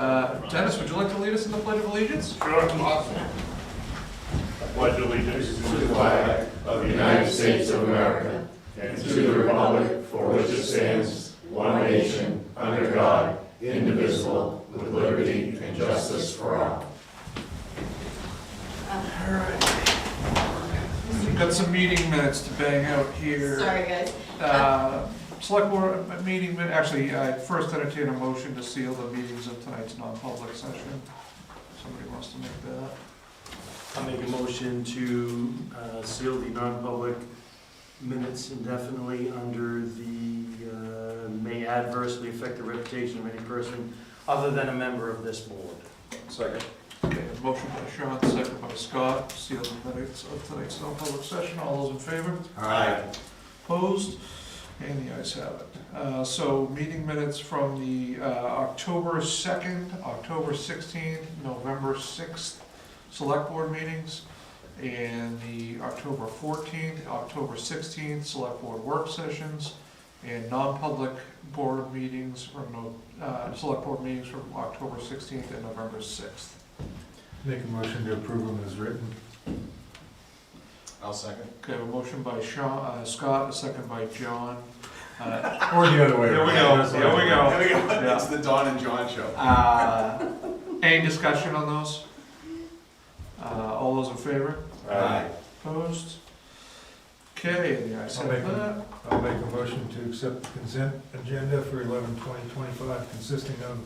Dennis, would you like to lead us in the Pledge of Allegiance? Sure, awesome. Pledge allegiance to the flag of the United States of America and to the republic for which it stands, one nation, under God, indivisible, with liberty and justice for all. All right. We've got some meeting minutes to bang out here. Sorry, guys. Select board meeting, actually, I first entertain a motion to seal the meetings of tonight's non-public session. Somebody wants to make that? I'll make a motion to seal the non-public minutes indefinitely under the may adversely affect the reputation of any person other than a member of this board. Second. Okay, a motion by Sean, second by Scott, seal the minutes of tonight's non-public session. All those in favor? Aye. Opposed? And the ayes have it. So meeting minutes from the October 2nd, October 16th, November 6th select board meetings, and the October 14th, October 16th select board work sessions, and non-public board meetings, or no, select board meetings from October 16th and November 6th. Make a motion to approve them as written. I'll second. Okay, a motion by Sean, Scott, a second by John. Or the other way. Here we go, here we go. Yeah. It's the Don and John show. Any discussion on those? All those in favor? Aye. Opposed? Okay, the ayes have that. I'll make a motion to accept the consent agenda for 11/20/25 consisting of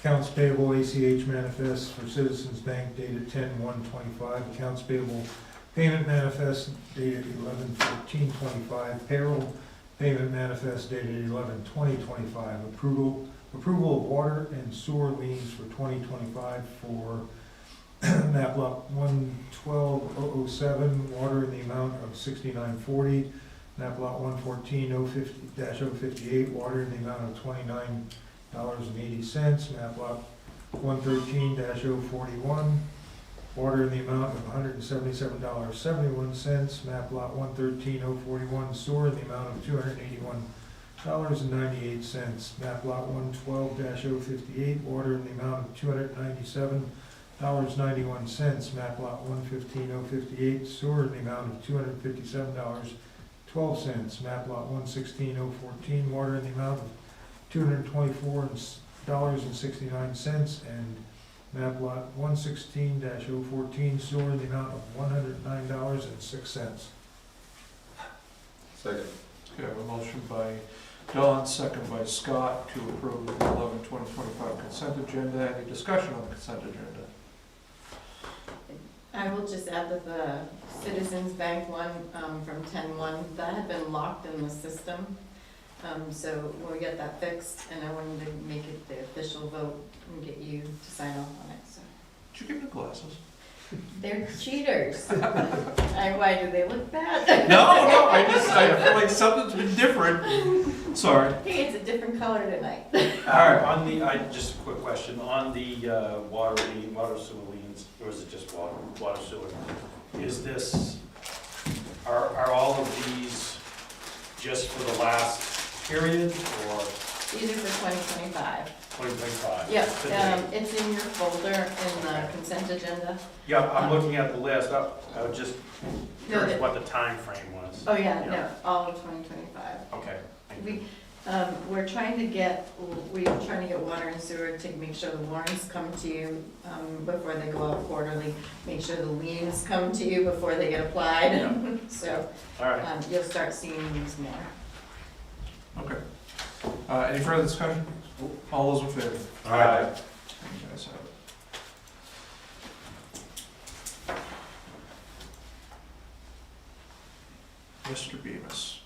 accounts payable ACH manifest for Citizens Bank dated 10/1/25, accounts payable payment manifest dated 11/14/25, payroll payment manifest dated 11/20/25, approval of water and sewer liens for 2025 for map lot 112007, water in the amount of $69.40, map lot 114-058, water in the amount of $29.80, map lot 113-041, water in the amount of $177.71, map lot 113-041, sewer in the amount of $281.98, map lot 112-058, water in the amount of $297.91, map lot 115-058, sewer in the amount of $257.12, map lot 116-014, water in the amount of $224.69, and map lot 116-014, sewer in the amount of $109.06. Second. Okay, I have a motion by Don, second by Scott to approve the 11/20/25 consent agenda. Any discussion on the consent agenda? I will just add that the Citizens Bank one from 10/1, that had been locked in the system. So we'll get that fixed, and I wanted to make it the official vote and get you to sign off on it, so. Did you give me glasses? They're cheaters. Why, do they look bad? No, I feel like something's been different. Sorry. Hey, it's a different color tonight. Alright. On the, just a quick question, on the water sewer liens, or is it just water sewer? Is this, are all of these just for the last period, or These are for 2025. 2025? Yep, it's in your folder in the consent agenda. Yeah, I'm looking at the list, I was just No, curious what the time frame was. Oh, yeah, no, all of 2025. Okay, thank you. We're trying to get water and sewer to make sure the warrants come to you before they go out quarterly, make sure the liens come to you before they get applied. So All right. you'll start seeing these more. Okay. Any further discussion? All those in favor? Aye. You guys have it. Mr. Bemis.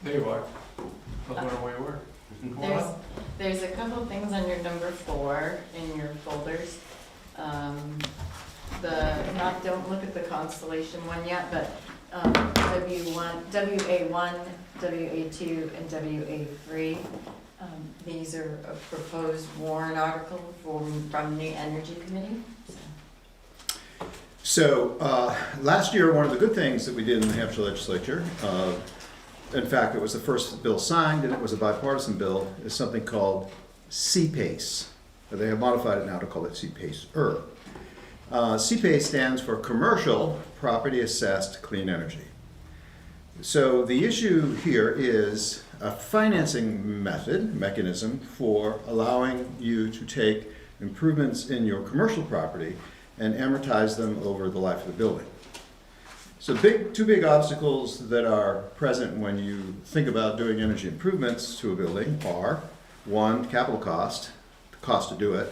There you are. I was wondering where you were. Come on up. There's a couple things on your number 4 in your folders. Don't look at the Constellation one yet, but WA1, WA2, and WA3. These are a proposed warrant article from the Energy Committee. So last year, one of the good things that we did in the Hampshire legislature, in fact, it was the first bill signed and it was a bipartisan bill, is something called CPACE. They have modified it now to call it CPACE-er. CPACE stands for Commercial Property Assessed Clean Energy. So the issue here is a financing mechanism for allowing you to take improvements in your commercial property and amortize them over the life of the building. So two big obstacles that are present when you think about doing energy improvements to a building are, one, capital cost, the cost to do it.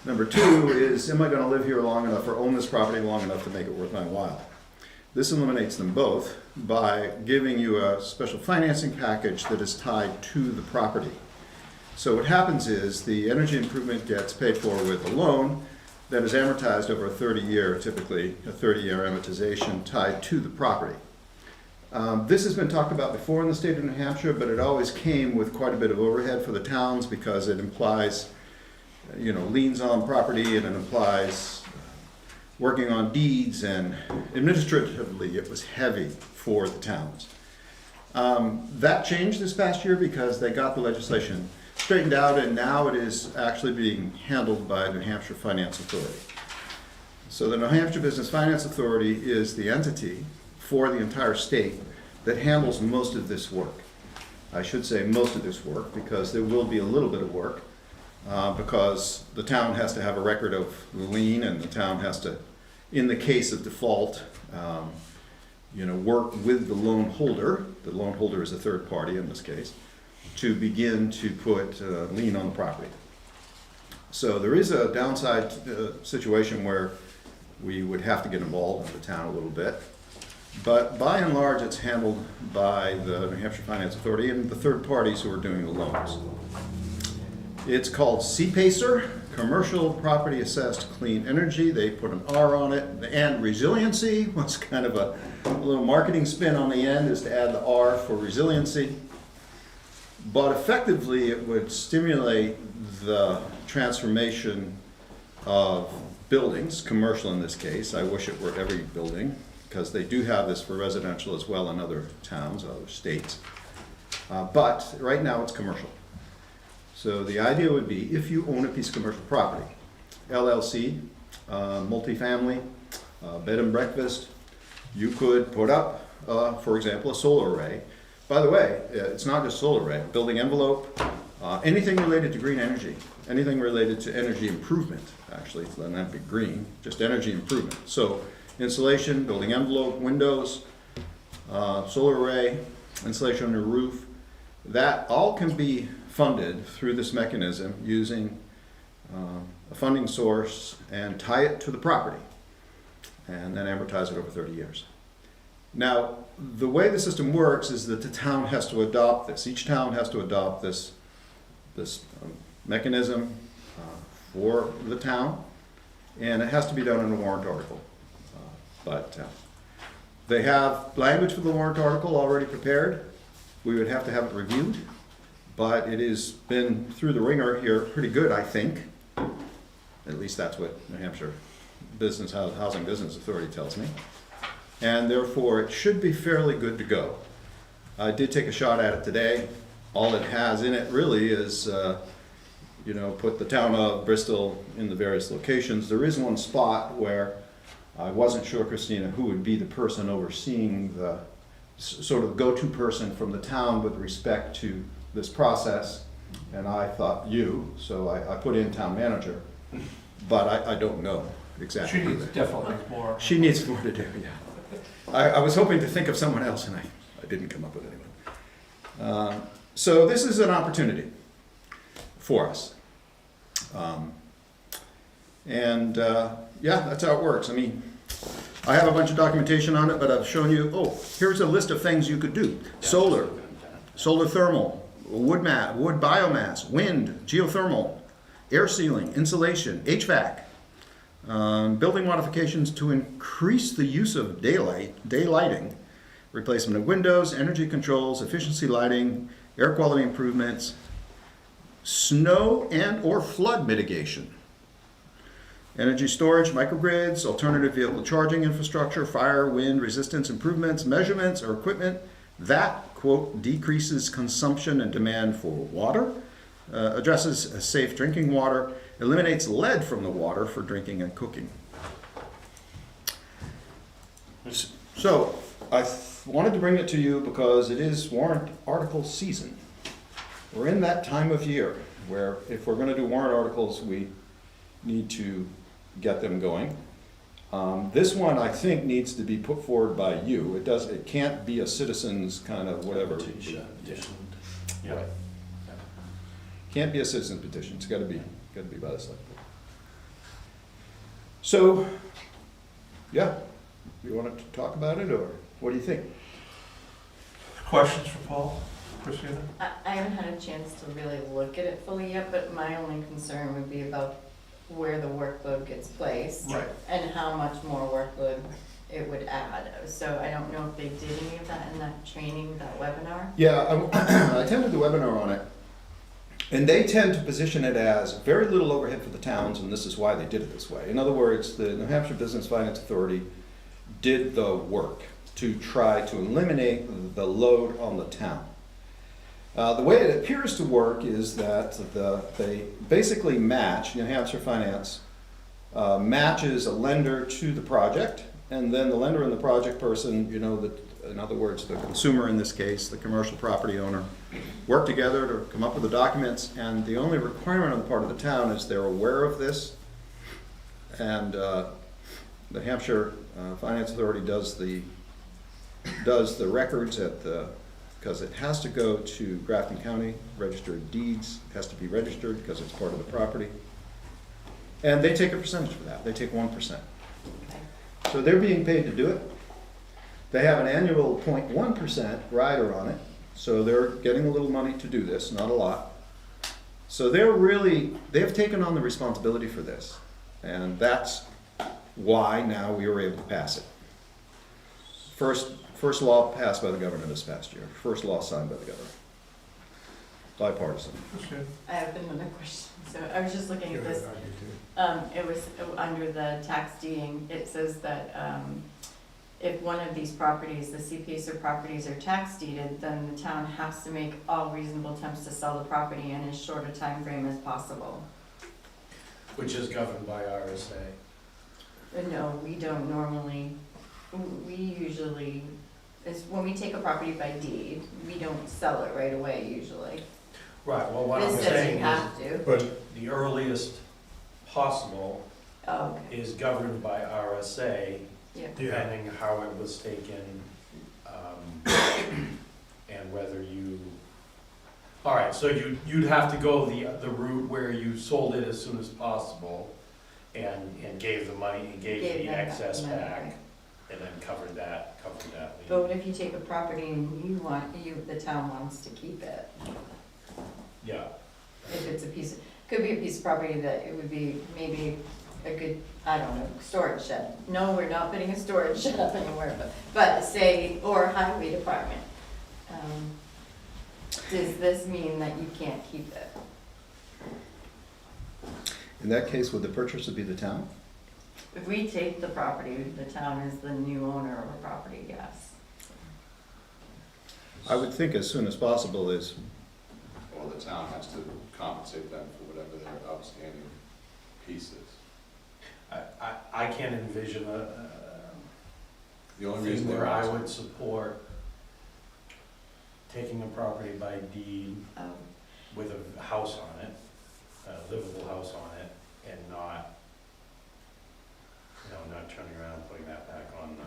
Number two is, am I going to live here long enough or own this property long enough to make it worth my while? This eliminates them both by giving you a special financing package that is tied to the property. So what happens is the energy improvement gets paid for with a loan that is amortized over a 30-year, typically a 30-year amortization tied to the property. This has been talked about before in the state of New Hampshire, but it always came with quite a bit of overhead for the towns because it implies, liens on property, and it implies working on deeds, and administratively it was heavy for the towns. That changed this past year because they got the legislation straightened out, and now it is actually being handled by New Hampshire Finance Authority. So the New Hampshire Business Finance Authority is the entity for the entire state that handles most of this work. I should say most of this work because there will be a little bit of work because the town has to have a record of the lien, and the town has to, in the case of default, work with the loan holder. The loan holder is a third party in this case, to begin to put lien on the property. So there is a downside situation where we would have to get involved in the town a little bit. But by and large, it's handled by the New Hampshire Finance Authority and the third parties who are doing the loans. It's called CPACER, Commercial Property Assessed Clean Energy. They put an R on it. And resiliency, what's kind of a little marketing spin on the end, is to add the R for resiliency. But effectively, it would stimulate the transformation of buildings, commercial in this case. I wish it were every building, because they do have this for residential as well in other towns, other states. But right now it's commercial. So the idea would be, if you own a piece of commercial property, LLC, multifamily, bed and breakfast, you could put up, for example, a solar array. By the way, it's not just solar array, building envelope, anything related to green energy, anything related to energy improvement, actually, then that'd be green, just energy improvement. So insulation, building envelope, windows, solar array, insulation on your roof, that all can be funded through this mechanism using a funding source and tie it to the property and then amortize it over 30 years. Now, the way the system works is that the town has to adopt this. Each town has to adopt this mechanism for the town, and it has to be done in a warrant article. But they have language for the warrant article already prepared. We would have to have it reviewed, but it has been through the ringer here pretty good, I think. At least that's what New Hampshire Housing Business Authority tells me. And therefore, it should be fairly good to go. I did take a shot at it today. All it has in it really is, put the town of Bristol in the various locations. There is one spot where I wasn't sure, Christina, who would be the person overseeing the sort of go-to person from the town with respect to this process. And I thought you, so I put in town manager, but I don't know exactly. She needs definitely more. She needs more to do, yeah. I was hoping to think of someone else, and I didn't come up with anyone. So this is an opportunity for us. That's how it works. I mean, I have a bunch of documentation on it, but I've shown you, here's a list of things you could do. Solar thermal, wood biomass, wind, geothermal, air sealing, insulation, HVAC, building modifications to increase the use of daylighting, replacement of windows, energy controls, efficiency lighting, air quality improvements, snow and or flood mitigation, energy storage, microgrids, alternative vehicle charging infrastructure, fire, wind, resistance improvements, measurements or equipment that, quote, decreases consumption and demand for water, addresses safe drinking water, eliminates lead from the water for drinking and cooking. So, I wanted to bring it to you because it is warrant article season. We're in that time of year where if we're gonna do warrant articles, we need to get them going. This one, I think, needs to be put forward by you. It can't be a citizen's kind of whatever. Petition. Yeah. Right. Can't be a citizen petition, it's gotta be by the select board. So, yeah, you wanna talk about it, or what do you think? Questions for Paul, Christina? I haven't had a chance to really look at it fully yet, but my only concern would be about where the workload gets placed. Right. And how much more workload it would add. So I don't know if they did any of that in that training, that webinar. Yeah, I attended the webinar on it, and they tend to position it as very little overhead for the towns, and this is why they did it this way. In other words, the New Hampshire Business Finance Authority did the work to try to eliminate the load on the town. The way it appears to work is that they basically match, New Hampshire Finance matches a lender to the project, and then the lender and the project person, in other words, the consumer in this case, the commercial property owner, work together to come up with the documents, and the only requirement on the part of the town is they're aware of this, and the Hampshire Finance Authority does the records because it has to go to Grafton County, Register of Deeds, it has to be registered because it's part of the property. And they take a percentage for that, they take 1%. So they're being paid to do it. They have an annual 0.1% rider on it, so they're getting a little money to do this, not a lot. So they've taken on the responsibility for this, and that's why now we were able to pass it. First law passed by the governor this past year. First law signed by the governor. Bipartisan. Christina? I have another question. So I was just looking at this. It was under the tax deeding, it says that if one of these properties, the CPACER properties are tax deeded, then the town has to make all reasonable attempts to sell the property in as short a time frame as possible. Which is governed by RSA. No, we don't normally, we usually, when we take a property by deed, we don't sell it right away usually. Right, well, what I'm This says saying you is, have to. But the earliest possible Oh, okay. is governed by RSA, Yeah. depending how it was taken, and whether you, all right, so you'd have to go the route where you sold it as soon as possible and gave the money, and gave the them excess money, back, right. and then covered that But lien. what if you take a property and the town wants to keep it? Yeah, If it's a piece, could be a piece of property that it would be maybe a good, I don't know, storage shed. No, we're not putting a storage shed up anywhere, but say, or highway department. Does this mean that you can't keep it? In that case, would the purchaser be the town? If we take the property, the town is the new owner of the property, yes. I would think as soon as possible is, Well, the town has to compensate them for whatever their outstanding piece is. I can't envision The only thing reason they're where I asking, would support taking a property by deed with a house on it, a livable house on it, and not, not turning around and putting that back on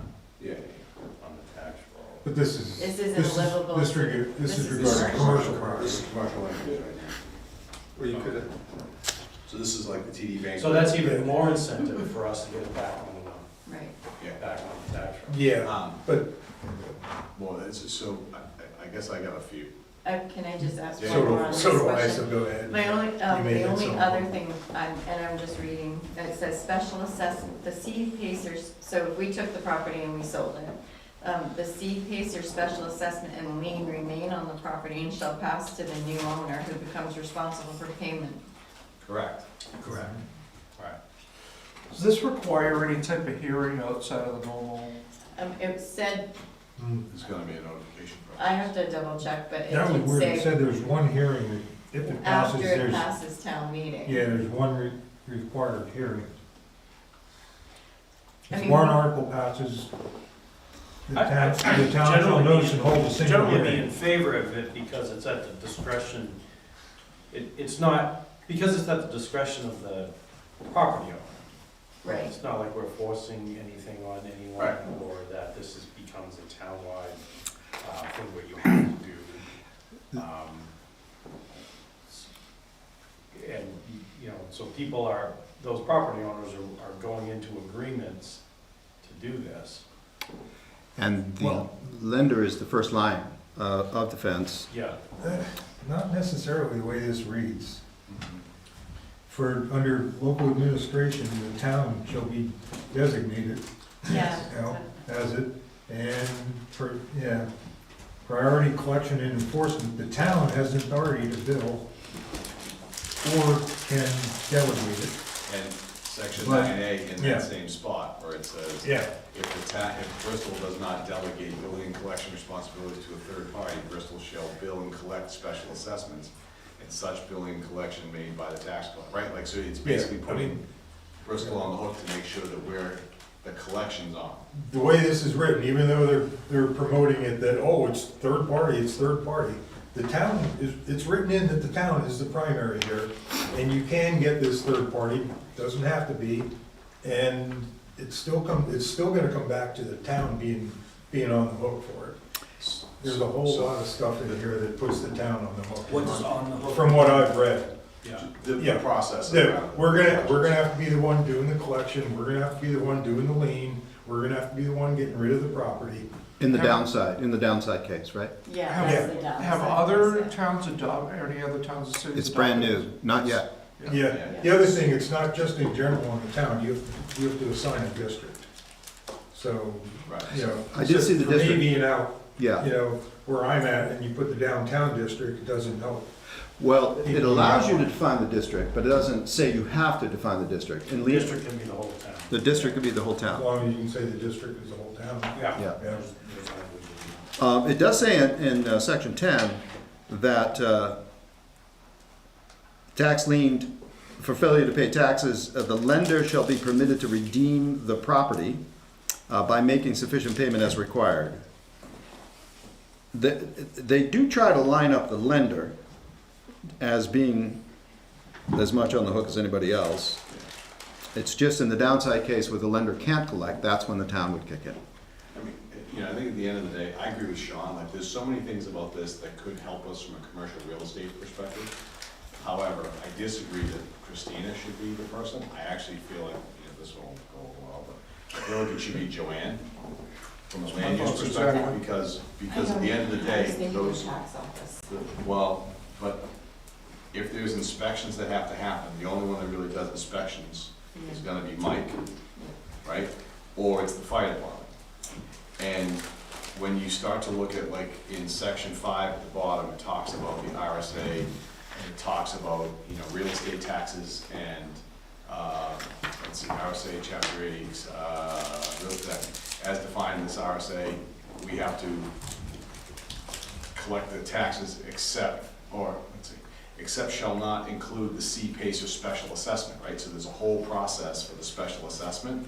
yeah, the tax roll. But this is. This isn't livable. This This is is regarding commercial property. this is commercial language right now. Where you could, So this is like the TD Bank. So that's even more incentive for us to get it back on Right. Yeah. the tax roll. yeah, but Well, it's, so I guess I got a few. Can I just ask Yeah. one more on this so do I, question? so go ahead. My only, You may the have only some. other thing, and I'm just reading, it says special assessment, the CPACER, so if we took the property and we sold it, the CPACER special assessment and lien remain on the property and shall pass to the new owner who becomes responsible for payment. Correct. Correct. Right. Does this require any type of hearing outside of the normal? It said, Hmm. There's gonna be a notification. I have to double check, but it That was did weird, it say, said there was one hearing if it passes, after it there's, passes town meeting. yeah, there's one required hearing. I If mean- warrant article passes, the I town shall generally notice and hold a single generally be hearing. in favor of it because it's at the discretion, it's not, because it's at the discretion of the property owner. Right. It's not like we're forcing anything on anyone, Right. or that this becomes a townwide thing where you have to do. And, you know, so people are, those property owners are going into agreements to do this. And the Well- lender is the first line of defense. Yeah, Not necessarily the way this reads. For, under local administration, the town shall be designated, Yeah. you know, as it, and for, yeah, priority collection and enforcement, the town has the authority to bill or can delegate it. And section But- 9A in yeah. that same spot, where it says, Yeah. if Bristol does not delegate billing and collection responsibilities to a third party, Bristol shall bill and collect special assessments, and such billing and collection made by the tax collector, right? Like, so it's basically Yeah, I putting mean- Bristol on the hook to make sure that the collection's on. The way this is written, even though they're promoting it that, oh, it's third party, the town is, it's written in that the town is the primary here, and you can get this third party, doesn't have to be, and it's still gonna come back to the town being on the hook for it. There's a whole lot of stuff in here that puts the town on the hook. what's on the hook? From what I've read. Yeah, The Yeah. process. That around- we're gonna have to be the one doing the collection, we're gonna have to be the one doing the lien, we're gonna have to be the one getting rid of the property. In the downside case, right? Yeah, Have- that's the downside. Have other towns any other towns and cities? It's brand adopted new, not yet. Yeah, the other thing, it's not just in general on the town, you have to assign a district. So, Right. you know. I did see the for me district. being out, Yeah. you know, where I'm at, and you put the downtown district, it doesn't help. Well, it allows you to define the district, but it doesn't say you have to define the district. In legal, district can be the whole town. the district could be the whole As town. long as you can say the district is the whole town. Yeah. Yeah. Yeah. There's language. It does say in section 10 that tax lien for failure to pay taxes, the lender shall be permitted to redeem the property by making sufficient payment as required. They do try to line up the lender as being as much on the hook as anybody else. It's just in the downside case where the lender can't collect, that's when the town would kick in. I mean, you know, I think at the end of the day, I agree with Sean, like, there's so many things about this that could help us from a commercial real estate perspective. However, I disagree that Christina should be the person. I actually feel like, you know, this won't go well, but I feel like it should be Joanne from a land use thoughts perspective, exactly. because at the end of the day, those, tax office. well, but if there's inspections that have to happen, the only one that really does inspections is gonna be Mike, right? Or it's the fire department. And when you start to look at, like, in section 5 at the bottom, it talks about the RSA, and it talks about, you know, real estate taxes and, let's see, RSA chapter 80, real estate, as defined in this RSA, we have to collect the taxes except, or, let's see, except shall not include the C-PACE or special assessment, right? So there's a whole process for the special assessment,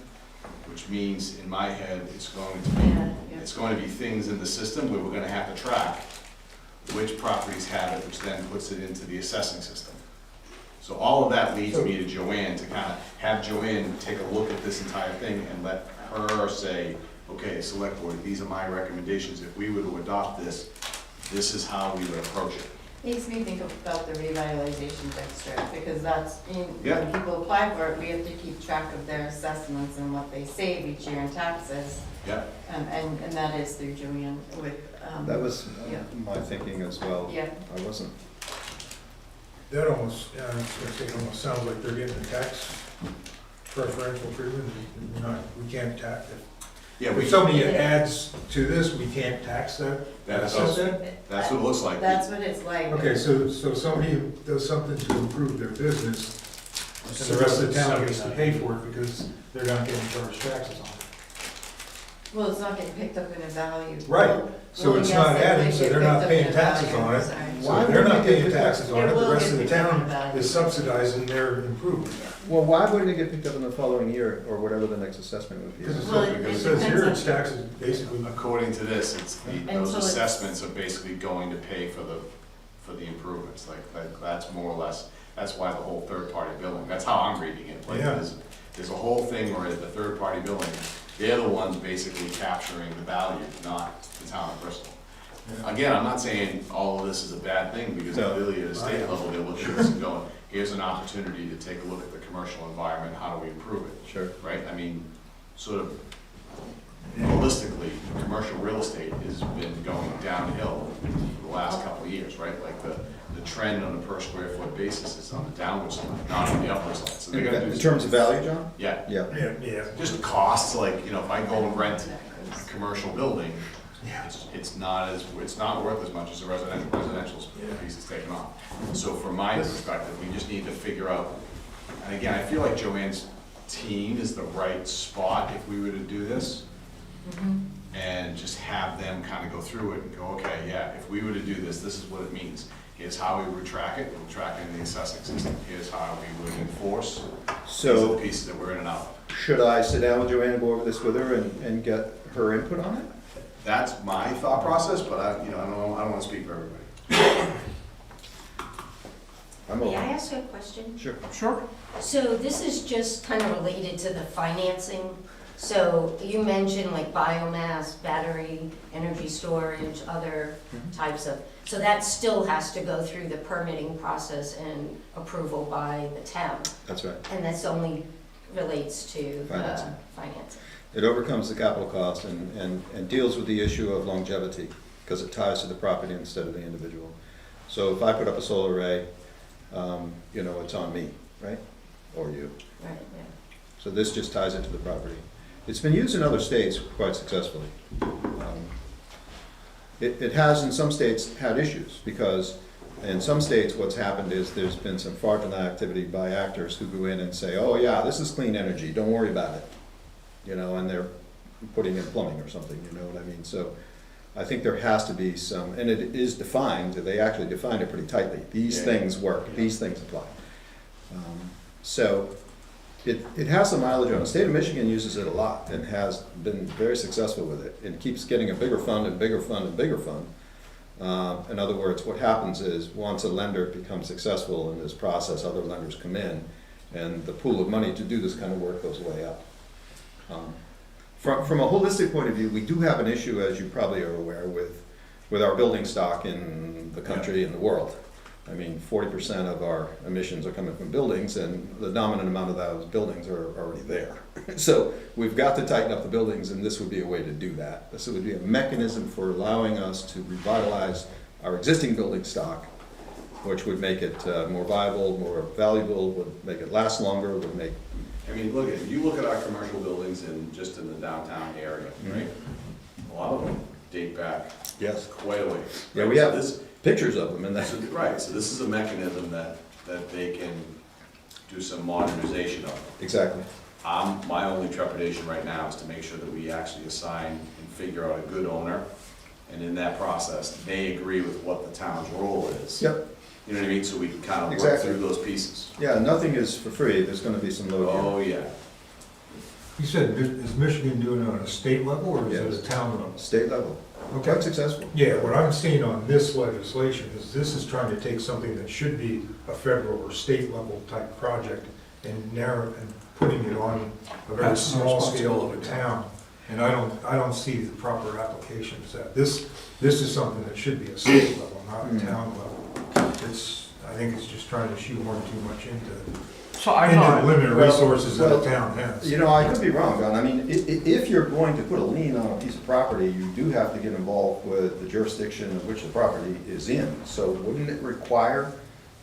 which means, in my head, it's going to be, it's going to be things in the system where we're gonna have to track which properties have it, which then puts it into the assessing system. So all of that leads me to Joanne, to kind of have Joanne take a look at this entire thing and let her say, okay, select board, these are my recommendations. If we were to adopt this, this is how we would approach it. Makes me think about the revitalization district, because that's, Yeah. when people apply for it, we have to keep track of their assessments and what they save each year in taxes. Yeah, And that is through Joanne with, That was Yeah. my thinking as well. yeah, I wasn't. That almost, I was gonna say, it almost sounds like they're getting a tax preferential treatment, we can't tax it. yeah, If somebody adds to this, we can't tax that. that's That's what it? it looks like. that's what it's like. Okay, so somebody who does something to improve their business, and the rest of the town gets to pay for it because they're not getting charged taxes on it. Well, it's not getting picked up in a value. Right, so Well, it's yes, not it added, would so get they're not picked up paying in a taxes value, on it. sorry. So if they're not paying taxes on It it, will the rest get of the picked up in town value. is subsidizing their improvement. Well, why wouldn't it get picked up in the following year, or whatever the next assessment would be? Because Well, it it says here depends it's on- taxes, basically, According to this, it's, And those so it's- assessments are basically going to pay for the improvements, like, that's more or less, that's why the whole third-party billing, that's how I'm reading it. Like, Yeah. there's a whole thing where the third-party billing, they're the ones basically capturing the value, not the town of Bristol. Yeah. Again, I'm not saying all of this is a bad thing, because No. clearly at a state I know. level, they're looking at this and going, here's an opportunity to take a look at the commercial environment, how do we improve it? Sure. Right, I mean, sort of holistically, commercial real estate has been going downhill for the last couple of years, right? Like the trend on a per square foot basis is on the downward side, not on the upward side. So they're gonna do. In terms of value, John? Yeah, Yeah. yeah. just costs, like, you know, if I go and rent a Exactly. commercial building, Yeah. it's not worth as much as a residential Yeah. piece is taken off. So from my perspective, we just need to figure out, and again, I feel like Joanne's team is the right spot if we were to do this, Mhm. and just have them kind of go through it and go, okay, yeah, if we were to do this, this is what it means. Here's how we would track it, we'll track it in the assessing system. Here's how we would enforce. These are the So, pieces that we're in and out of. should I sit down with Joanne and go over this with her and get her input on it? That's my thought process, but I don't want to speak for everybody. I'm May I open. ask a question? Sure. Sure. So this is just kind of related to the financing. So you mentioned like biomass, battery, energy storage, other types of, so that still has to go through the permitting process and approval by the town. That's right. And this only relates to Financing. financing. It overcomes the capital cost and deals with the issue of longevity, because it ties to the property instead of the individual. So if I put up a solar array, you know, it's on me, right? Or you. Right, yeah. So this just ties it to the property. It's been used in other states quite successfully. It has in some states had issues, because in some states what's happened is there's been some fraudulent activity by actors who go in and say, oh yeah, this is clean energy, don't worry about it. You know, and they're putting in plumbing or something, you know what I mean? So I think there has to be some, and it is defined, they actually defined it pretty tightly. These Yeah. things work, these things apply. So it has some mileage on it. The state of Michigan uses it a lot and has been very successful with it. It keeps getting a bigger fund and bigger fund and bigger fund. In other words, what happens is, once a lender becomes successful in this process, other lenders come in, and the pool of money to do this kind of work goes way up. From a holistic point of view, we do have an issue, as you probably are aware, with our building stock in the country and the world. I mean, 40% of our emissions are coming from buildings, and the dominant amount of those buildings are already there. So we've got to tighten up the buildings, and this would be a way to do that. This would be a mechanism for allowing us to revitalize our existing building stock, which would make it more viable, more valuable, would make it last longer, would make. I mean, you look at our commercial buildings just in the downtown area, right? A lot of them date back Yes. quite a ways. Yeah, right? we So have this- pictures of them, and that's. Right, so this is a mechanism that they can do some modernization of. Exactly. My only trepidation right now is to make sure that we actually assign and figure out a good owner, and in that process, they agree with what the town's role is. Yep. You know what I mean? So we can kind of work Exactly. through those pieces. Yeah, nothing is for free, there's gonna be some load here. Oh, yeah. You said, is Michigan doing it on a state level or is it Yes. a town level? State level, Okay. quite successful. Yeah, what I'm seeing on this legislation is this is trying to take something that should be a federal or state level type project and narrow, and putting it on a very That's the small scale of a responsibility. town. And I don't see the proper applications of that. This is something that should be a state level, not a Mhm. town level. I think it's just trying to shoehorn too much into So I'm not, limited well, resources that well, a town has. You know, I could be wrong, John. I mean, if you're going to put a lien on a piece of property, you do have to get involved with the jurisdiction of which the property is in. So wouldn't it require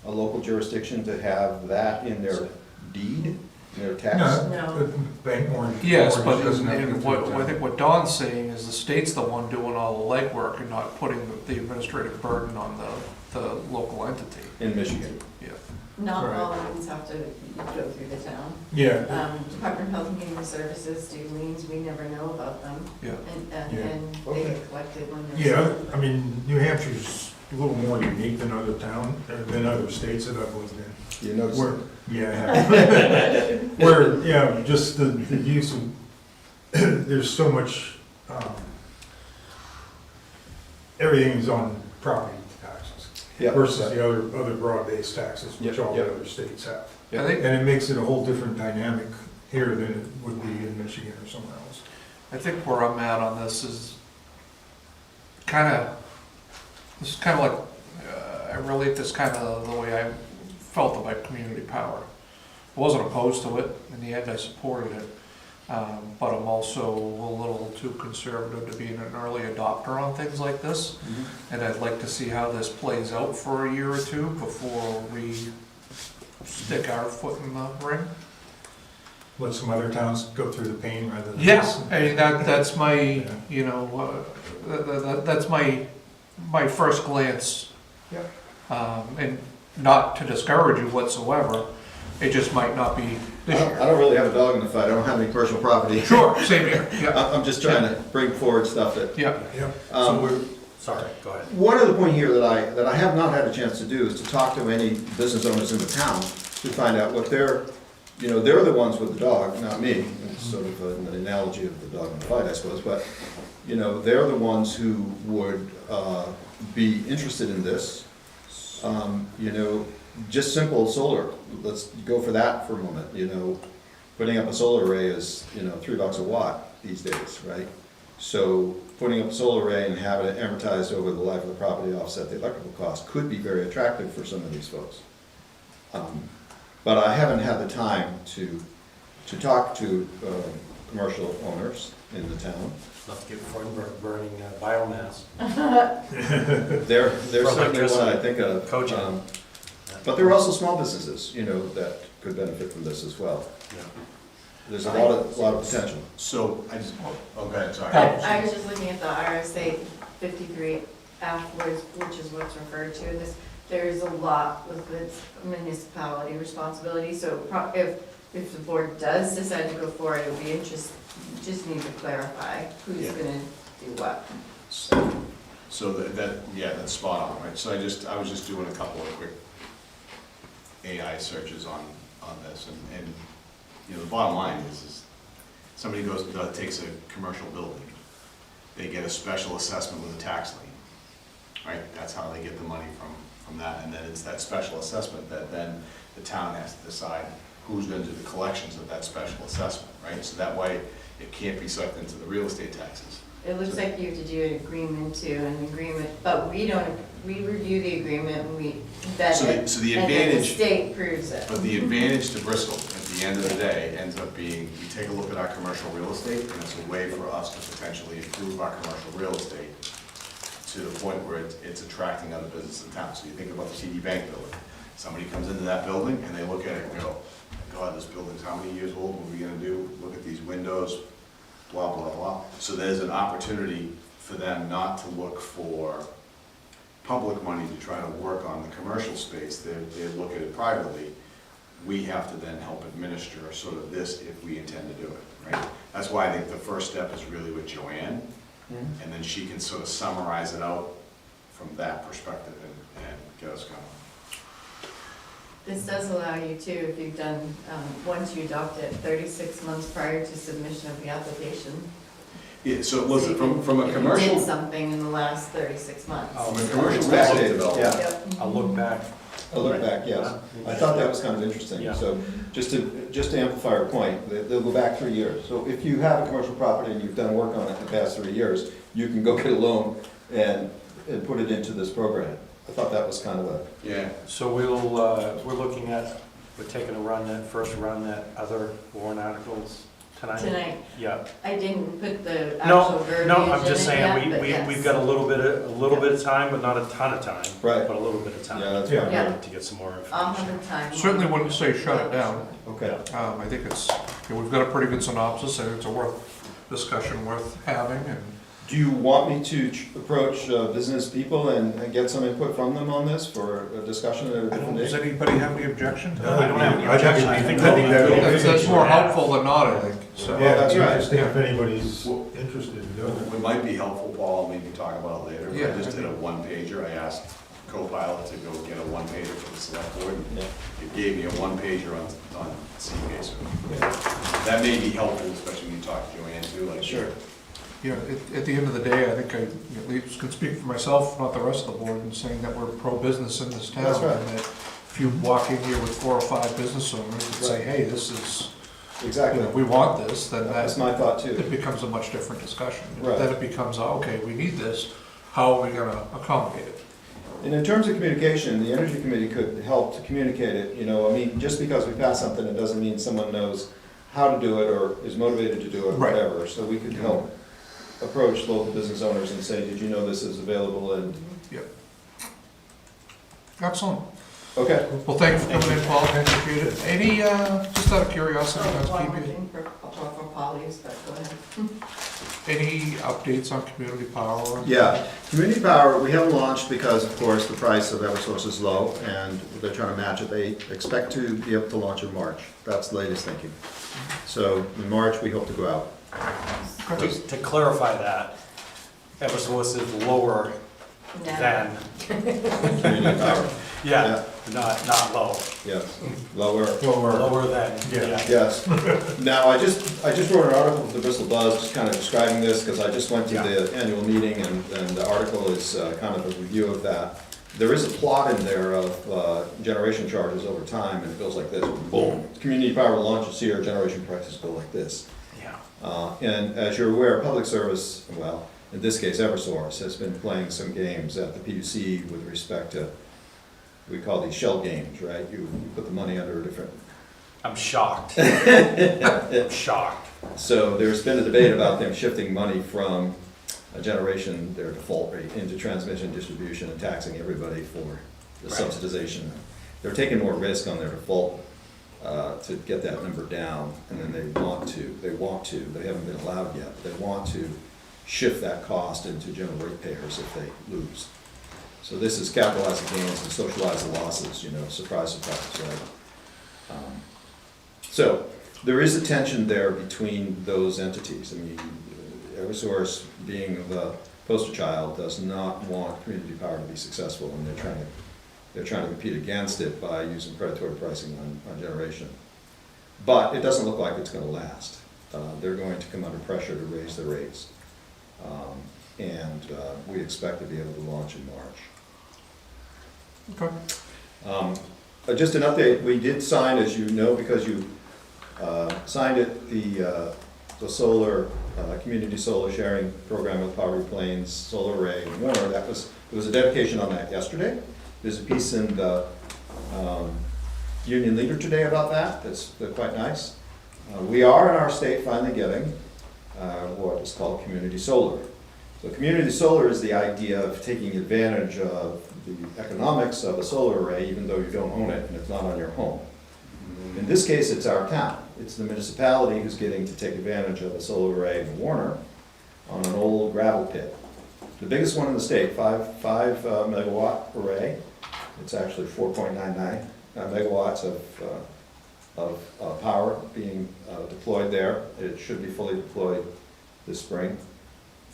a local jurisdiction to have that in their deed, in their tax? No, No. Bank mortgage. yes, but doesn't have to and go what, through I town. think what Don's saying is the state's the one doing all the legwork and not putting the administrative burden on the local entity. In Michigan. Yeah. Not Right. all liens have to go through the town. Yeah, Department of Health and Human Services do liens, we never know about them. Yeah. Yeah. And they Okay. get collected when they're. yeah, I mean, New Hampshire's a little more unique than than other states that I've lived in. You notice? Where, yeah, I have. Where, yeah, just the use of, there's so much, everything is on property taxes Yeah. versus the other broad-based taxes, which Yep, all yep. the other states have. I think, And it makes it a whole different dynamic here than it would be in Michigan or somewhere else. I think where I'm at on this is this is kind of like, I relate this kind of the way I felt about community power. I wasn't opposed to it, in the end I supported it, but I'm also a little too conservative to be an early adopter on things like this. And I'd like to see how this plays out for a year or two before we stick our foot in the ring. Let some other towns go through the pain rather than. Yes, I mean, that's my, you know, that's my first glance. Yep. And not to discourage you whatsoever, it just might not be this I year. don't really have a dog in the fight, I don't have any personal property. Sure, same here, yeah, I'm just trying to bring forward stuff that, yeah. Yeah. Sorry, go ahead. one other point here that I have not had a chance to do is to talk to any business owners in the town to find out what they're the ones with the dog, not me. It's sort of an analogy of the dog in the fight, I suppose, but, they're the ones who would be interested in this. Just simple solar, let's go for that for a moment, putting up a solar array is, $3 a watt these days, right? So putting up a solar array and having it amortized over the life of the property to offset the electrical cost could be very attractive for some of these folks. But I haven't had the time to talk to commercial owners in the town. Not to get burning biomass. They're For certainly one I electricity. think of. Cogen. But there are also small businesses, that could benefit from this as well. Yeah. There's a lot of potential. So, I just, oh, go ahead, sorry. I was just looking at the RSA 53 afterwards, which is what's referred to this. There's a lot with its municipality responsibility, so if the board does decide to go forward, it would be interesting, just need to clarify who's Yeah. gonna do what. So that's spot on, right? So I was just doing a couple of quick AI searches on this, and the bottom line is somebody takes a commercial building, they get a special assessment with a tax lien, right? That's how they get the money from that, and then it's that special assessment that then the town has to decide who's gonna do the collections of that special assessment, right? So that way, it can't be sucked into the real estate taxes. It looks like you have to do an agreement, but we review the agreement and we vet it. So the And then the advantage, state proves it. but the advantage to Bristol, at the end of the day, ends up being, we take a look at our commercial real estate, and it's a way for us to potentially improve our commercial real estate to the point where it's attracting other business in town. So you think about the TD Bank building. Somebody comes into that building and they look at it and go, God, this building's how many years old? What are we gonna do? Look at these windows, blah, blah, blah. So there's an opportunity for them not to look for public money to try to work on the commercial space. They look at it privately. We have to then help administer sort of this if we intend to do it, right? That's why I think the first step is really with Joanne, and then she can sort of summarize it out from that perspective and get us going. This does allow you to, if you've done, once you adopt it, 36 months prior to submission of the application. Yeah, so listen, from a If you commercial, did something in the last 36 months. from a commercial Back real estate dated, development, yeah. Yep. I'll look back. I look back, yes. I thought that was kind of interesting. Yeah. So just to amplify our point, they'll go back 3 years. So if you have a commercial property and you've done work on it in the past 3 years, you can go get a loan and put it into this program. I thought that was kind of a, yeah. So we're taking first run at other warrant articles tonight? Tonight, Yeah. I didn't put the No, actual verbiage no, I'm in just it saying, yet, but we've yes. got a little bit of time, but not a ton of time. Right. But a little bit of time. yeah, that's Yeah. fine. Yeah. To get some more I'll information. have the time. Certainly wouldn't say shut it down. Okay. I think we've got a pretty good synopsis, and it's a discussion worth having, and Do you want me to approach business people and get some input from them on this for a discussion at a different Does date? anybody have any objection to I that? don't have any I think objection. I think that that'd be- That's more helpful than not, I think, so. Yeah, that's it'd be right. interesting if anybody's interested in doing it. It might be helpful, Paul, maybe talk about it later, but Yeah. I just did a one-pager, I asked Copilot to go get a one-pager for the select board, and Yeah. it gave me a one-pager on CPACE. That may be helpful, especially when you talk to Joanne too, like. Sure. Yeah, at the end of the day, I think I at least can speak for myself, not the rest of the board, in saying that we're pro-business in this town. That's right. And that if you walk in here with 4 or 5 business owners and say, hey, this is, you Exactly. know, we want this, then That's that, my thought too. it becomes a much different discussion. Right. Then it becomes, okay, we need this, how are we gonna accommodate it? And in terms of communication, the Energy Committee could help to communicate it, you know, I mean, just because we pass something, it doesn't mean someone knows how to do it or is motivated to do it or Right. whatever. So we could help approach local business owners and say, did you know this is available? And, Excellent. okay, Well, thank you for coming in, Paul, I appreciate it. Any, just out of curiosity, One more housekeeping, thing for Polly's, but go ahead. any updates on community power? yeah. Community power, we haven't launched because, of course, the price of Eversource is low and they're trying to match it. They expect to be able to launch in March. That's the latest thinking. So in March, we hope to go out. To clarify that, Eversource is lower than, Community power, yeah, not low, yes, lower. lower than, yeah. Yes. Now, I just wrote an article for the Bristol Buzz, just kind of describing this, because I just went to the annual meeting, and the article is kind of a review of that. There is a plot in there of generation charges over time, and it goes like this, boom. Community power launches here, generation prices go like this. Yeah. And as you're aware, public service, well, in this case, Eversource, has been playing some games at the PUC with respect to, we call these shell games, right? You put the money under a different. I'm shocked. I'm shocked. So there's been a debate about them shifting money from a generation, their default rate, into transmission, distribution, and taxing everybody for the Right. subsidization. They're taking more risk on their default to get that number down, and then they haven't been allowed yet, but they want to shift that cost into general ratepayers if they lose. So this is capitalize the gains and socialize the losses, you know, surprise, surprise, right? So there is a tension there between those entities. I mean, Eversource, being the poster child, does not want community power to be successful, and they're trying to compete against it by using predatory pricing on generation. But it doesn't look like it's gonna last. They're going to come under pressure to raise their rates. And we expect to be able to launch in March. Okay. Just an update, we did sign, as you know, because you signed it, the solar, community solar sharing program with Poverty Plains, Solar Array, and Warner. There was a dedication on that yesterday. There's a piece in the Union Leader today about that, that's quite nice. We are in our state finally getting what is called community solar. So community solar is the idea of taking advantage of the economics of a solar array, even though you don't own it and it's not on your home. In this case, it's our town. It's the municipality who's getting to take advantage of a solar array in Warner on an old gravel pit. The biggest one in the state, 5 megawatt array. It's actually 4.99 megawatts of power being deployed there. It should be fully deployed this spring,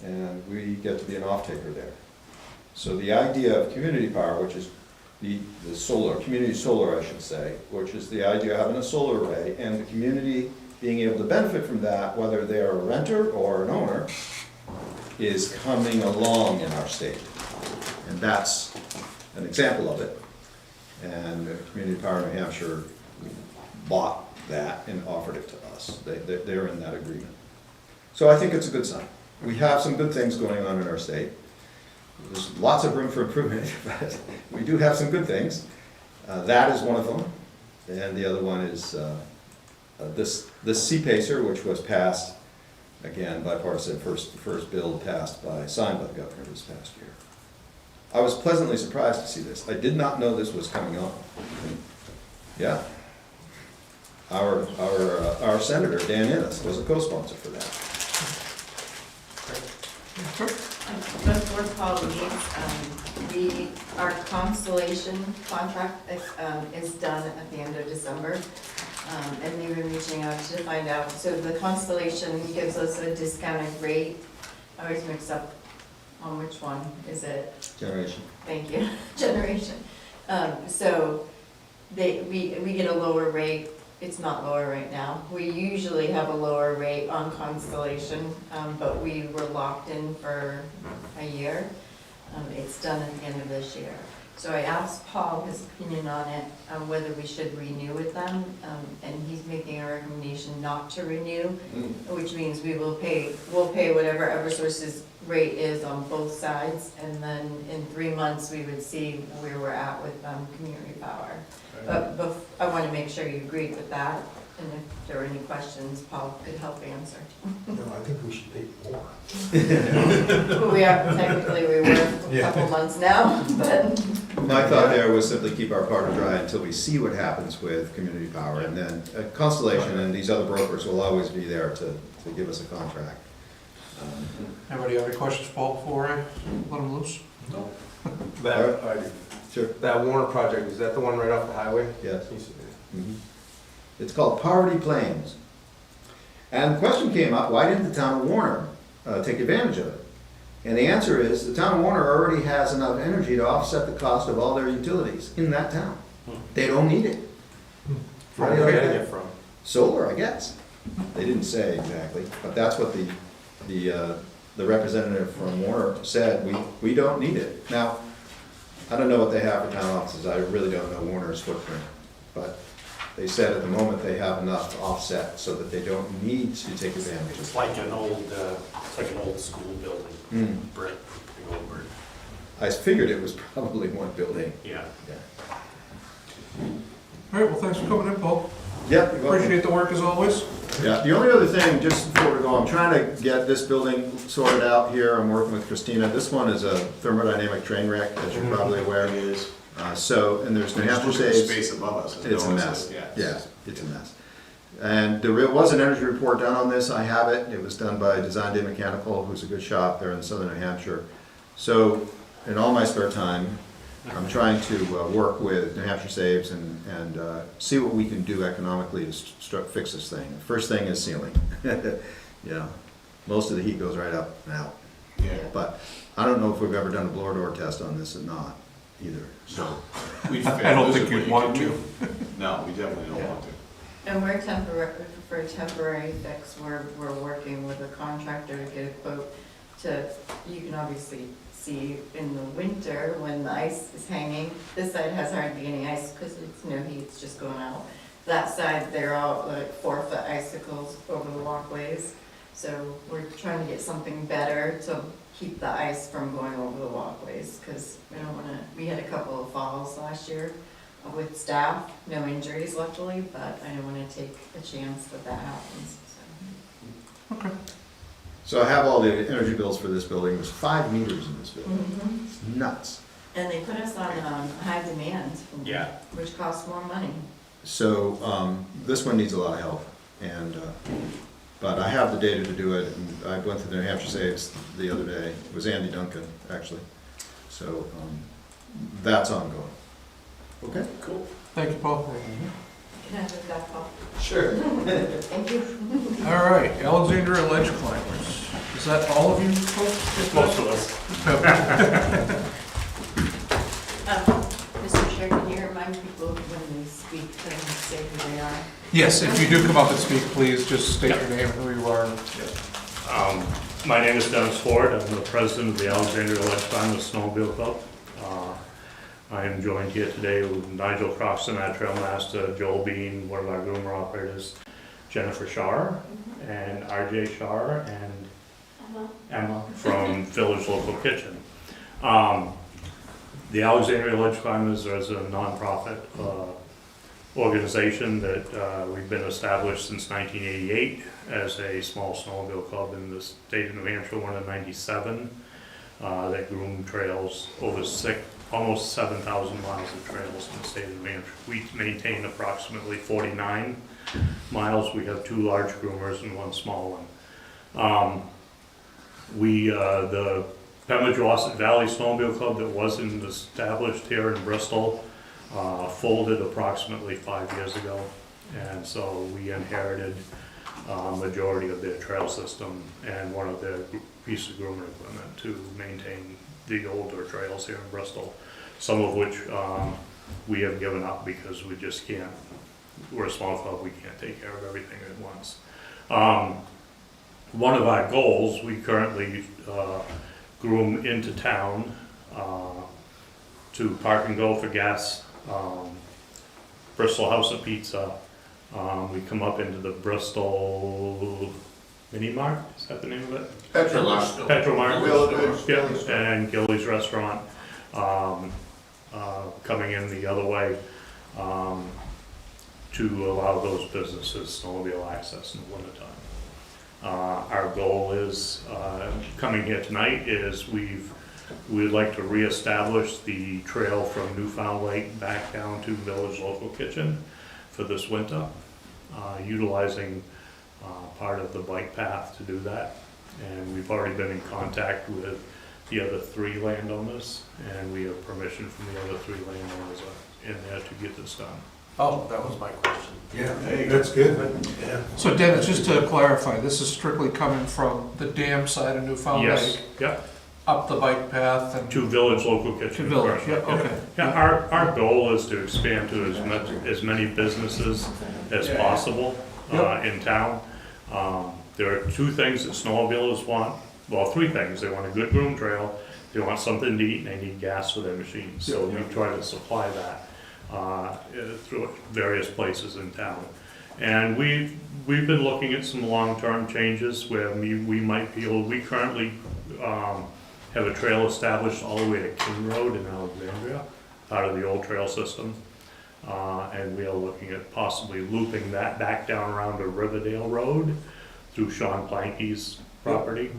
and we get to be an off-taker there. So the idea of community power, which is the solar, community solar, I should say, which is the idea of having a solar array and the community being able to benefit from that, whether they're a renter or an owner, is coming along in our state. And that's an example of it. And Community Power New Hampshire bought that and offered it to us. They're in that agreement. So I think it's a good sign. We have some good things going on in our state. There's lots of room for improvement, but we do have some good things. That is one of them. And the other one is this C-PACER, which was passed, again, bipartisan, first bill signed by the governor this past year. I was pleasantly surprised to see this. I did not know this was coming on. Yeah. Our senator, Dan Innes, was a co-sponsor for that. Before Paul leaves, our Constellation contract is done at the end of December. And they've been reaching out to find out, so the Constellation gives us a discounted rate. I always mix up on which one, is it? Generation. Thank you, Generation. So we get a lower rate. It's not lower right now. We usually have a lower rate on Constellation, but we were locked in for a year. It's done at the end of this year. So I asked Paul his opinion on it, whether we should renew with them, and he's making a recommendation not to renew, which means we'll pay whatever Eversource's rate is on both sides, and then in 3 months, we would see where we're at with Community Power. But I want to make sure you agreed with that, and if there are any questions, Paul could help answer. No, I think we should pay more. Well, technically, we were a couple months now, but. My thought there was simply keep our powder dry until we see what happens with Community Power, and then Constellation and these other brokers will always be there to give us a contract. Anybody have any questions, Paul, before I let him loose? No. That- I do. Sure. That Warner project, is that the one right off the highway? Yes. Mhm. It's called Poverty Plains. And the question came up, why didn't the town of Warner take advantage of it? And the answer is, the town of Warner already has enough energy to offset the cost of all their utilities in that town. They don't need it. Where are you getting it from? Solar, I guess. They didn't say exactly, but that's what the representative from Warner said, we don't need it. Now, I don't know what they have for town offices, I really don't know Warner's footprint, but they said at the moment they have enough to offset so that they don't need to take advantage of It's it. like an old school building, brick, big old brick. I figured it was probably one building. Yeah. All right, well, thanks for coming in, Paul. Yep. you're welcome. Appreciate the work as always. Yeah, the only other thing, just before we go, I'm trying to get this building sorted out here, I'm working with Christina. This one is a thermodynamic train wreck, as you're probably aware. It is. And there's New Just Hampshire look at the Saves. space above us. It's a No, mess. Yeah. It's a mess. And there was an energy report done on this, I have it. It was done by Design Day Mechanical, who's a good shop there in southern New Hampshire. So, in all my spare time, I'm trying to work with New Hampshire Saves and see what we can do economically to fix this thing. First thing is sealing. Yeah, most of the heat goes right up and out. Yeah. But I don't know if we've ever done a blower door test on this or not, either. So, We'd I fail don't think miserably. you'd want to. No, we definitely don't Yeah. want to. And we're for a temporary fix, we're working with a contractor to get a quote to, you can obviously see in the winter when the ice is hanging, this side has hardly any ice because it's no heat, it's just going out. That side, they're all like 4-foot icicles over the walkways. So we're trying to get something better to keep the ice from going over the walkways, because we don't wanna, we had a couple of falls last year with staff, no injuries luckily, but I don't wanna take a chance that that happens, so. Okay. so I have all the energy bills for this building. There's 5 meters in this building. It's nuts. And they put us on high demand. Yeah. Which costs more money. So this one needs a lot of help, and but I have the data to do it. And I went to the New Hampshire Saves the other day. It was Andy Duncan, actually. So that's ongoing. Okay. Cool. Thank you, Paul. Can I have that, Paul? Sure. Thank you. All right, Alexandria Ledge Climbers. Is that all of you folks? Most of us. Mr. Chair, can you remind people when they speak to say who they are? Yes, if you do come up and speak, please just state your name and who you are. My name is Dennis Ford. I'm the president of the Alexandria Ledge Climbers Snowmobile Club. I am joined here today with Nigel Croxton, our trail master, Joel Bean, one of our groomer operators, Jennifer Shar, and RJ Shar, and Emma from Village Local Kitchen. The Alexandria Ledge Climbers is a nonprofit organization that we've been established since 1988 as a small snowmobile club in the state of New Hampshire, one of 97 that groom trails over almost 7,000 miles of trails in the state of New Hampshire. We maintain approximately 49 miles. We have 2 large groomers and 1 small one. The Pembroke Valley Snowmobile Club that wasn't established here in Bristol folded approximately 5 years ago. And so we inherited majority of their trail system and one of their pieces of grooming equipment to maintain the older trails here in Bristol. Some of which we have given up because we just can't, we're a small club, we can't take care of everything at once. One of our goals, we currently groom into town to Park and Go for gas, Bristol House of Pizza. We come up into the Bristol Mini Mart, is that the name of it? Petromart. Petromart. Yep, and Gilly's Restaurant, coming in the other way, to allow those businesses snowmobile access in the wintertime. Our goal is, coming here tonight, is we'd like to reestablish the trail from Newfound Lake back down to Village Local Kitchen for this winter, utilizing part of the bike path to do that. And we've already been in contact with the other 3 landowners, and we have permission from the other 3 landowners in there to get this done. Oh, that was my question. Yeah, that's good. Yeah. So Dennis, just to clarify, this is strictly coming from the dam side of Newfound Yes, Lake, yep, up the bike path and to Village Local Kitchen. to Village, yeah, Yep. okay. Yeah, our goal is to expand to as many businesses as possible in town. There are 2 things that snowmobilers want, well, 3 things. They want a good groomed trail, they want something to eat, and they need gas for their machines. So we try to supply that through various places in town. And we've been looking at some long-term changes where we might be able, we currently have a trail established all the way to King Road in Alexandria, part of the old trail system. And we are looking at possibly looping that back down around to Riverdale Road through Sean Planky's property,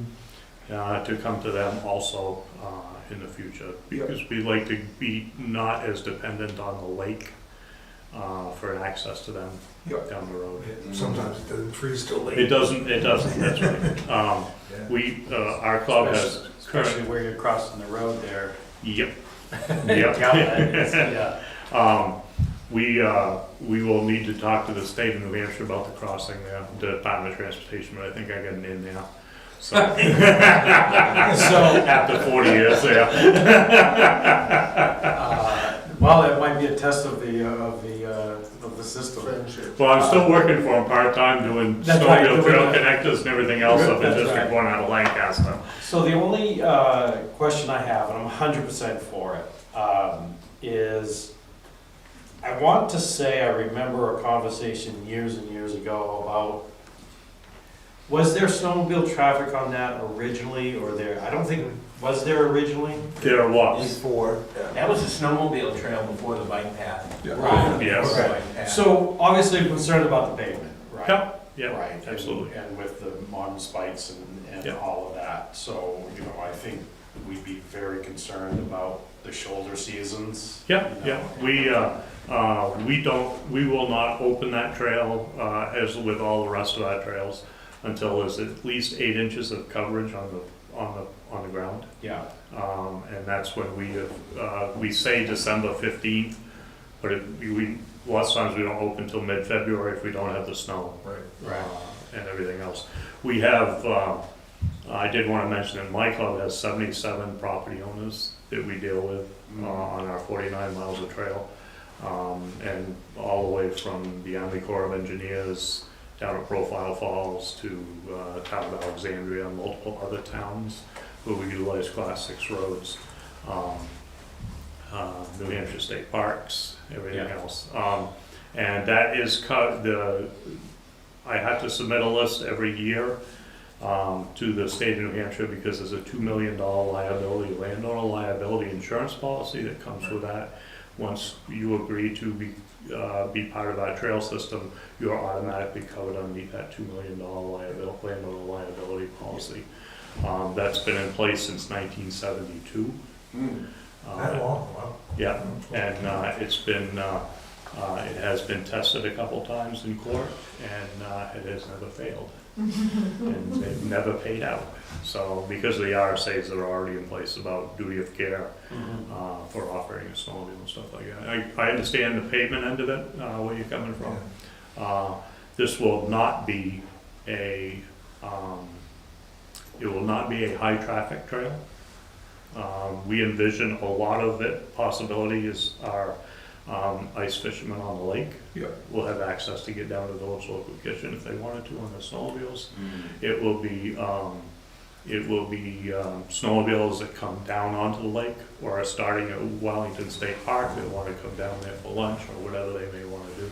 to come to them also in the future. Because we like to be not as dependent on the lake for access to them down the road. Sometimes it doesn't freeze till late. It doesn't, that's right. Our club has Especially where you're crossing the road there. Yep. Yeah. We will need to talk to the state of New Hampshire about the crossing there, the Department of Transportation, but I think I got an in now. So, after 40 years, yeah. Well, that might be a test of the system. Well, I'm still working for him part-time, doing That's right, snowmobile doing trail that. connectors and everything else up in That's District right. 1 out of Lancaster. So the only question I have, and I'm 100% for it, is I want to say I remember a conversation years and years ago about, was there snowmobile traffic on that originally, or there, I don't think, was there originally? There was. Before. That was a snowmobile trail before the bike path. Right. Yes. Before the bike path. So obviously I'm concerned about the pavement, right? Yep, yep, Right, and- absolutely. And with the modern spikes and Yep. all of that. So, I think we'd be very concerned about the shoulder seasons. Yeah, you know. yeah, we will not open that trail, as with all the rest of our trails, until there's at least 8 inches of coverage on the ground. Yeah, And that's when we say December 15th, but lots of times we don't open until mid-February if we don't have the snow. right. And everything else. We have, I did want to mention that my club has 77 property owners that we deal with on our 49 miles of trail. And all the way from the Army Corps of Engineers down at Profile Falls to town of Alexandria and multiple other towns where we utilize Class 6 roads. New Hampshire State Parks, everything Yeah. else. And that is I have to submit a list every year to the state of New Hampshire because there's a $2 million liability, landowner liability insurance policy that comes with that. Once you agree to be part of our trail system, you are automatically covered underneath that $2 million landowner liability policy. That's been in place since 1972. That long, wow. Yeah, and it's been It has been tested a couple times in court, and it has never failed. And they've never paid out. So, because of the RSAs that are already in place about duty of care for operating a snowmobile and stuff like that. I understand the pavement end of it, where you're coming from. This will not be it will not be a high-traffic trail. We envision a lot of it, possibility is our ice fishermen on the lake Yeah. will have access to get down to Village Local Kitchen if they wanted to on their snowmobiles. It will be snowmobiles that come down onto the lake or are starting at Wellington State Park. They want to come down there for lunch or whatever they may want to do.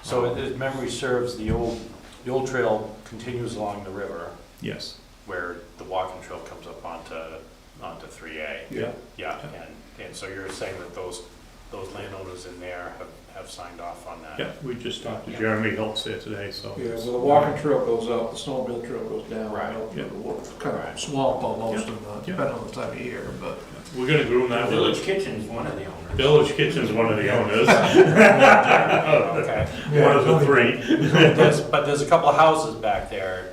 So if memory serves, the old trail continues along the river Yes. where the walking trail comes up onto 3A. Yeah. Yeah, and so you're saying that those landowners in there have signed off on that? Yeah, we just talked to Jeremy Hiltz there today, so. Yeah, well, the walking trail goes up, the snowmobile trail goes down. Right. You know, kind of swamp almost, and Yeah. depending on the time of year, but. We're gonna groom that with Village Kitchen's one of the owners. Village Kitchen's one of the owners. Okay. One of the three. But there's a couple of houses back there.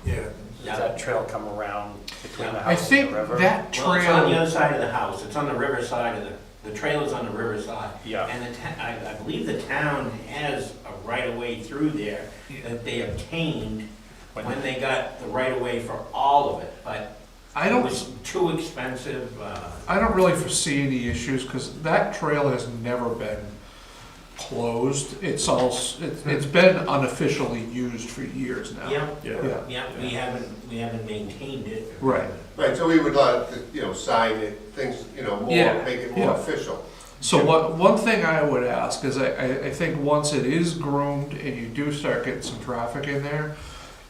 Yeah. Does that trail come around between the I house and think the river? that Well, it's on the trail, other side of the house, it's on the river side of the trail is on the river side. Yeah. And I believe the town has a right-of-way through there that they obtained when they got the right-of-way for all of it, but I it don't, was too expensive. I don't really foresee any issues, because that trail has never been closed. It's been unofficially used for years now. Yeah, Yeah. yeah, we haven't maintained it. Right. Right, so we would like to, sign it, things, more, Yeah, make it yeah. more official. So one thing I would ask is, I think once it is groomed and you do start getting some traffic in there,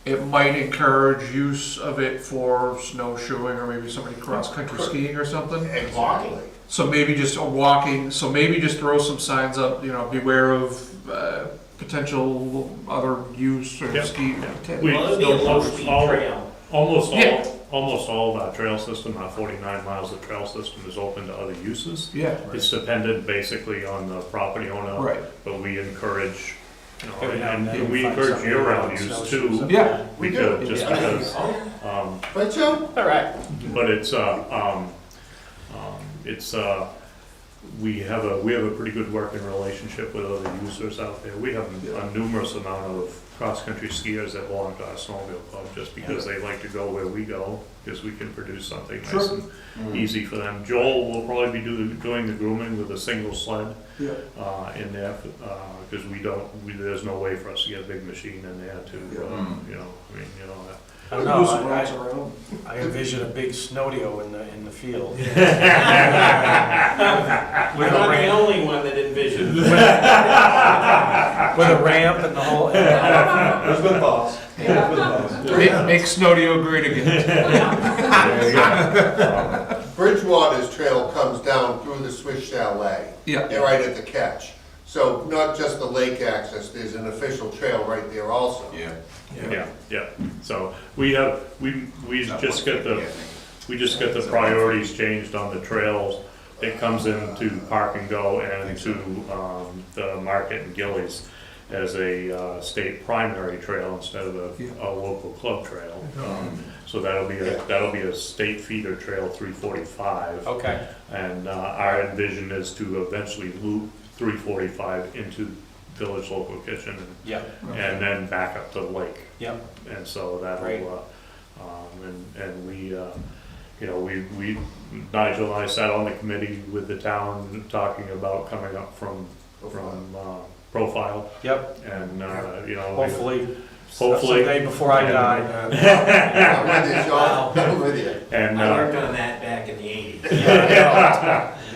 it might encourage use of it for snowshoeing or maybe somebody cross-country skiing or something. Exactly. So maybe just throw some signs up, beware of potential other use or Yep. ski. We- Well, it'll be a low-speed all- trail. Yeah. Almost all of our trail system, our 49 miles of trail system is open to other uses. Yeah, It's dependent basically on the property owner. right. But we encourage, Every now and then and we find encourage somebody year-round with use snowshoes too. up Yeah. there. We Because, do. just Yeah. because, Right, Joe? All right. but we have a pretty good working relationship with other users out there. We have a numerous amount of cross-country skiers that belong to our snowmobile club just because they like to go where we go, because we can produce something nice and easy for them. Joel will probably be doing the grooming with a single sled Yeah. in there, because there's no way for us to get a big machine in there to, I don't know, Rides around. I envision a big snowdeo in the field. We're With a not the ramp, only one that envisioned. with a ramp and the whole. Who's the boss? Make Snowdeo great again. Bridgewater's trail comes down through the Swiss Chalet. Yeah. They're right at the catch. So not just the lake access, there's an official trail right there also. Yeah. Yeah. So we just get the priorities changed on the trails. It comes into Park and Go and to the Market and Gillies as a state primary trail instead of a local club trail. So that'll be a state feeder trail 345. Okay, And our envision is to eventually loop 345 into Village Local Kitchen yeah, and then back up to the lake. yeah. And so Great. that'll, and we, Nigel and I sat on the committee with the town talking about coming up from Profile Yep, and, hopefully, Hopefully. someday before I die. I'm with you, Sean, I'm with you. and, I worked on that back in the 80s.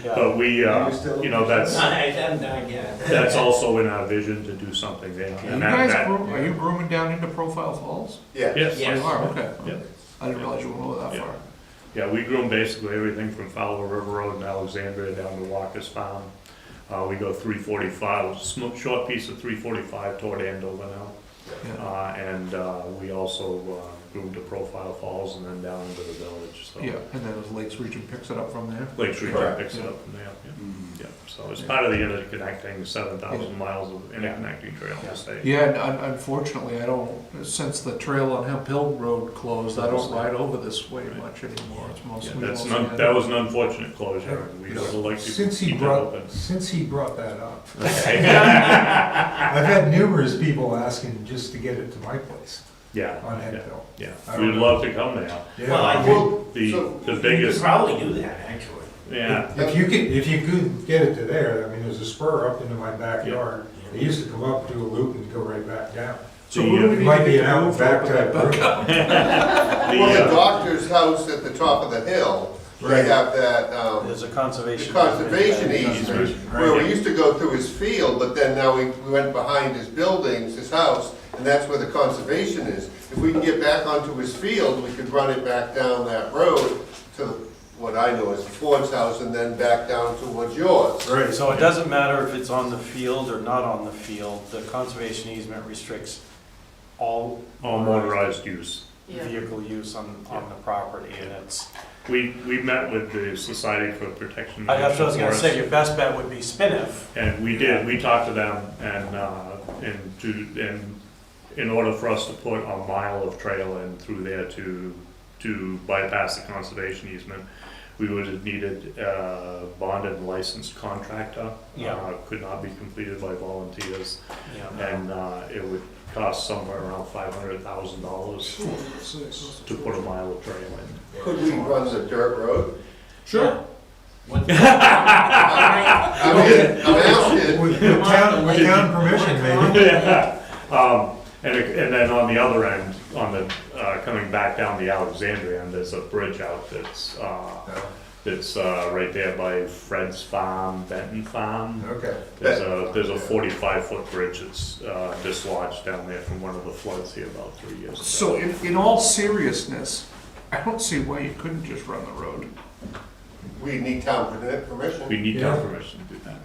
Yeah. but we, that's, I haven't done yet. that's also in our vision to do something there. Are you And guys, that- are you grooming down into Profile Falls? Yeah. Yes. Oh, Yes. you are, okay. Yeah. I didn't realize you went over that Yeah. far. Yeah, we groom basically everything from Fowler River Road in Alexandria down to Walker's Farm. We go 345, short piece of 345 toward Andover now. Yeah. And we also through to Profile Falls and then down into the village, so. Yeah, and then the Lakes Region picks it up from there. Lakes Region Correct. picks it up from there, yeah. Mm. Yeah, so it's part of the interconnecting 7,000 miles of interconnecting trail in the state. Yeah, and unfortunately, I don't, since the trail on Hemp Hill Road closed, I don't ride over this way Right. much anymore. It's Yeah, mostly. that was an unfortunate closure, and we would like to Since he keep it brought, open. since he brought that up, Okay. I've had numerous people asking just to get it to my place Yeah, on yeah, Headville. yeah, I we'd don't love to come there. Well, I Yeah, think The, So, the you could biggest, probably do that, actually. yeah, if you could get it to there, I mean, there's a spur up into my backyard. They used to come up, do a loop and go right back down. So The, what do we It need might to be get an out moved and back over type that road. Well, the the, doctor's house at the top of the hill, they Right. have that, There's a the conservation. conservation easement. easement, where we used to go through his field, but then now we went behind his buildings, his house, and that's where the conservation is. If we can get back onto his field, we could run it back down that road to what I know as Ford's house, and then back down towards yours. Right. So it doesn't matter if it's on the field or not on the field, the conservation easement restricts all all motorized use. Yeah. vehicle use on the property, and it's, We met with the Society for Protection of I was National gonna say, Forests, your best bet would be Spinnif. and we talked to them, and, in order for us to put a mile of trail in through there to bypass the conservation easement, we would have needed a bonded and licensed contractor. Yeah. Could not be completed by volunteers, Yeah. and, it would cost somewhere around $500,000 to put a mile of trail in. Could we run the dirt road? Sure. What- I'm asking. With town permission, maybe. And then on the other end, on the, coming back down the Alexandria end, there's a bridge out that's right there by Fred's Farm, Benton Farm. Okay. There's a 45-foot bridge that's dislodged down there from one of the floods here about 3 years ago. So in all seriousness, I don't see why you couldn't just run the road. We need town We permission. need Yeah. town permission to do that.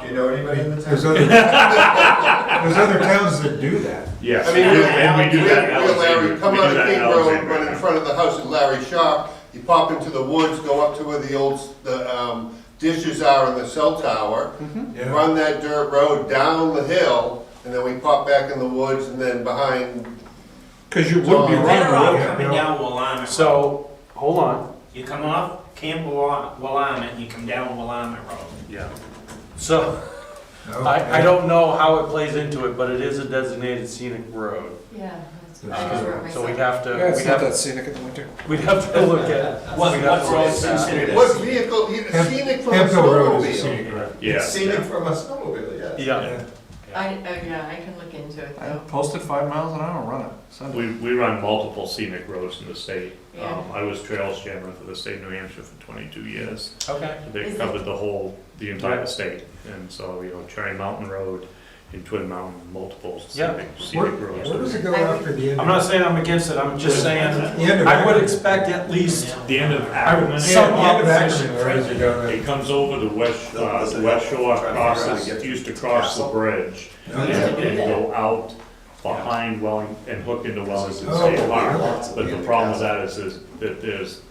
Do you know anybody in the There's town? there's other towns that do that. Yes, I mean, and we do that in Larry, Alexandria. come We do out of that in King Road, Alexandria. run in front of the house of Larry Sharp, you pop into the woods, go up to where the dishes are in the cell tower, Yeah. run that dirt road down the hill, and then we pop back in the woods, and then behind, Cause you would be So- Better running the off road. coming down Willamette. So, hold on. You come off Camp Willamette, and you come down Willamette Road. Yeah. So, No, I don't know how it plays into it, but it is a designated scenic road. Yeah, that's, I just wrote myself. So we'd have to, Yeah, it's we'd not have, that scenic in the winter. we'd have to look at. What we'd have to road look is at that. considered what vehicle, scenic from a Hemphill Road is a snowmobile. scenic road. Yeah. from a snowmobile, yes. Yeah. Yeah, I can look into it I though. posted 5 miles an hour, run it. Sunday. We run multiple scenic roads in the state. Yeah. I was trails chairman for the state of New Hampshire for 22 years. Okay. They Is it- covered the entire state, and so, Cherry Mountain Road and Twin Mountain, multiple Yeah. scenic Where roads. does it go after the end? I'm not saying I'm against it, I'm just saying, The end of I would Ackerman. expect at least, The end of Ackerman, Yeah, some the end of opposition. Ackerman, where does it go? it comes over the west shore, crosses, used to cross the bridge, Okay. and go out behind and hook into Wellington Oh, State Park. yeah. But the problem with that is that there's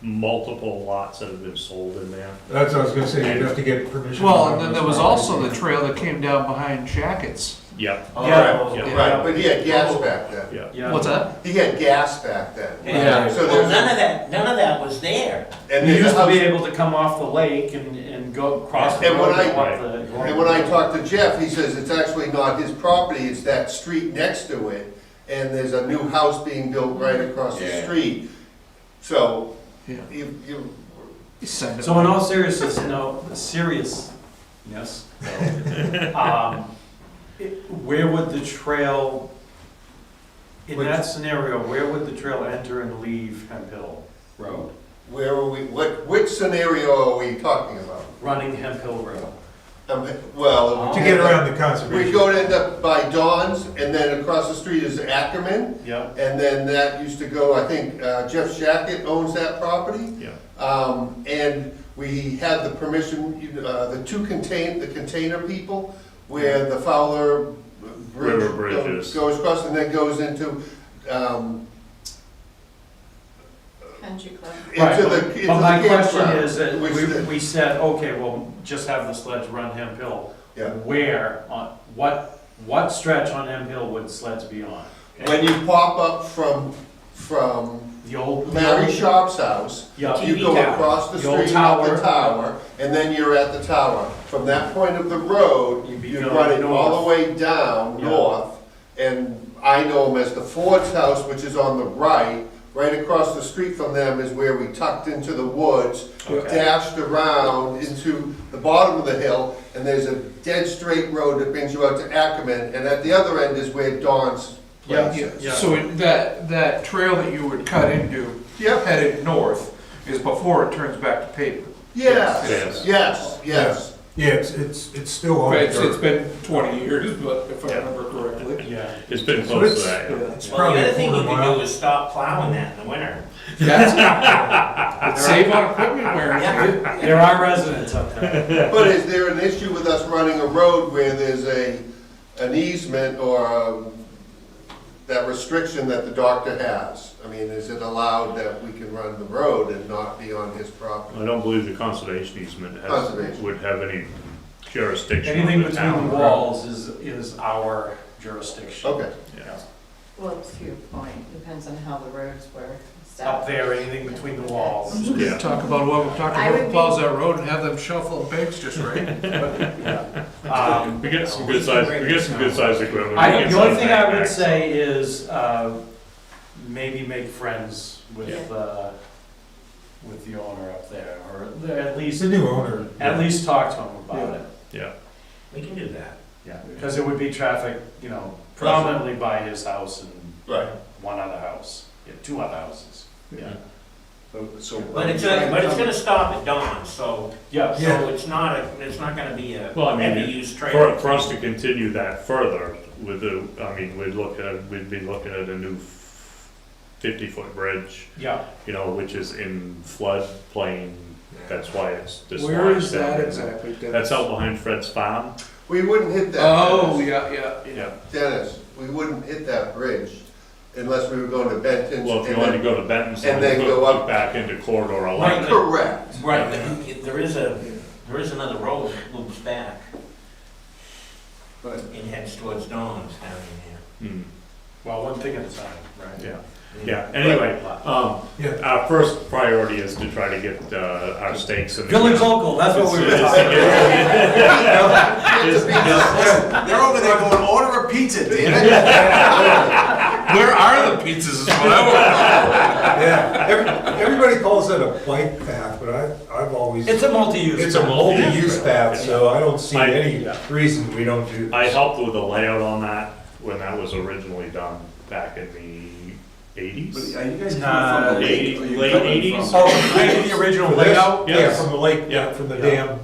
multiple lots that have been sold in there. That's what I was gonna say, you'd have to get permission. Well, from and then those there was properties. also the trail that came down behind Shackett's. Yep, Yeah. yeah, Right, but he had gas back then. yeah. Yeah. What's that? He had gas back then. Yeah. So Well, there's, none of that was there. and You there's used a to be house, able to come off the lake and go across the And when road. I- and walk the- and when I talked to Jeff, he says it's actually not his property, it's that street next to it, and there's a new house being built right across the Yeah. street. So, Yeah. you, You send it. So in all seriousness, where would the trail, in that scenario, where would the trail enter and leave Hemp Hill Road? where are we, which scenario are we talking about? Running Hemp Hill Road. Well. To get around the conservation. We go to end up by Dawn's, and then across the street is Ackerman, Yeah. and then that used to go, I think, Jeff Shackett owns that property. Yeah. And we had the permission, the container people, where the Fowler River Bridge bridges. goes across and then goes into Country club. Right, into but- the, into but the my question campground, is, that which the- we said, okay, well, just have the sleds run Hemp Hill. Yeah. Where, on, what stretch on Hemp Hill would sleds be on? When you pop up from The old. Larry Sharp's house, Yeah. you TV go tower. across the The old street up the tower. tower, and then you're at the tower. From that point of the road, You'd be you going run it all north. the way down, Yeah. north, and I know them as the Ford's house, which is on the right. Right across the street from them is where we tucked into the woods, Okay. dashed around into the bottom of the hill, and there's a dead straight road that brings you out to Ackerman, and at the other end is where Dawn's Yeah, place is. yeah, so that trail that you would cut into, Yep, headed north, is before it turns back to pavement. yes, Yes. yes, yes. Yeah, it's still on But it's dirt. been 20 years, but if I Yeah. remember correctly. Yeah. It's been So close it's- to that, yeah. It's Well, the probably other a thing you quarter could do mile. is stop plowing that in the winter. That's, save on equipment wear. There are residents up there. But is there an issue with us running a road where there's an easement or that restriction that the doctor has? I mean, is it allowed that we can run the road and not be on his property? I don't believe the conservation easement Conservation. would have any jurisdiction Anything on the between town. the walls is our jurisdiction. Okay, Yeah. Well, to your point, depends on how the roads were Up established. there, anything between the walls. Yeah. Talk about I would whoever plows that road and have them shuffle pigs just right. We get some good size, equipment. I, We get the only some thing I would backpacks. say is, maybe make friends with, with the owner up there, or at He's least, a new owner. at least talk to him about it. Yeah, We can do that. Yeah, because it would be traffic, predominantly by his house and right. one other house, two other houses. Yeah. So. But it's gonna stop at dawn, so, Yeah, Yeah. so it's not gonna be a Well, I mean, heavy use trailer. for us to continue that further with the, we'd be looking at a new 50-foot bridge, yeah. which is in floodplain. That's why it's this. Where line is down that there. exactly, Dennis? That's out behind Fred's farm. We wouldn't hit that. Oh, Dennis. yeah. Dennis, we wouldn't hit that bridge unless we were going to Benton. Well, if you wanted to go to Benton's, And then go up. back into corridor Right. 11. Correct. Right, but there is another road that loops back But and heads towards Dawn's down in Hmm, Well, one thing at a time, right? yeah, there. yeah, anyway, Yeah. our first priority is to try to get, our stakes in the Village ground. local, that's what we were It's- talking about. they're over there going, order a pizza, damn it. Where are the pizzas is what I want. Yeah, everybody calls it a bike path, but I've always, It's a multi-use. it's a multi-use path, so I don't see I- any yeah. reason we don't do I this. helped with the layout on that when that was originally done back in the 80s. Are you guys Nah, coming from the lake? eighty- or you late coming 80s? from- Oh, right, the original For this? layout? Yeah, Yes. from the lake, Yeah. from the Yeah. dam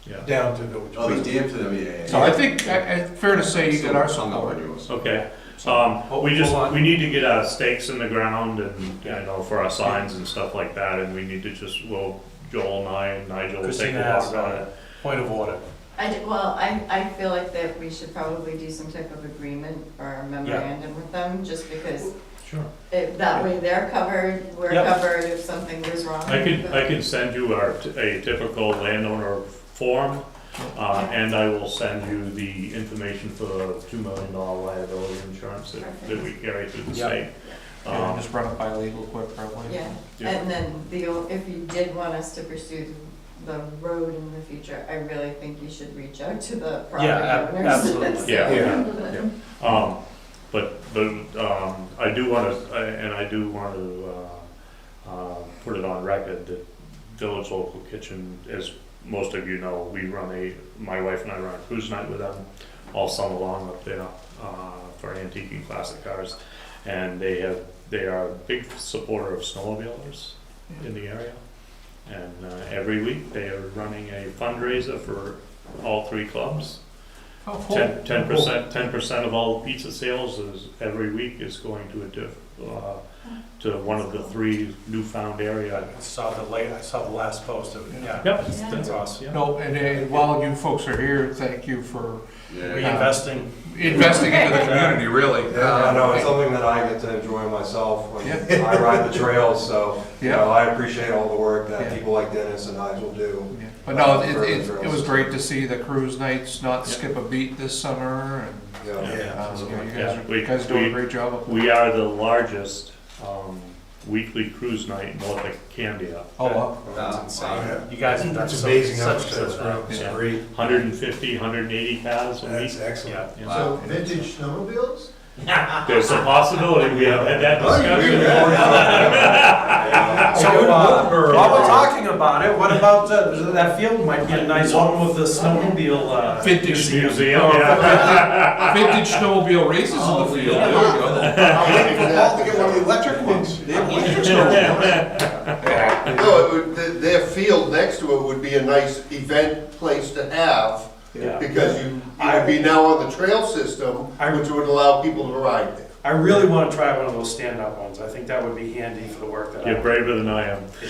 Yeah. down to Village. Oh, the dam to them, yeah. So I think, fair to say you got our Hung up support. on yours. Okay, Hold on. we need to get our stakes in the ground and, for our signs and stuff like that, and we need to Joel and I and Nigel will take Christina a has walk on it. a point of order. I feel like that we should probably do some type of agreement or memorandum with them, just because Sure. that way they're covered, we're Yep. covered if something goes wrong. I can send you a typical landowner form, and I will send you the information for the $2 million liability insurance that we carry through the Yep. state. And just run it by legal quick, probably. Yeah, Yeah. and then if you did want us to pursue the road in the future, I really think you should reach out to the property Yeah, owners. absolutely. Yeah. Yeah. But I do want to put it on record that Village Local Kitchen, as most of you know, my wife and I run a cruise night with them all summer long up there for antique and classic cars, and they are a big supporter of snowmobilers in the area, and every week they are running a fundraiser for all three clubs. Oh, cool. 10% of all pizza sales every week is going to to one of the 3 newfound area. I saw the last post of it, yeah. Yep, That's awesome, yeah. No, and while you folks are here, thank you for Reinvesting. investing into the community, really. Yeah, no, it's something that I get to enjoy myself when Yeah. I ride the trails, so, you Yeah. know, I appreciate all the work that Yeah. people like Dennis and Nigel do. Yeah. But no, For the it trails. was great to see the cruise nights not skip a beat this summer, and Yeah. you guys doing a great job up there. We are the largest weekly cruise night north of Candia. Oh, wow. That's insane. You guys have done It's so- amazing how such much good that's stuff. grown, it's Yeah. great. 150, 180 cars a week. That's excellent. Yeah. Yeah. So vintage snowmobiles? There's a possibility, we have had that discussion. So, while we're talking about it, what about that field might be a nice home with the snowmobile, Vintage Museum, yeah. vintage snowmobile races in the field. There we go. Football to get one of the electric ones. They have electric snowballs. No, their field next to it would be a nice event place to have, Yeah. because you would be now on the trail system, which would allow people to ride there. I really want to try one of those stand-up ones. I think that would be handy for the work that I You're do. braver than I am. I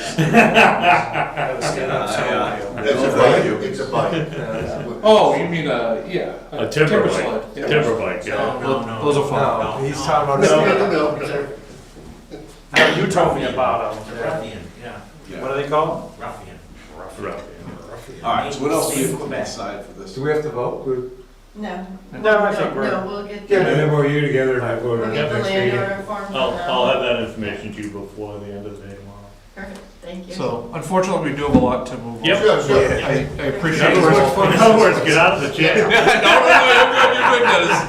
have a stand-up snowmobile. It's a bike, it's a bike. Oh, you mean A timber sled. bike, Yeah. timber bike, yeah. Those are fun. No, he's talking about. No. Now, you told me about them. Ruffian, yeah, Yeah. What are they called? ruffian. Right. All right, so what else do we put aside for this? Do we have to vote? No. No, I think we're- No, we'll get Get the, an MOU together and I'll go to we'll the get the next meeting. landowner form. I'll have that information to you before the end of the day tomorrow. Perfect, thank you. So unfortunately, we do have a lot to move on. Yep. Sure, sure. I appreciate In it. other words, get out of the chair. No, you're good, Dennis.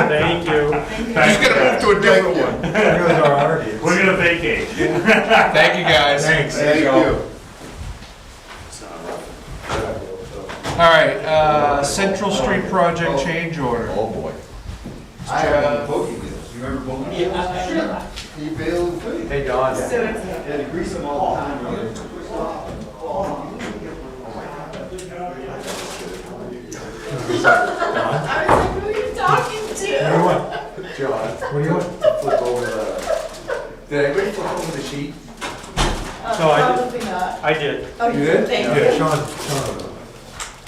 Thank you. Thank you. Just gonna move to a different one. There goes our argument. We're gonna vacate. Thank you, guys. Thanks. Thank you. All right, Central Street project change order. Oh, boy. I have bogey deals. You remember bogey deals? Sure. He bailed too. Hey, Don. So it's, Had to grease them all the time, really. I was like, who are you talking What do to? you want? John, What do you want? flip over the, did anybody flip over the sheet? So I did. Probably not. I did. Oh, You did? thank Yeah, you. Sean.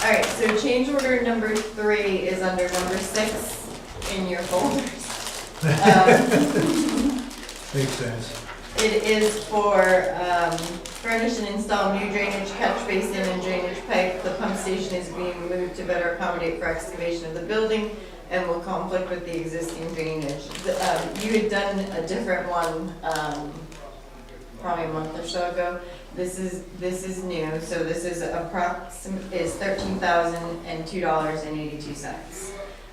All right, so change order number 3 is under number 6 in your folders. Makes sense. It is for furnish and install new drainage catch basin and drainage pipe. The pump station is being moved to better accommodate for excavation of the building and will conflict with the existing drainage. You had done a different one probably a month or so ago. This is new, so this is is $13,002.82.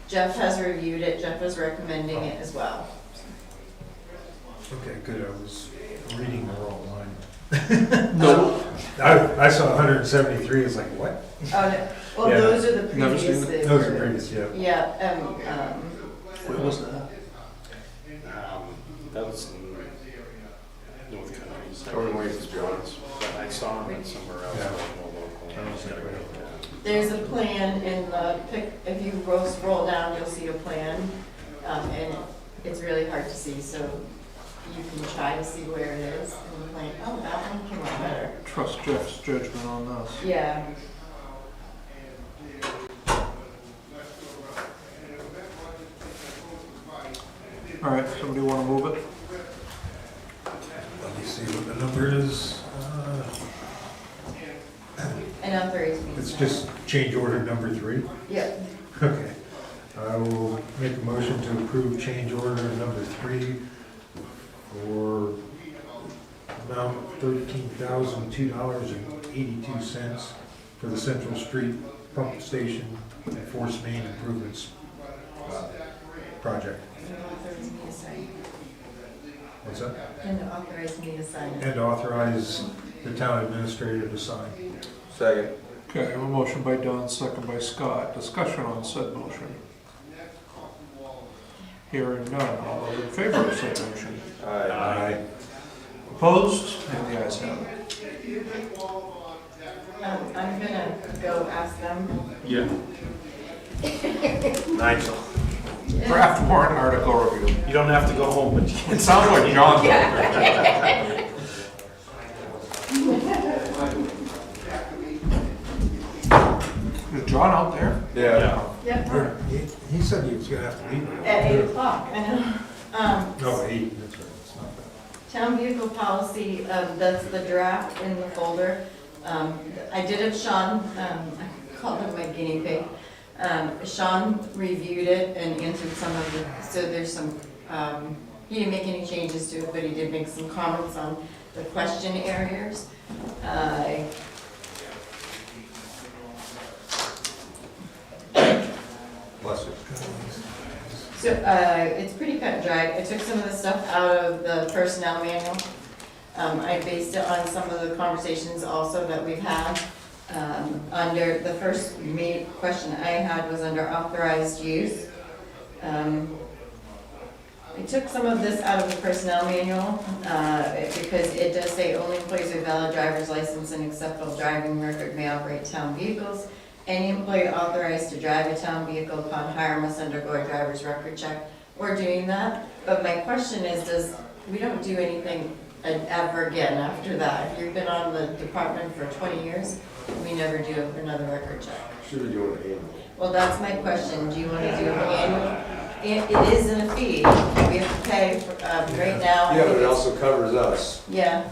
Jeff has reviewed it. Jeff is recommending it as well. Okay, good, I was reading the wrong line. No. I saw 173, it's like, what? Oh, no. Well, Yeah. those are the Never seen previous. it. Those are previous, yeah. Yeah, What was that? That was North Country. Going away from John's. I saw him somewhere else. Yeah. Local. there's a plan in the pic, if you scroll down, you'll see a plan. And it's really hard to see, so you can try to see where it is in the plan. Oh, that one came out better. Trust Jeff's judgment on this. Yeah. All right, somebody want to move it? Let me see what the number is. And authorize me. It's just change order number 3. Yeah. Okay. I will make a motion to approve change order number 3 for amount of $13,002.82 for the Central Street Pump Station and Force Main Improvements project. And authorize me to sign. What's that? And authorize me to sign. And authorize the town administrator to sign. Second. Okay, I have a motion by Don, second by Scott. Discussion on said motion. Hearing none. All those in favor of said motion? Aye. Opposed? And the ayes have it. I'm gonna go ask them. Yeah. Nigel, Draft warrant article review. You don't have to go home, but you It sounds like John. Is John out there? Yeah. Yep, He said he was gonna have to leave. at 8 o'clock, I know. No, 8, that's right, it's not that. Town vehicle policy, that's the draft in the folder. I did have Sean, I called him my guinea pig. Sean reviewed it and answered some of the, so there's some, he didn't make any changes to it, but he did make some comments on the question areas. Bless you. So, it's pretty cut and dry. I took some of the stuff out of the personnel manual. I based it on some of the conversations also that we've had. Under, the first main question I had was under authorized use. I took some of this out of the personnel manual, because it does say only employees with valid driver's license and acceptable driving record may operate town vehicles. Any employee authorized to drive a town vehicle upon hire must undergo a driver's record check. We're doing that, but my question is, we don't do anything ever again after that. If you've been on the department for 20 years, we never do another record check. Should be doing it annually. Well, that's my question, do you wanna do an annual? It is in a fee, we have to pay, for, right now. I Yeah, think but it it's- also covers us. Yeah,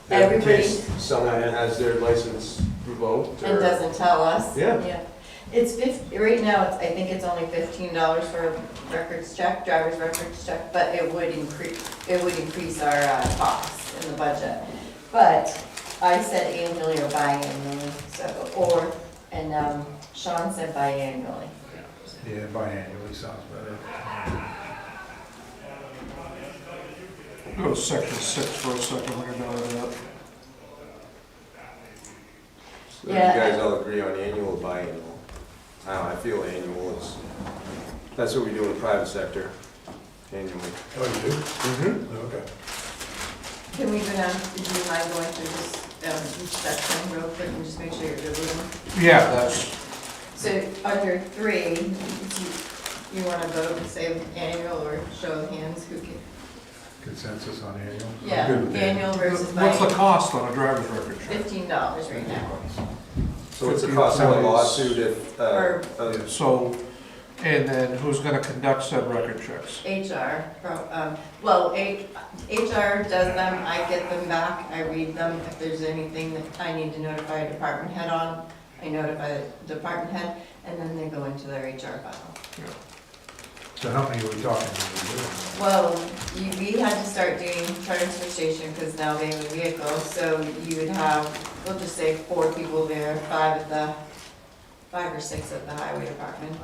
In everybody, case someone has their license revoked and or. doesn't tell us. Yeah. It's right now, I think it's only $15 for a records check, driver's records check, but it would increase our, costs in the budget. But I said annually or biannually, so, and Sean said biannually. Yeah, biannually sounds better. Go to section 6 for a second, we're gonna do that. So you Yeah. guys all agree on annual or biannual? I don't know, I feel annual is, that's what we do in the private sector, annually. Oh, you do? Mm-hmm. Okay. Can we go down, do you mind going through this, each section real quick and just make sure you're good with them? Yeah, that's, So under 3, you wanna vote and say annual or show of hands, who can? Consensus on annual? I'm Yeah, good with that. annual versus what's the biannual, cost on a driver's record check? $15 right now. So what's the cost of a lawsuit if, Or- So, and then who's gonna conduct said record checks? HR, well, HR does them, I get them back, I read them, if there's anything that I need to notify a department head on, I notify the department head, and then they go into their HR file. So how many are we talking about? Well, we had to start doing transfer station, because now they have a vehicle, so you would have, we'll just say 4 people there, 5 or 6 at the highway department,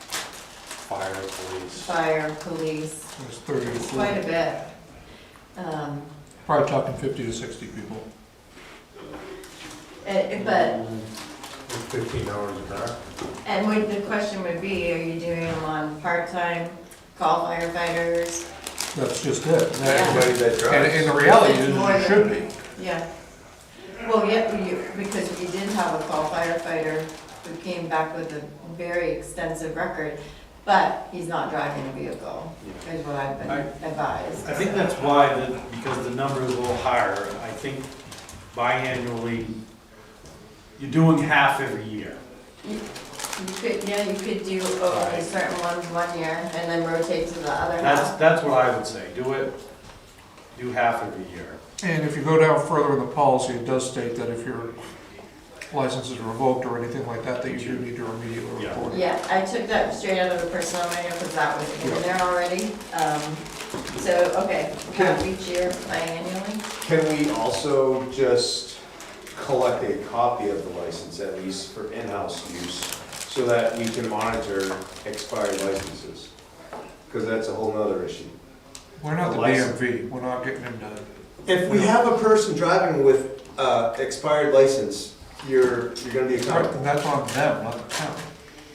fire, police. fire, police, There's 30 to it's quite 40, a bit. probably talking 50 to 60 people. But 15 hours a car? And the question would be, are you doing them on part-time, call firefighters? That's just it. Yeah. anybody that drives. And the reality is, It's more it should be. Yeah. Well, yeah, because we did have a call firefighter who came back with a very extensive record, but he's not driving a vehicle, is what I've been advised. I think that's why, because the number is a little higher, I think biannually, you're doing half every year. You could do only certain ones 1 year and then rotate to the other half. That's what I would say, do half every year. And if you go down further in the policy, it does state that if your license is revoked or anything like that, that you do need to immediately Yeah. report it. Yeah, I took that straight out of the personnel manual because that was in there already. So, okay, each year biannually. Can we also just collect a copy of the license, at least for in-house use, so that we can monitor expired licenses? Because that's a whole nother issue. We're not the A license. DMV, we're not getting into, If we have a person driving with expired license, you're gonna be accountable. and that's on them, not the town.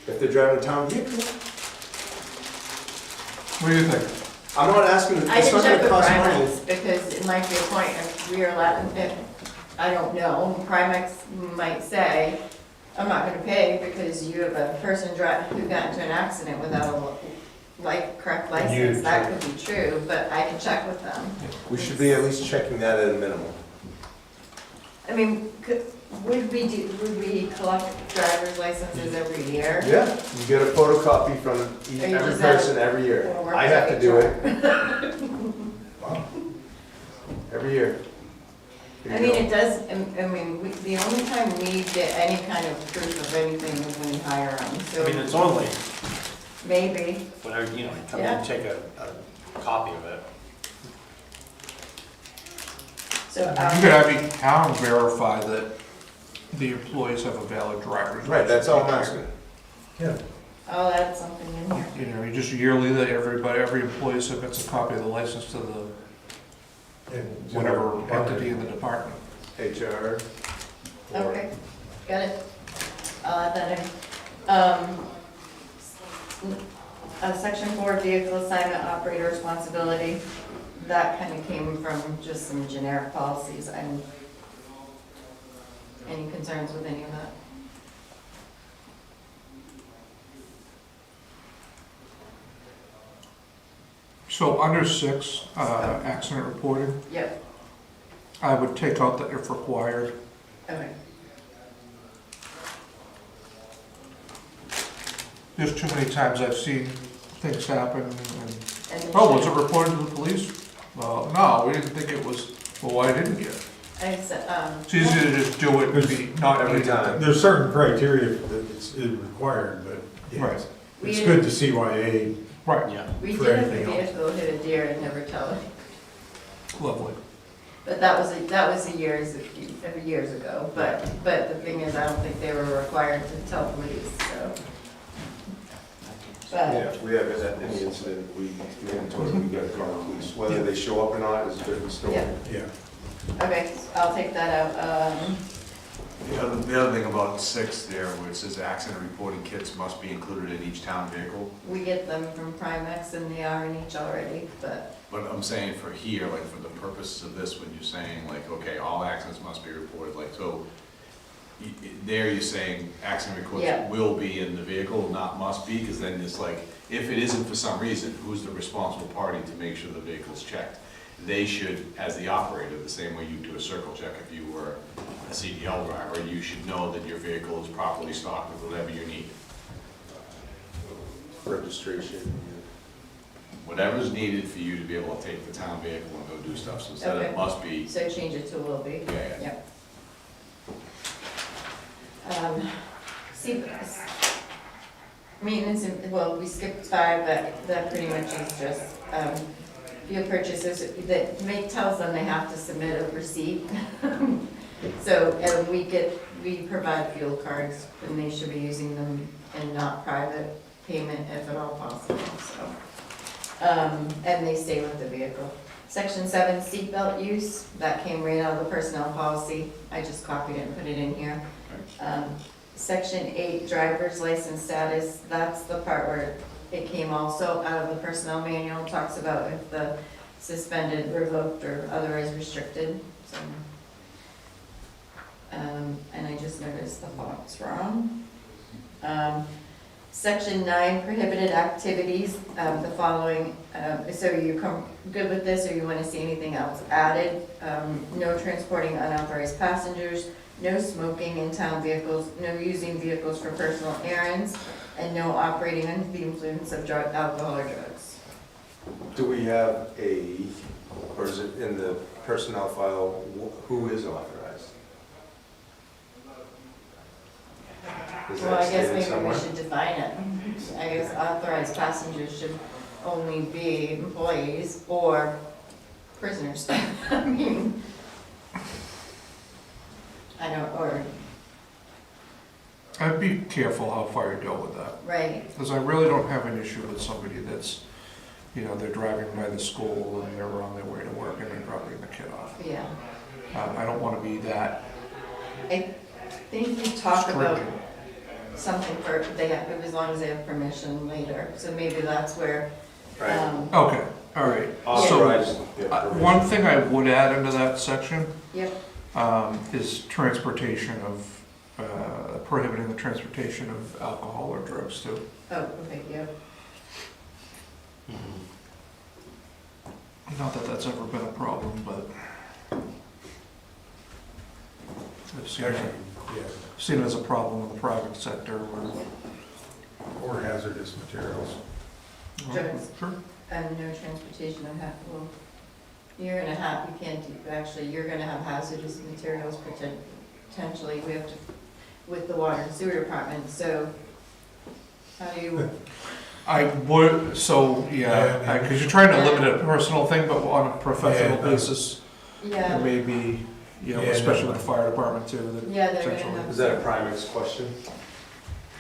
If they're driving a town vehicle, What do you think? I'm not asking, I it's can not check gonna with cost money. Primex because it might be a point if we are letting, if, I don't know, Primex might say, I'm not gonna pay because you have a person who got into an accident without correct And you license, that check. could be true, but I can check with them. We should be at least checking that at a minimum. I mean, would we collect driver's licenses every year? Yeah, you get a photocopy from Or you every just have- person every year. or work I have to do with it Wow. every year. Here I you mean, go. it does, I mean, the only time we get any kind of proof of anything is when we hire them, I mean, so it's only, maybe. whenever, you know, you come in Yeah. and take a copy of it. So, You could have each town verify that the employees have a valid driver's license. Right, that's all I'm asking. Yeah. I'll add something in here. You know, you just yearly, that every employee submits a copy of the license to the, And whatever entity in the department. HR. or- Okay, got it. I'll add that in. Section 4, vehicle assignment, operator responsibility. That kind of came from just some generic policies. Any concerns with any of that? So under 6, accident reporting, Yep, I would take out the if required. okay. There's too many times I've seen things happen and, And then oh, was it reported to the police? Well, no, we didn't think it was, well, why didn't you? I said, It's easy to just do it and be not Every needed. time. There's certain criteria that it's required, but yeah, Right. it's good to see CYA. Right, Yeah. we for did have a anything else. vehicle hit a deer and never tell it. lovely. But that was years ago, but the thing is, I don't think they were required to tell police, so. Yeah, But, if we have any incident, we mandatory, we gotta call the police. Whether they show up or not is a different story. Yeah. Yeah. okay, I'll take that out. The other thing about 6 there, where it says accident reporting kits must be included in each town vehicle, We get them from Primex and they are in each already, but, but I'm saying for here, like for the purposes of this, when you're saying like, okay, all accidents must be reported, like, so there you're saying accident Yeah. records will be in the vehicle, not must be, because then it's like, if it isn't for some reason, who's the responsible party to make sure the vehicle's checked? They should, as the operator, the same way you do a circle check if you were a CDL driver, you should know that your vehicle is properly stocked with whatever you need. Registration. Whatever's needed for you to be able to take the town vehicle and go do stuff, so instead of Okay. it must be, so change it to will be. yeah. See, maintenance, well, we skipped 5, but that pretty much is just, fuel purchases, that tells them they have to submit a receipt. So, and we provide fuel cards, and they should be using them and not private payment if at all possible, so. And they stay with the vehicle. Section 7, seatbelt use, that came right out of the personnel policy, I just copied it and put it in here. Section 8, driver's license status, that's the part where it came also out of the personnel manual, talks about if the suspended, revoked, or otherwise restricted, so. And I just noticed the font's wrong. Section 9, prohibited activities, the following, so you come good with this, or you wanna see anything else added? No transporting unauthorized passengers, no smoking in town vehicles, no using vehicles for personal errands, and no operating under the influence of alcohol or drugs. Do we have or is it in the personnel file, who is authorized? Is Well, that I guess stated maybe somewhere? we should define it. I guess authorized passengers should only be employees or prisoners. I mean, I don't, or, I'd be careful how far you go with that, right, because I really don't have an issue with somebody that's, you know, they're driving by the school and they're on their way to work and they're dropping the kid off. yeah. I don't want to be that I think you talk about stringent. something for, as long as they have permission later, so maybe that's where, Right. Okay, all right. So, Authorized. yeah, one thing I would add into that section yep, is transportation of, prohibiting the transportation of alcohol or drugs too. oh, okay, yep. Not that that's ever been a problem, but I've seen it, Yeah, seen it as a problem in the private sector where. or hazardous materials. Jones. Sure. No transportation of well, you're gonna have, you can't do, actually, you're gonna have hazardous materials potentially, we have to, with the water and sewer department, so how do you, I would, so, yeah, because you're trying to limit a personal thing, but on a professional Yeah. basis, yeah, it may be, you know, Yeah, especially no. with the fire department too, that yeah, they're gonna essentially. have. Is that a Primex question?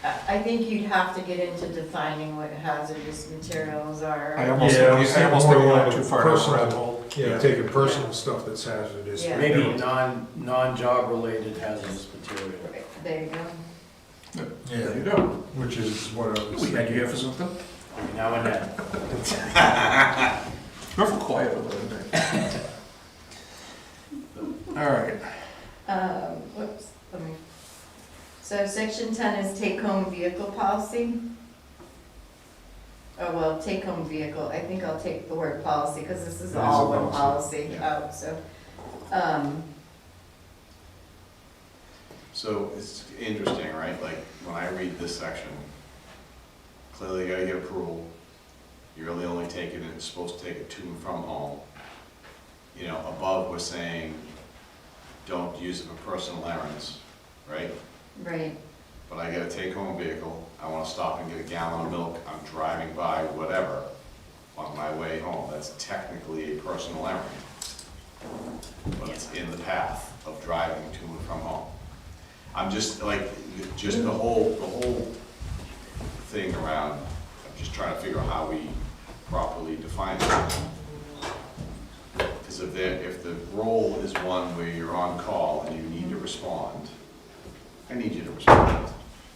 I think you'd have to get into defining what hazardous materials are. I almost Yeah, think, I I almost was think thinking you're more going too like far down the personal. rabbit hole. Yeah, taking personal stuff that's hazardous. Yeah. Maybe non-job related hazardous material. There you go. There you Yeah, go. which is what I was We had you here for thinking. something? Every now and then. You're awful quiet over there. All right. Whoops, let me. So section 10 is take-home vehicle policy. Oh, well, take-home vehicle, I think I'll take the word policy, because this is It is all a one policy, policy yeah. out, so. So it's interesting, right? Like, when I read this section, clearly you gotta get approval. You're really only taking it, supposed to take it to and from home. You know, above we're saying, don't use it for personal errands, right? Right, But I get a take-home vehicle, I wanna stop and get a gallon of milk, I'm driving by, whatever, on my way home, that's technically a personal errand. But it's in the path of driving to and from home. I'm just, like, just the whole thing around, I'm just trying to figure out how we properly define it. Because if the role is one where you're on call and you need to respond, I need you to respond,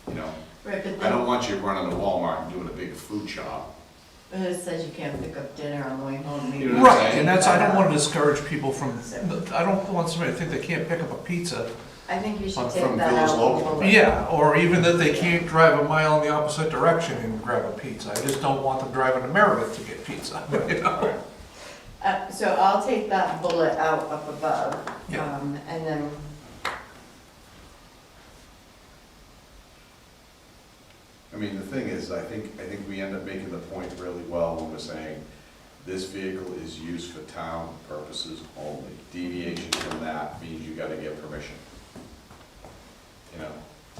you know? right, but I then don't want you running to Walmart and doing a big food shop. it says you can't pick up dinner on the way home. maybe. You know what I'm Right, saying? and that's, I don't want to discourage people from, I don't want somebody to think they can't pick up a pizza. I think you should From take that Village out. Local. Yeah, or even that they can't drive a mile in the opposite direction and grab a pizza. I just don't want them driving to Meredith to get pizza, you know? So I'll take that bullet out up above, Yeah. and then, I mean, the thing is, I think we end up making the point really well when we're saying, this vehicle is used for town purposes only. Deviation from that means you gotta get permission. You know,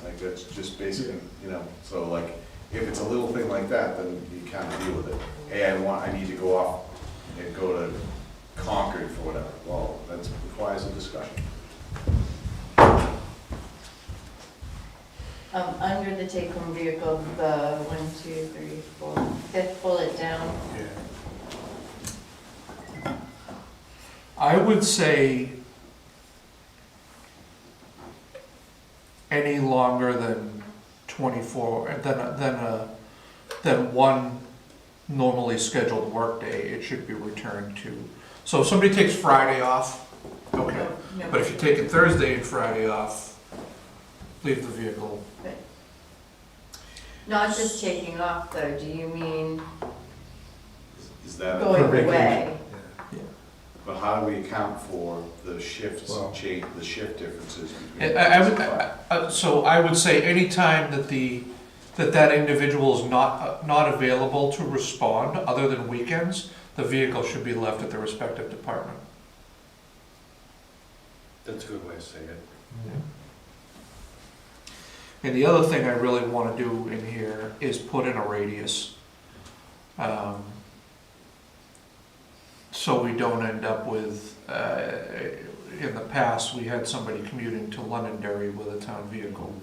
like, that's just basic, you know, so like, if it's a little thing like that, then you kind of deal with it. Hey, I need to go off and go to Concord for whatever. Well, that requires a discussion. under the take-home vehicle, the 5th bullet down, Yeah. I would say any longer than 24, than one normally scheduled workday, it should be returned to. So if somebody takes Friday off, okay, no, but if you're taking Thursday and Friday off, leave the vehicle. not just taking off though, do you mean Is that? going vacation. away? But how do we account for the shifts, Well- change, the shift differences between? So I would say anytime that that individual is not available to respond, other than weekends, the vehicle should be left at the respective department. That's a good way to say it. And the other thing I really want to do in here is put in a radius. So we don't end up with, in the past, we had somebody commuting to Londonderry with a town vehicle.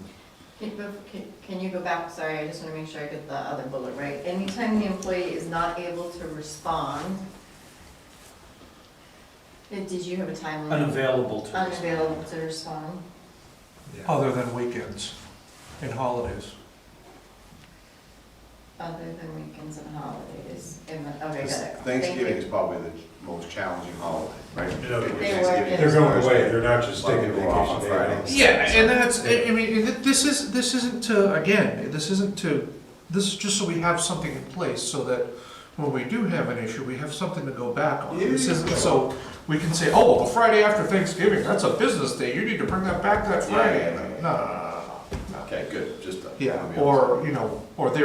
Can you go back, sorry, I just wanna make sure I get the other bullet right. Anytime the employee is not able to respond, did you have a time limit? Unavailable to. Unavailable to respond? Other than weekends and holidays. Other than weekends and holidays. Okay, got it. Thanksgiving is probably the most challenging holiday, right? You know, They work Thanksgiving in- is They're going Thursday. away, they're not just taking They're off on vacation Friday. days. Yeah, and that's, I mean, this isn't to, again, this is just so we have something in place so that when we do have an issue, we have something to go back on. This isn't so, we can say, oh, well, the Friday after Thanksgiving, that's a business day, you need to bring that back that Friday. No. Okay, good, just. Yeah, or, you know, or they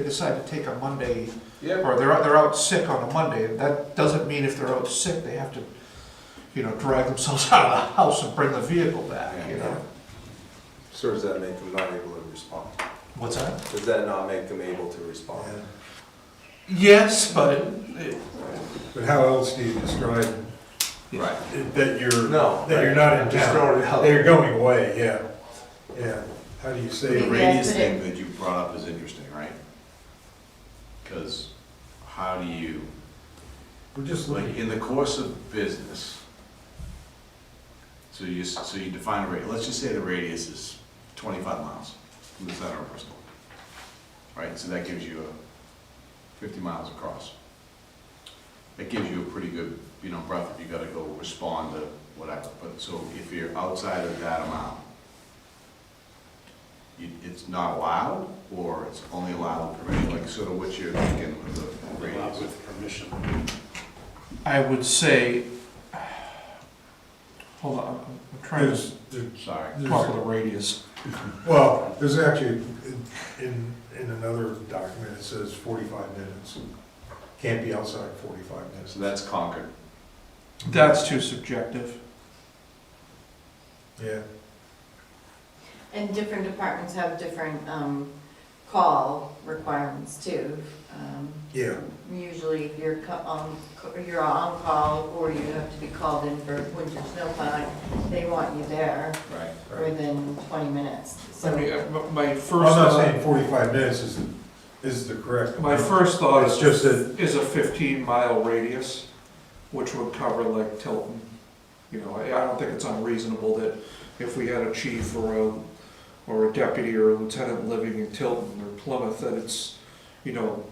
decide to take a Monday, Yep. or they're out sick on a Monday, and that doesn't mean if they're out sick, they have to, you know, drag themselves out of the house and bring the vehicle back, you know? So does that make them not able to respond? What's that? Does that not make them able to respond? Yes, but, But how else do you describe Right. that you're, No. that you're not in Just town? throwing it out. That you're going away, yeah. Yeah. How do you say? The Yeah, radius put thing it- that you brought up is interesting, right? Because how do you, We're just like, looking. in the course of business, so you define a radius, let's just say the radius is 25 miles from the center of Bristol. Right, so that gives you 50 miles across. That gives you a pretty good, you know, breadth if you gotta go respond to whatever. But so if you're outside of that amount, it's not allowed, or it's only allowed with permission, like sort of what you're thinking with the radius? With permission. I would say, hold on, I'm trying to Sorry. come up with a radius. Well, there's actually, in another document, it says 45 minutes. Can't be outside 45 minutes. So that's Concord. That's too subjective. Yeah. And different departments have different, call requirements too. Yeah. Usually if you're you're on call, or you have to be called in for winter snow plowing, they want you there Right. within 20 minutes. I mean, my I'm first not thought, saying 45 minutes is the correct. my first thought It's just that, is a 15-mile radius, which would cover like Tilton. You know, I don't think it's unreasonable that if we had a chief or a deputy or a lieutenant living in Tilton or Plymouth, that it's, you know,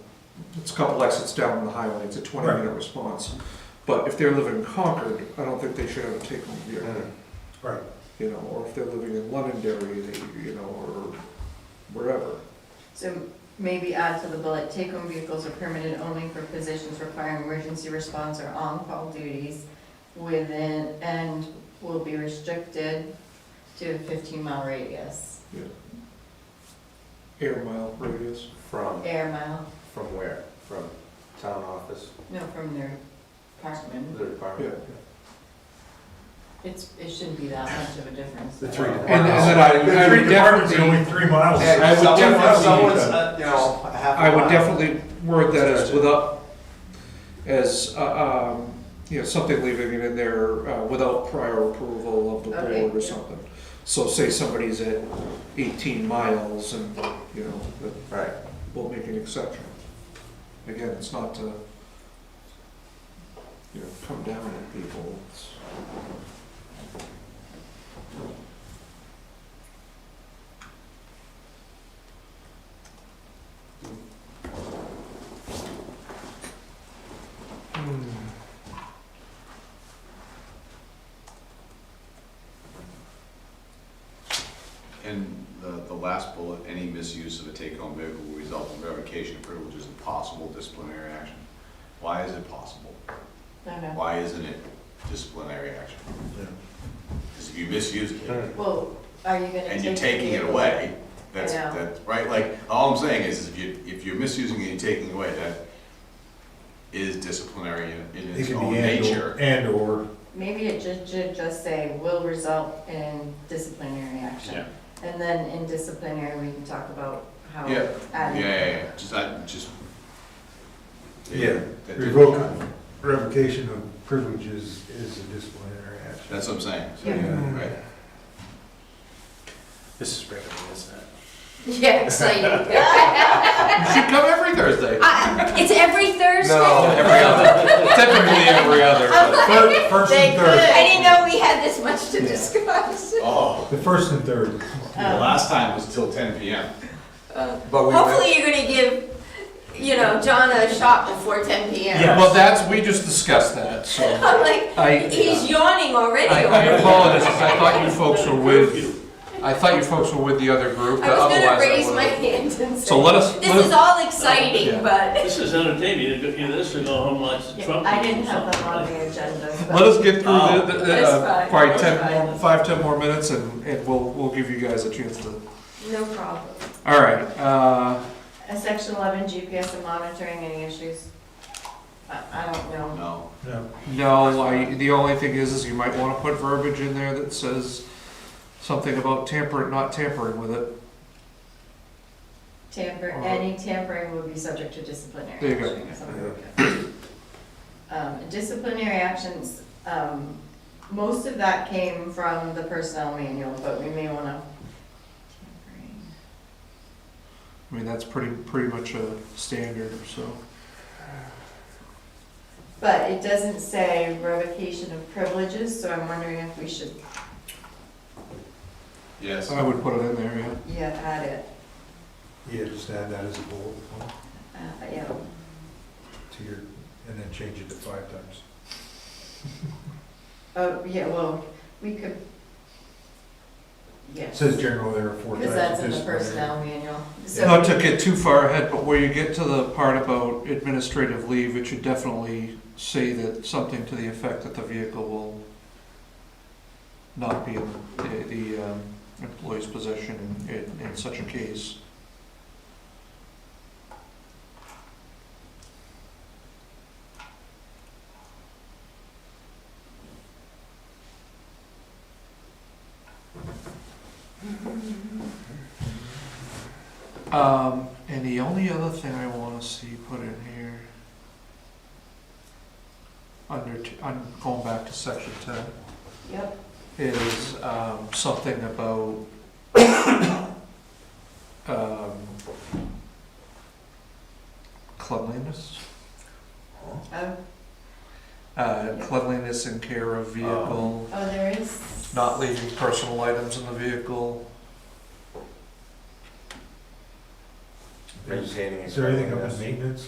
it's a couple exits down the highway, it's a 20-minute response. But if they're living in Concord, I don't think they should have a take-home vehicle. right. You know, or if they're living in Londonderry, you know, or wherever. So maybe add to the bullet, take-home vehicles are permitted only for positions requiring emergency response or on-call duties within, and will be restricted to a 15-mile radius. Air mile radius. From Air mile, where? From town office, no, from their apartment. the department? It shouldn't be that much of a difference. The three And departments. then I The three would departments are definitely, only 3 miles. Hey, I would someone- definitely- someone's, you know, a half a I would mile. definitely word that as without, as, you know, something leaving it in there, without prior approval of the Okay, board or yeah. something. So say somebody's at 18 miles and, you know, that Right. we'll make an exception. Again, it's not to, you know, come down on people. It's- And the last bullet, any misuse of a take-home vehicle will result in revocation of privileges and possible disciplinary action. Why is it possible? Okay. Why isn't it disciplinary action? Because if you misuse it, Well, are you gonna take? and you're the taking it vehicle? away, that's, I know. right, like, all I'm saying is if you're misusing it and you're taking it away, that is disciplinary in It its can own be nature. and/or, Maybe it should just say will result in disciplinary action. Yeah. And then in disciplinary, we can talk about how Yeah. adding. Yeah, just. yeah, that- revocation of privileges is a disciplinary action. That's what I'm saying. So, Yeah. right. This is riveting, isn't it? Yeah, exciting. You should come every Thursday. It's every Thursday? No. Every other, typically every other. but- First They and could. third. I didn't know we had this much to discuss. Oh, The first and third. the last time was till 10 PM. But we Hopefully you're gonna give, you know, John a shot before 10 PM. Yeah. Well, we just discussed that, so. I'm like, I- he's yawning already. I over there. apologize, I thought you folks were with I thought you folks were with the other group, but I was otherwise gonna I raise my would've. hand and say, So let us, this is all exciting, Yeah. but This is entertaining, you this or go home watch the Trump. I didn't have them on the agenda. let us get through Oh. That's fine. probably That's 10 fine. more, 5, 10 more minutes, and we'll give you guys a chance to. No problem. All right, Section 11, GPS and monitoring, any issues? I don't know. No. No. no, the only thing is you might wanna put verbiage in there that says something about not tampering with it. Any tampering would be subject to disciplinary There you go. action. Something like that. Disciplinary actions, most of that came from the personnel manual, but we may wanna. Tampering. I mean, that's pretty much a standard, so. But it doesn't say revocation of privileges, so I'm wondering if we should, Yes. I would put it in there, yeah. add it. Yeah, just add that as a bullet point Yeah. to your, and then change it to 5 times. Oh, yeah, well, we could. It Yes. says general, there are 4 types Because of that's in the disciplinary. personnel manual. So Not to get too far ahead, but where you get to the part about administrative leave, it should definitely say that something to the effect that the vehicle will not be in the employee's possession in such a case. And the only other thing I wanna see put in here, I'm going back to section 10, Yep. is, something about, cleanliness. Cleanliness and care of vehicle, Oh, there is. not leaving personal items in the vehicle. Maintaining. Is there anything yes. on maintenance?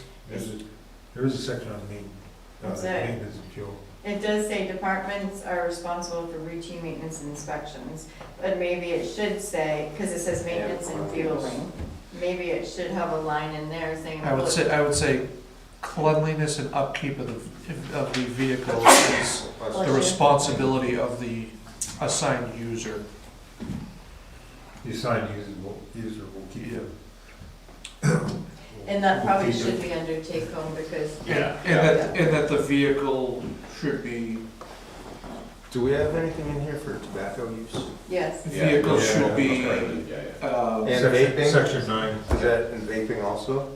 There is a section on Is there? maintenance and fuel. It does say departments are responsible for routine maintenance and inspections, but maybe it should say, because it says maintenance and fueling, maybe it should have a line in there saying. I would say cleanliness and upkeep of the vehicle is the responsibility of the assigned user. The assigned user will keep it. And that probably Will keep it. should be under take home because. Yeah. And that the vehicle should be, Do we have anything in here for tobacco use? Yes. vehicle should be, And Section- vaping? Section 9, Is that in vaping also?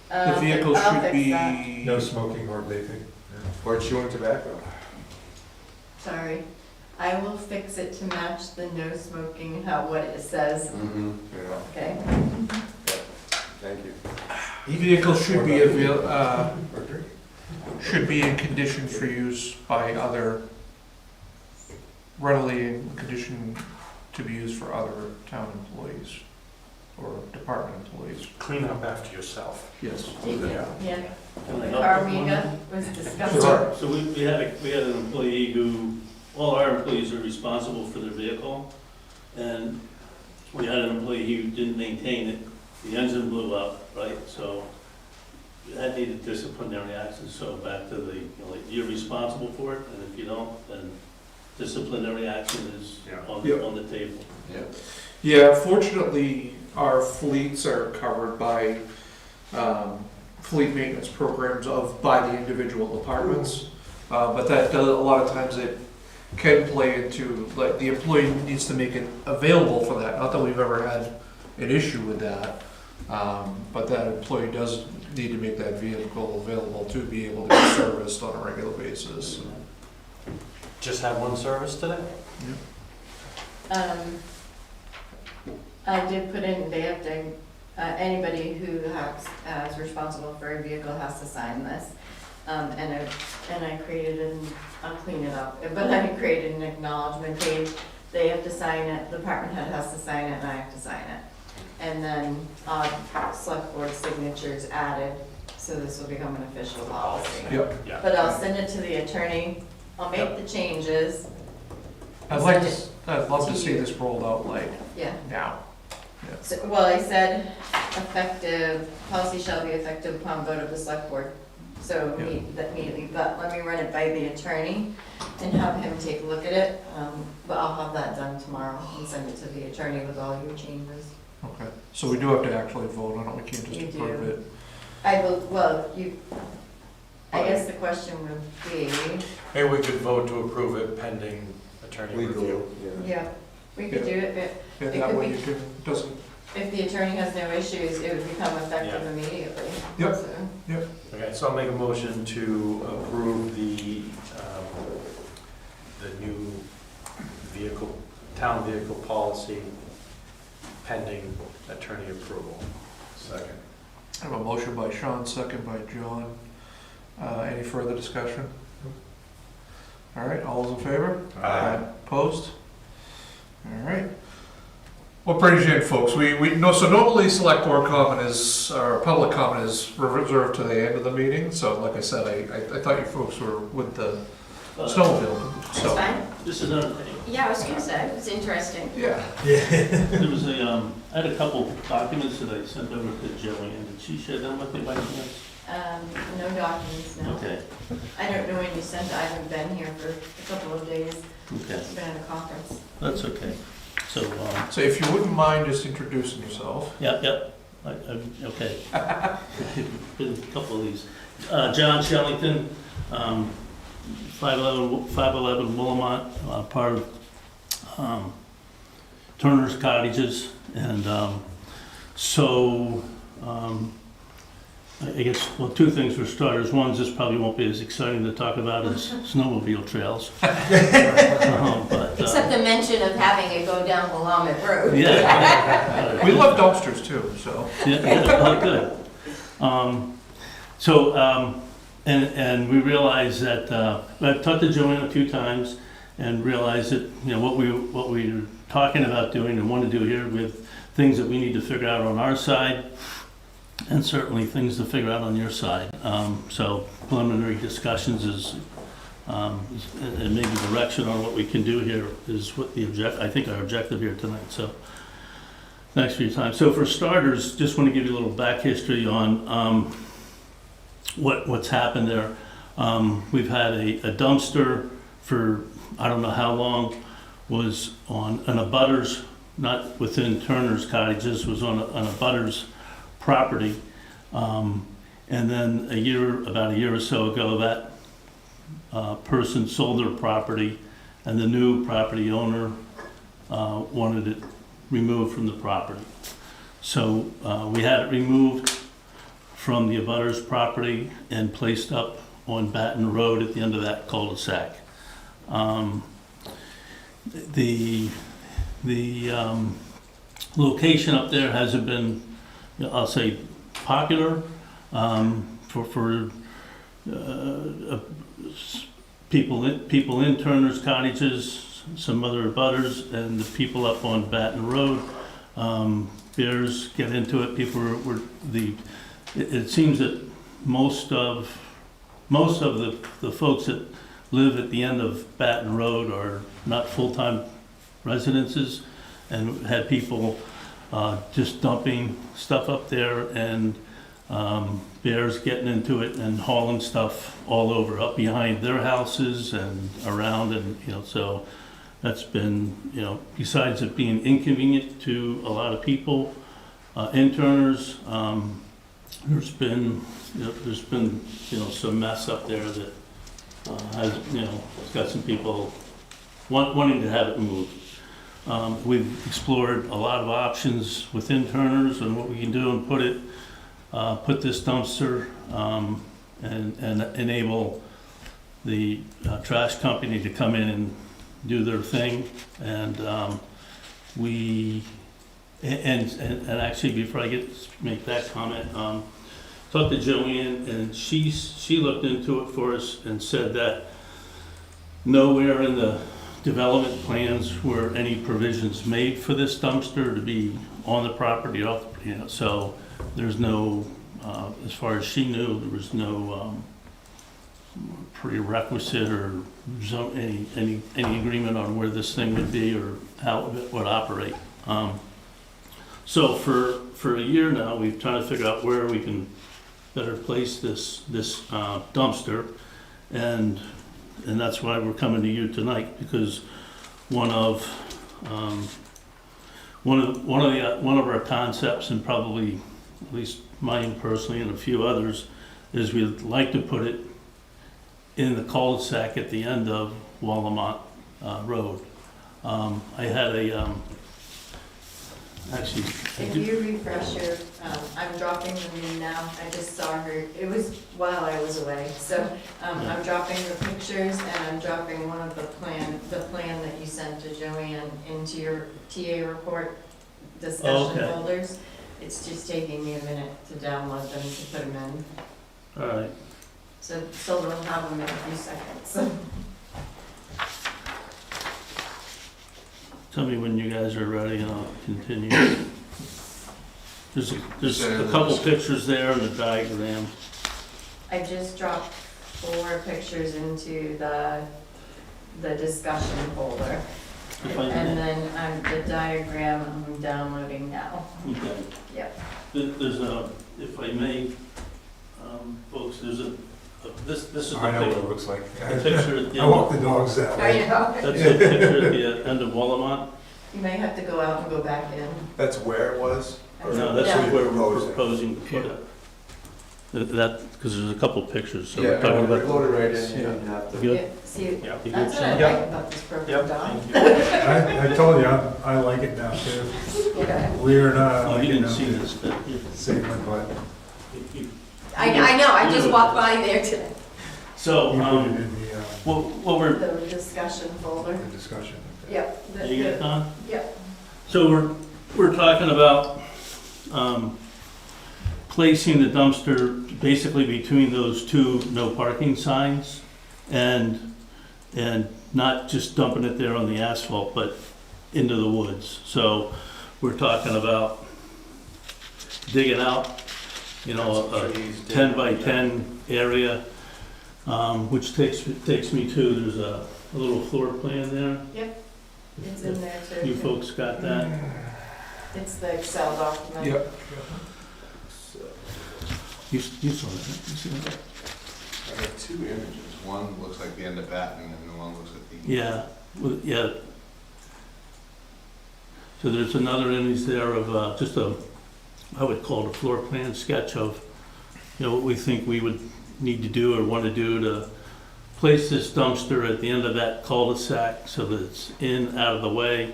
the vehicle I'll should fix be. that. no smoking or vaping. Or chewing tobacco? Sorry. I will fix it to match the no smoking, what it says, Mm-hmm. Yeah, okay? thank you. Vehicle should be should be in condition for use by other, readily in condition to be used for other town employees or department employees. Clean up after yourself. Yes. Yeah. Can I The help car with one? Amiga was discussed. Sure. So we had an employee who, all our employees are responsible for their vehicle, and we had an employee who didn't maintain it, the engine blew up, right, so that needed disciplinary action, so back to the, like, you're responsible for it, and if you don't, then disciplinary action is Yeah. on the table. Yeah, fortunately, our fleets are covered by fleet maintenance programs by the individual departments. But that does, a lot of times it can play into, like, the employee needs to make it available for that. Not that we've ever had an issue with that, but that employee does need to make that vehicle available to be able to be serviced on a regular basis. Just have one service today? I did put in, they have to, anybody who is responsible for a vehicle has to sign this. And I created I'll clean it up, but I created an acknowledgement page. They have to sign it, the department head has to sign it, and I have to sign it. And then, select board signatures added, so this will become an official policy. Yep. Yeah. But I'll send it to the attorney, I'll make the changes, I'd like to, I'd love to see this rolled out like Yeah. now. So, well, I said effective, policy shall be effective upon vote of the select board. So Yeah. that immediately, but let me run it by the attorney and have him take a look at it. But I'll have that done tomorrow and send it to the attorney with all your changes. Okay, so we do have to actually vote on it, we can't just You approve do. it. I guess the question would be, Maybe we could vote to approve it pending attorney review. Legal, yeah. yeah, we could do it, but Yeah, It that could way be- you can, doesn't, if the attorney has no issues, it would become effective Yeah. immediately. Yep. So, Okay, so I'll make a motion to approve the new town vehicle policy pending attorney approval. Second. I have a motion by Sean, second by John. Any further discussion? All right, all those in favor? Opposed? All right. What brings you in, folks? We know, so normally select board comment is, or public comment is reserved to the end of the meeting, so like I said, I thought you folks were with the snowmobile, That's so. fine. This is another thing. Yeah, I was gonna say, it's interesting. Yeah. There was I had a couple documents that I sent over to Joanne. Did she share them with me by chance? no documents, no. Okay, I don't know when you sent it, I haven't been here for a couple of days, okay, I've been at a conference. that's okay. So, So if you wouldn't mind just introducing yourself. okay. Been a couple of these. John Shellington, 511 Willamette, part of Turner's Cottages. And I guess, well, two things for starters. One is this probably won't be as exciting to talk about as snowmobile trails. But, Except the mention of having it go down Willamette Road. yeah. We love dumpsters too, so. Yeah, good. And we realized that, I've talked to Joanne a few times and realized that, what we were talking about doing and want to do here with things that we need to figure out on our side, and certainly things to figure out on your side. So preliminary discussions is, and maybe direction on what we can do here is what I think our objective here tonight. So thanks for your time. So for starters, just want to give you a little back history on what's happened there. We've had a dumpster for I don't know how long, was on an abutters, not within Turner's Cottages, was on a abutters property. And then about a year or so ago, that person sold their property, and the new property owner wanted it removed from the property. So we had it removed from the abutters property and placed up on Baton Road at the end of that cul-de-sac. The location up there hasn't been, I'll say, popular for people in Turner's Cottages, some other abutters, and the people up on Baton Road. Bears get into it. People it seems that most of the folks that live at the end of Baton Road are not full-time residences, and had people just dumping stuff up there, and bears getting into it and hauling stuff all over, up behind their houses and around, and so that's been, besides it being inconvenient to a lot of people, interners, there's been some mess up there that has, it's got some people wanting to have it moved. We've explored a lot of options within Turner's and what we can do and put this dumpster and enable the trash company to come in and do their thing. And actually, before I make that comment, talked to Joanne, and she looked into it for us and said that nowhere in the development plans were any provisions made for this dumpster to be on the property, so there's no, as far as she knew, there was no prerequisite or any agreement on where this thing would be or how it would operate. So for a year now, we've tried to figure out where we can better place this dumpster, and that's why we're coming to you tonight, because one of our concepts, and probably at least mine personally and a few others, is we'd like to put it in the cul-de-sac at the end of Wallamont Road. I had actually. If you refresh your, I'm dropping them in now, I just saw her, it was while I was away, so, I'm dropping the pictures and I'm dropping one of the plan that you sent to Joanne into your TA report discussion Okay. folders. It's just taking me a minute to download them to put them in, All right. so they'll have them in a few seconds. Tell me when you guys are ready and I'll continue. There's a couple pictures there and a diagram. I just dropped 4 pictures into the discussion folder. If I And may. then the diagram I'm downloading now. Okay. Yep. There's a, if I may, folks, there's this is the I know what it picture. looks like. The picture at the I end. walk the dogs that There way. you go. That's the picture at the end of Wallamont. You may have to go out and go back in. That's where it was? Or- No, that's Yeah. where we're proposing to put it. That, because there's a couple pictures, so we're Yeah, talking no, about. load it right in, you didn't have to. Good? Yeah, see, Yeah. You that's good, what I Sean? like about this program, Yep, Don. thank you. I told you, I like it now too. Yeah. Weird or not, I Oh, like you it didn't now see too. this, but Save my butt. I know, I just walked by there today. so, You put it in what we're, The discussion folder. the discussion. Yep. the- you get it, Don? Yep. So we're talking about placing the dumpster basically between those two no parking signs and not just dumping it there on the asphalt, but into the woods. So we're talking about digging out, a 10 by 10 area, which takes me to, there's a little floor plan there. It's in there too. You folks got that? It's the Excel document. Yep. You saw that, you see that? I have 2 images. One looks like the end of Batten, and one looks like the. Yeah, well, yeah. So there's another image there of just I would call it a floor plan sketch of, what we think we would need to do or want to do to place this dumpster at the end of that cul-de-sac so that it's in, out of the way.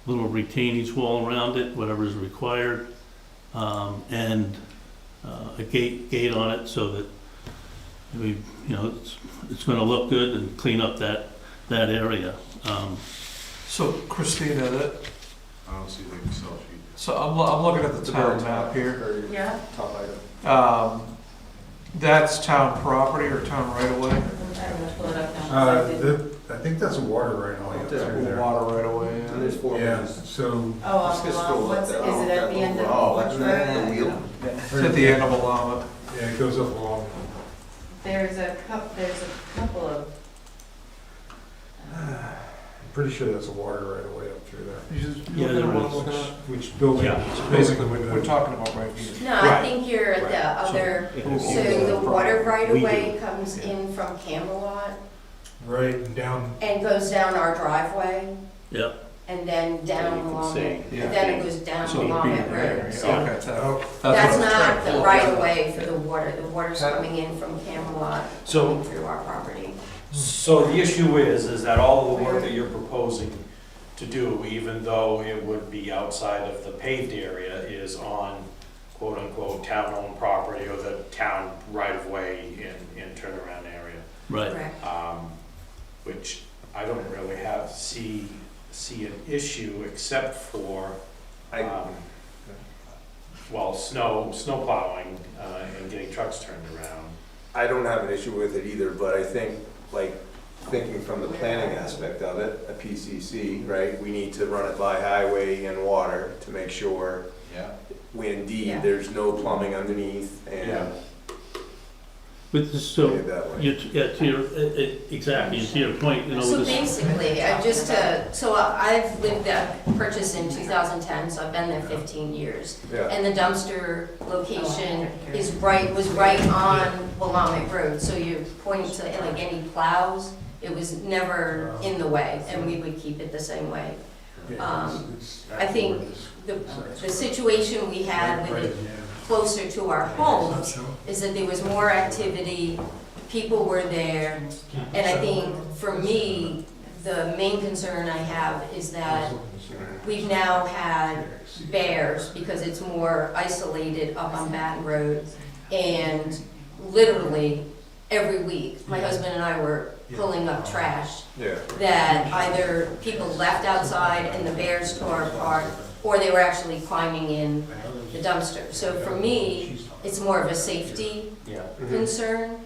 Little retainage wall around it, whatever is required, and a gate on it so that we, it's going to look good and clean up that area. So Christina, I don't see the Excel sheet. so I'm looking at the town map here. Yeah. Top item. That's town property or town right away? I'm gonna pull it up now. I think that's a water right away up through there. Water right away. And there's 4 Yeah, pages. so, Oh, Let's just scroll up what's, is there. it at the end of Oh, which that's the road? wheel. It's at the end of Willamette. yeah, it goes up along. There's a couple of, I'm pretty sure that's a water right away up through there. You just, Yeah, you looking at there what is. I'm looking at? Which building? Yeah. Which Basically, building we're would talking about right here. No, I think you're at the other, so the water right We away comes in from Camelot right and down, and goes down our driveway Yep. and then down along it. Yeah. And then it goes down So it'd along be that in there, road. yeah. So Okay, oh, that's that's what I was not trying the to right look of at. way for the water. The water's coming in from Camelot So, through our property. so the issue is that all of the work that you're proposing to do, even though it would be outside of the paved area, is on quote-unquote town-owned property or the town right-of-way in turnaround area. Right. Correct. Which I don't really see an issue except for, snow plowing and getting trucks turned around. I don't have an issue with it either, but I think, thinking from the planning aspect of it, a PCC, right? We need to run it by highway and water to make sure Yeah. when indeed Yeah. there's no plumbing underneath Yeah. and With this, Say so, it that way. yeah, to your, exactly, to your point, you know, So this, basically, I've lived there, purchased in 2010, so I've been there 15 years. Yeah, And the dumpster location was right on Willamette Road, so you're pointing to like any plows, it was never in the way, and we would keep it the same way. I think the situation we had with it closer to our homes is that there was more activity, people were there, and I think for me, the main concern I have is that we've now had bears because it's more isolated up on Baton Road, and literally every week, my husband and I were pulling up trash yeah. that either people left outside and the bears tore apart, or they were actually climbing in the dumpster. So for me, it's more of a safety Yeah. concern.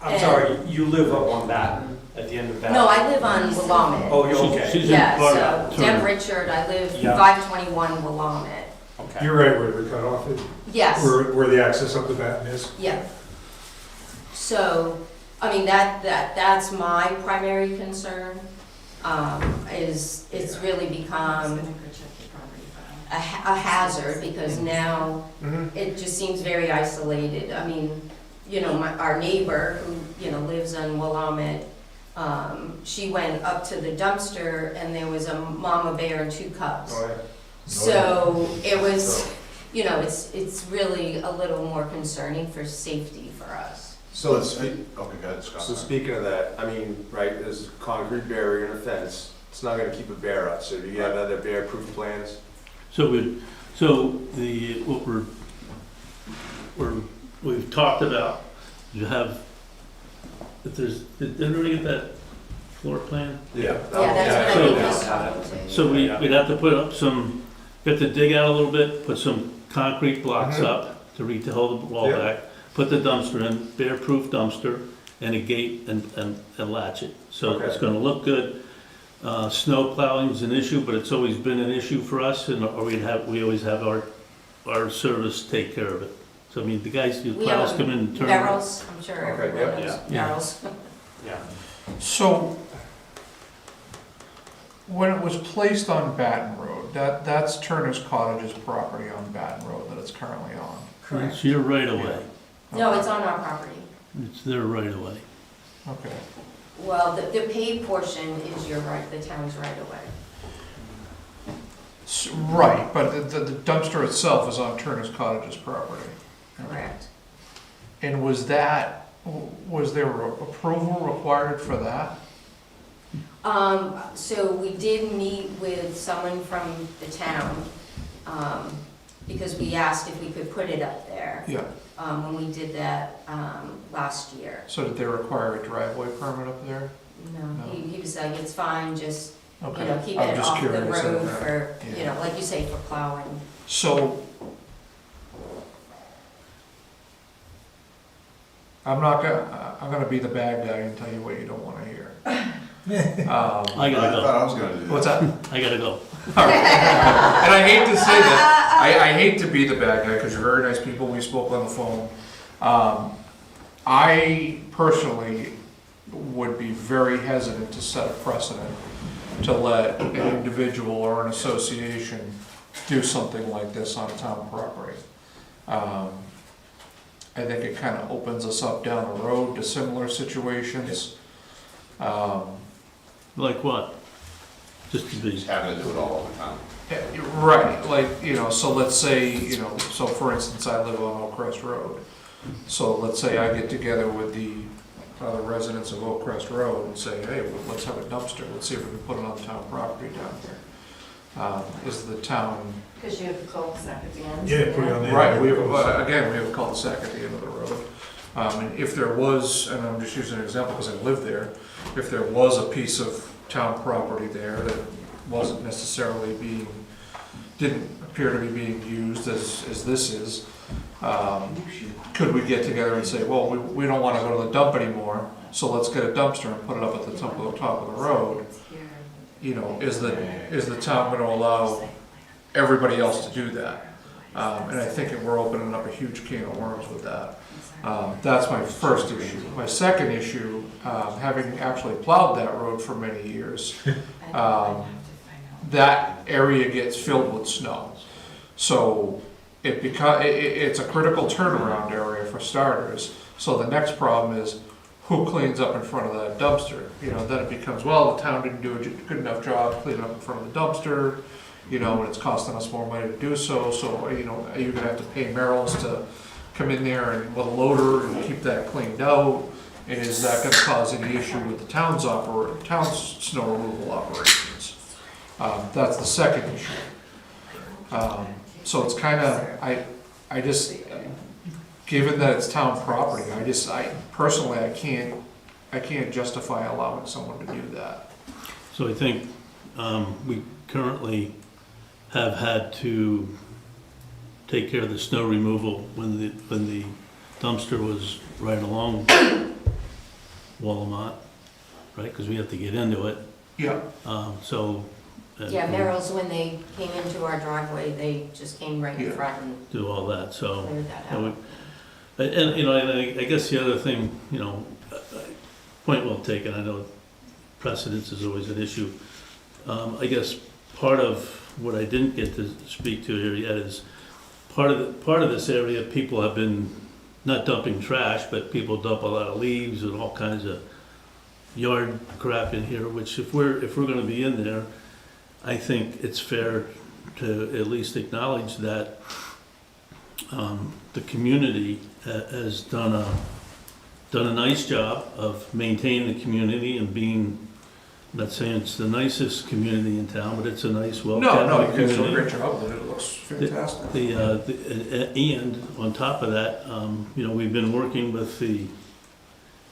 I'm sorry, you live up on Batten, at the end of Batten? No, I live on Willamette. Oh, you're okay. she's in Yeah, part so of Deb Turner. Richard, I live Yeah. 521 Willamette. Okay. You're right where the cutoff is, Yes, where the access up the Baton is. yeah. So, I mean, that's my primary concern, is it's really become a hazard because now Mhm. it just seems very isolated. I mean, you know, our neighbor who, you know, lives on Willamette, she went up to the dumpster and there was a mama bear and 2 cubs. Oh, yeah. So it was, you know, it's really a little more concerning for safety for us. So, Okay, go ahead, Scott. so speaking of that, I mean, right, there's a concrete barrier and a fence, it's not gonna keep a bear out, so do you have other bear-proof plans? so we've talked about, you have, if there's, did everybody get that floor plan? Yeah. Yeah, that's what I So- think was talking to. So we'd have to put up some, we have to dig out a little bit, put some concrete blocks Mhm. up to hold the wall Yeah. back, put the dumpster in, bear-proof dumpster, and a gate and latch it. So it's Okay. gonna look good. Snow plowing is an issue, but it's always been an issue for us, and we always have our service take care of it. So I mean, the guys, the We plows have come in and turn. Barrels, I'm sure Okay, everyone yeah. knows Yeah. barrels. Yeah. So, when it was placed on Baton Road, that's Turner's Cottage's property on Baton Road that it's currently on. It's your right of way. No, it's on our property. It's their right of way. Okay. Well, the paid portion is your right, the town's right away. Right, but the dumpster itself is on Turner's Cottage's property. Correct. And was there approval required for that? So we did meet with someone from the town, because we asked if we could put it up there, Yeah. when we did that, last year. So did they require a driveway permit up there? No, No. he was like, it's fine, just, you Okay. know, keep I'm it just off the curious on road that. for, you Yeah. know, like you say, for plowing. So, I'm gonna be the bad guy and tell you what you don't wanna hear. I gotta go. thought I was gonna do that. What's that? I gotta go. All right. And I hate to say that, I hate to be the bad guy, because you're very nice people, we spoke on the phone. I personally would be very hesitant to set a precedent to let an individual or an association do something like this on town property. I think it kind of opens us up down the road to similar situations. Like what? Just to be, Just having to do it all the time. Right, like, you know, so let's say, you know, so for instance, I live on Oak Crest Road. So let's say I get together with the other residents of Oak Crest Road and say, hey, well, let's have a dumpster, let's see if we can put it on town property down here. Is the town, Because you have the cul-de-sac at the end. Yeah, put it on the. right, we have, again, we have a cul-de-sac at the end of the road. And if there was, and I'm just using an example because I live there, if there was a piece of town property there that wasn't necessarily didn't appear to be being used as this is, could we get together and say, well, we don't want to go to the dump anymore, so let's get a dumpster and put it up at the top of the road? You know, is the town going to allow everybody else to do that? And I think we're opening up a huge can of worms with that. That's my first issue. My second issue, having actually plowed that road for many years, that area gets filled with snow. So it's a critical turnaround area for starters. So the next problem is, who cleans up in front of that dumpster? You know, then it becomes, well, the town didn't do a good enough job cleaning up in front of the dumpster, you know, and it's costing us more money to do so. So, you know, you're gonna have to pay Merrill's to come in there and with a loader and keep that cleaned out. And is that gonna cause any issue with the town's snow removal operations? That's the second issue. So it's kinda, I just, given that it's town property, personally, I can't justify allowing someone to do that. So I think we currently have had to take care of the snow removal when the dumpster was right along Walmart, right? Because we have to get into it. Yeah. Yeah, Merrill's, when they came into our driveway, they just came right in front and do all that, so. cleared that out. And, you know, and I guess the other thing, you know, point well taken, I know precedence is always an issue. I guess part of what I didn't get to speak to here yet is part of this area, people have been not dumping trash, but people dump a lot of leaves and all kinds of yard crap in here, which if we're gonna be in there, I think it's fair to at least acknowledge that the community has done a nice job of maintaining the community and being, I'm not saying it's the nicest community in town, but it's a nice, No, well-kept you guys do a community. great job with it, it looks fantastic. And on top of that, you know, we've been working with the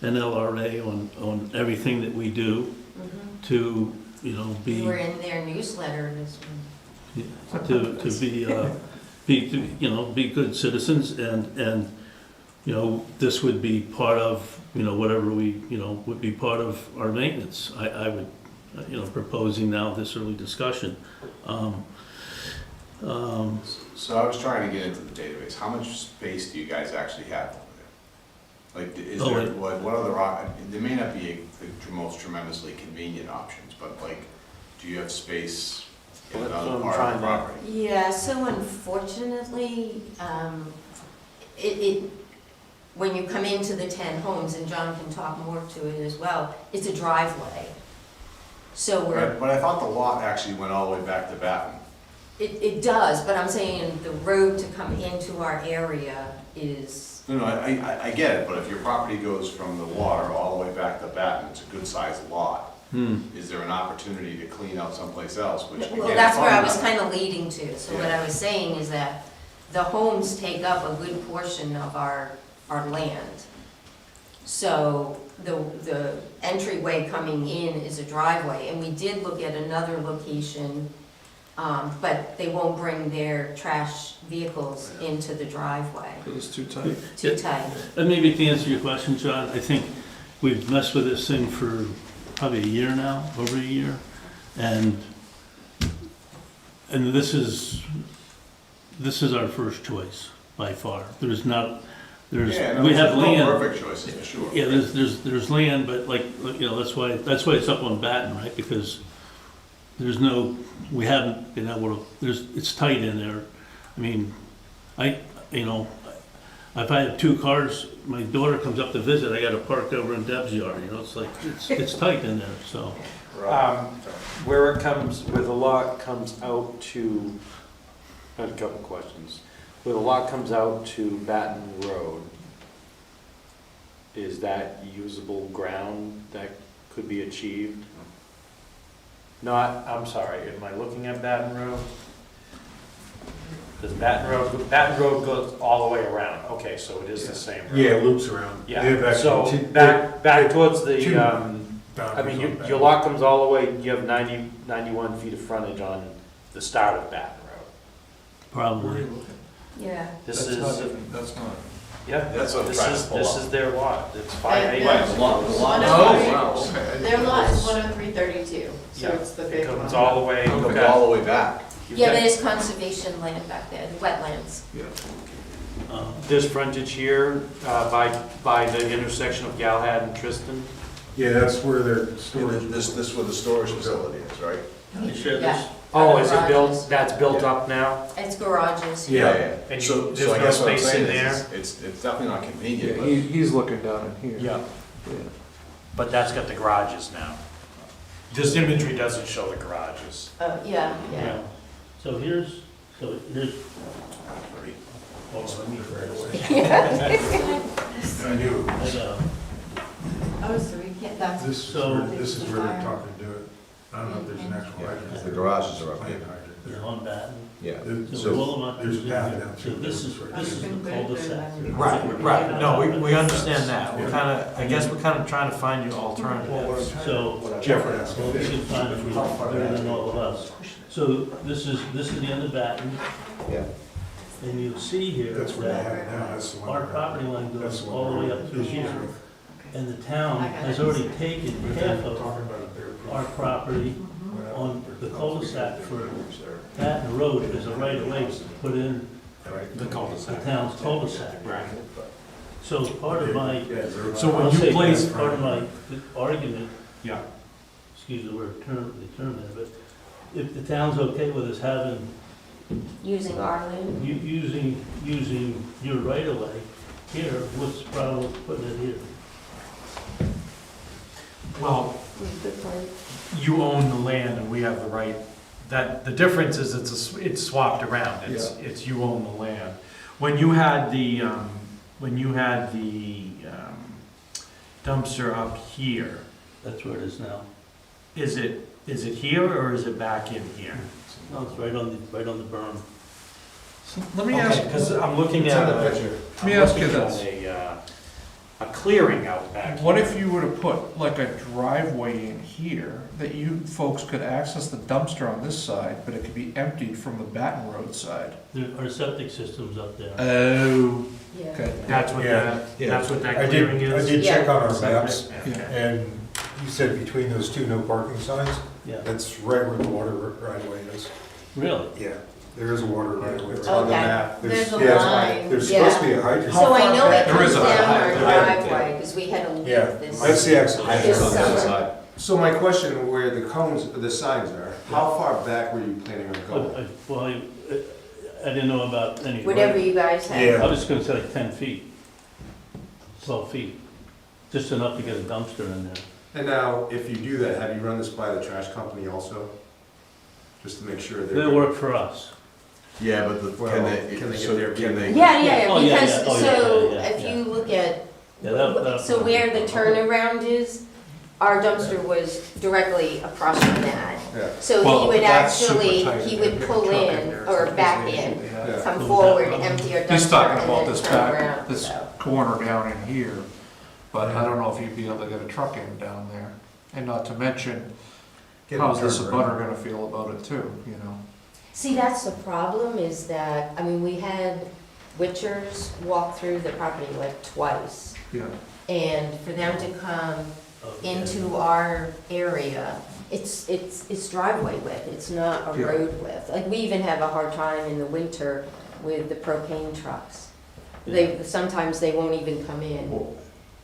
NLRA on everything that we do to, you know, We be, were in their newsletter this to you know, be good citizens and, you know, this would be part of, you know, whatever we, you know, would be part of our maintenance. I would, you know, proposing now this early discussion. So I was trying to get into the database. How much space do you guys actually have over there? Like, is Oh, there, wait. what other, there may not be the most tremendously convenient options, but like, do you have space in Well, that's another what I'm part of the trying to- property? Yeah, so unfortunately, when you come into the 10 homes, and John can talk more to it as well, it's a driveway. So But I thought the lot actually went all the way back to Batten. it does, but I'm saying the road to come into our area is, No, I get it, but if your property goes from the water all the way back to Batten, it's a good sized lot. Is there an opportunity to clean out someplace else, which well, again, that's where I was fund kind of leading to. So what I was saying is that the homes take up a good portion of our land. So the entryway coming in is a driveway, and we did look at another location, but they won't bring their trash vehicles into the driveway. It's too tight. Too tight. And maybe to answer your question, John, I think we've messed with this thing for probably a year now, over a year, and this is our first choice by far. There's, Yeah, no, we have there's no land. perfect choices, for sure. Yeah, there's land, but like, you know, that's why it's up on Batten, right? Because we haven't been able to, it's tight in there. I mean, you know, if I have two cars, my daughter comes up to visit, I gotta park over in Deb's yard, you know, it's like, it's tight in there, so. Where the lot comes out to, I had a couple questions. Where the lot comes out to Batten Road, is that usable ground that could be achieved? I'm sorry, am I looking at Batten Road? Does Batten Road goes all the way around, okay, so it is the same road. Yeah, it loops around. They have Yeah, actually so two- back towards the, two I boundaries mean, on that. your lot comes all the way, you have 91 feet of frontage on the start of Batten Road. Where are Probably. you looking? Yeah. This That's not is, even- That's not. yeah, That's what I'm trying to pull this up. is their lot, it's Right, 5 acres. Right, the lot- Oh, okay. I didn't Their lot is realize. 10332, so Yeah, it's the It big comes one. all the way. It comes all the way back. you've Yeah, got- there's conservation land back there, wetlands. Yeah. This frontage here, by the intersection of Galahad and Tristan? Yeah, that's where their storage. This is where the storage facility is, right? You share Yeah. this? Oh, is it Garages. built, that's built up now? It's garages. Yeah. And So, there's so I no guess what I'm space saying in there? is, it's definitely not convenient, Yeah, but. he's looking down in here. Yeah, Yeah. but that's got the garages now. This imagery doesn't show the garages. Yeah. So here's. I knew. Oh, so we can't, that's. This is So- this is where they're talking to it. I don't know if there's an actual hydrant. The garages are up Plant here. hydrant there. On Batten. Yeah. So So Willamette there's is a in path here. down So through. this is the cul-de-sac. Right, no, we understand that, we're kinda, I guess we're kinda trying to find you alternatives. So, Jeffrey asked me. well, we can find it better than all of us. So this is the end of Batten, Yeah. and you'll see here That's where they that have it now, that's the one. our property line That's goes the all the one way up through they're- here. And the town has already taken But they're half of talking about it there. our property on the cul-de-sac for Batten Road as a right-of-way to put in The cul-de-sac. the town's cul-de-sac. Right. So part of my, So when I'll you say place, part of my argument, yeah, excuse the word, the term there, but if the town's okay with us having, Using our land. using your right-of-way here, what's the problem with putting it here? well, Good point. you own the land and we have the right, that, the difference is it's swapped around, it's you own the land. When you had the, dumpster up here, That's where it is now. is it here or is it back in here? No, it's right on the berm. So let me ask, Because I'm looking It's at in the a, picture. let me ask you I'm this. looking at a clearing out back. What here. if you were to put like a driveway in here that you folks could access the dumpster on this side, but it could be emptied from the Baton Road side? There are septic systems up there. Oh, Yeah. okay. That's what Yeah. that's what that I clearing did, I is? did check on our Septic? maps, Okay. and you said between those two no parking signs, Yeah, that's right where the water right away is. really? Yeah, there is a water right away. on the Okay. map. There's a yeah, line, There's supposed to yeah. be a hydrant. So I know it There comes is a down our hydrant. driveway, because we had to leave Yeah, this. that's the exit. This Hydrants on the other summer. side. So my question, where the cones, the signs are, how far back were you planning on going? Well, I didn't know about any. Whatever you guys have. Yeah. I was just gonna say like 10 feet, 12 feet, just enough to get a dumpster in there. And now, if you do that, have you run this by the trash company also? Just to make sure They they're. work for us. Yeah, but Well, can they get so their can they? Yeah, yeah, Oh, yeah, because, yeah. Oh, yeah, so yeah, if yeah. you look at, Yeah, that. so where the turnaround is, our dumpster was directly across from that. Yeah. So Well, he would that's super actually, tight. he would pull Truck in, there, or so back it's in, easy. Yeah. come forward, empty our dumpster, He's talking and about then this turn back, around, this so. corner down in here, but I don't know if you'd be able to get a truck in down there. And not to mention, how's this abutter gonna feel about it too, you know? See, that's the problem, is that, I mean, we had witchers walk through the property like twice. Yeah. And for them to come into our area, it's driveway width, it's not a Yeah. road width. Like, we even have a hard time in the winter with the propane trucks. They, sometimes they won't even come in Well,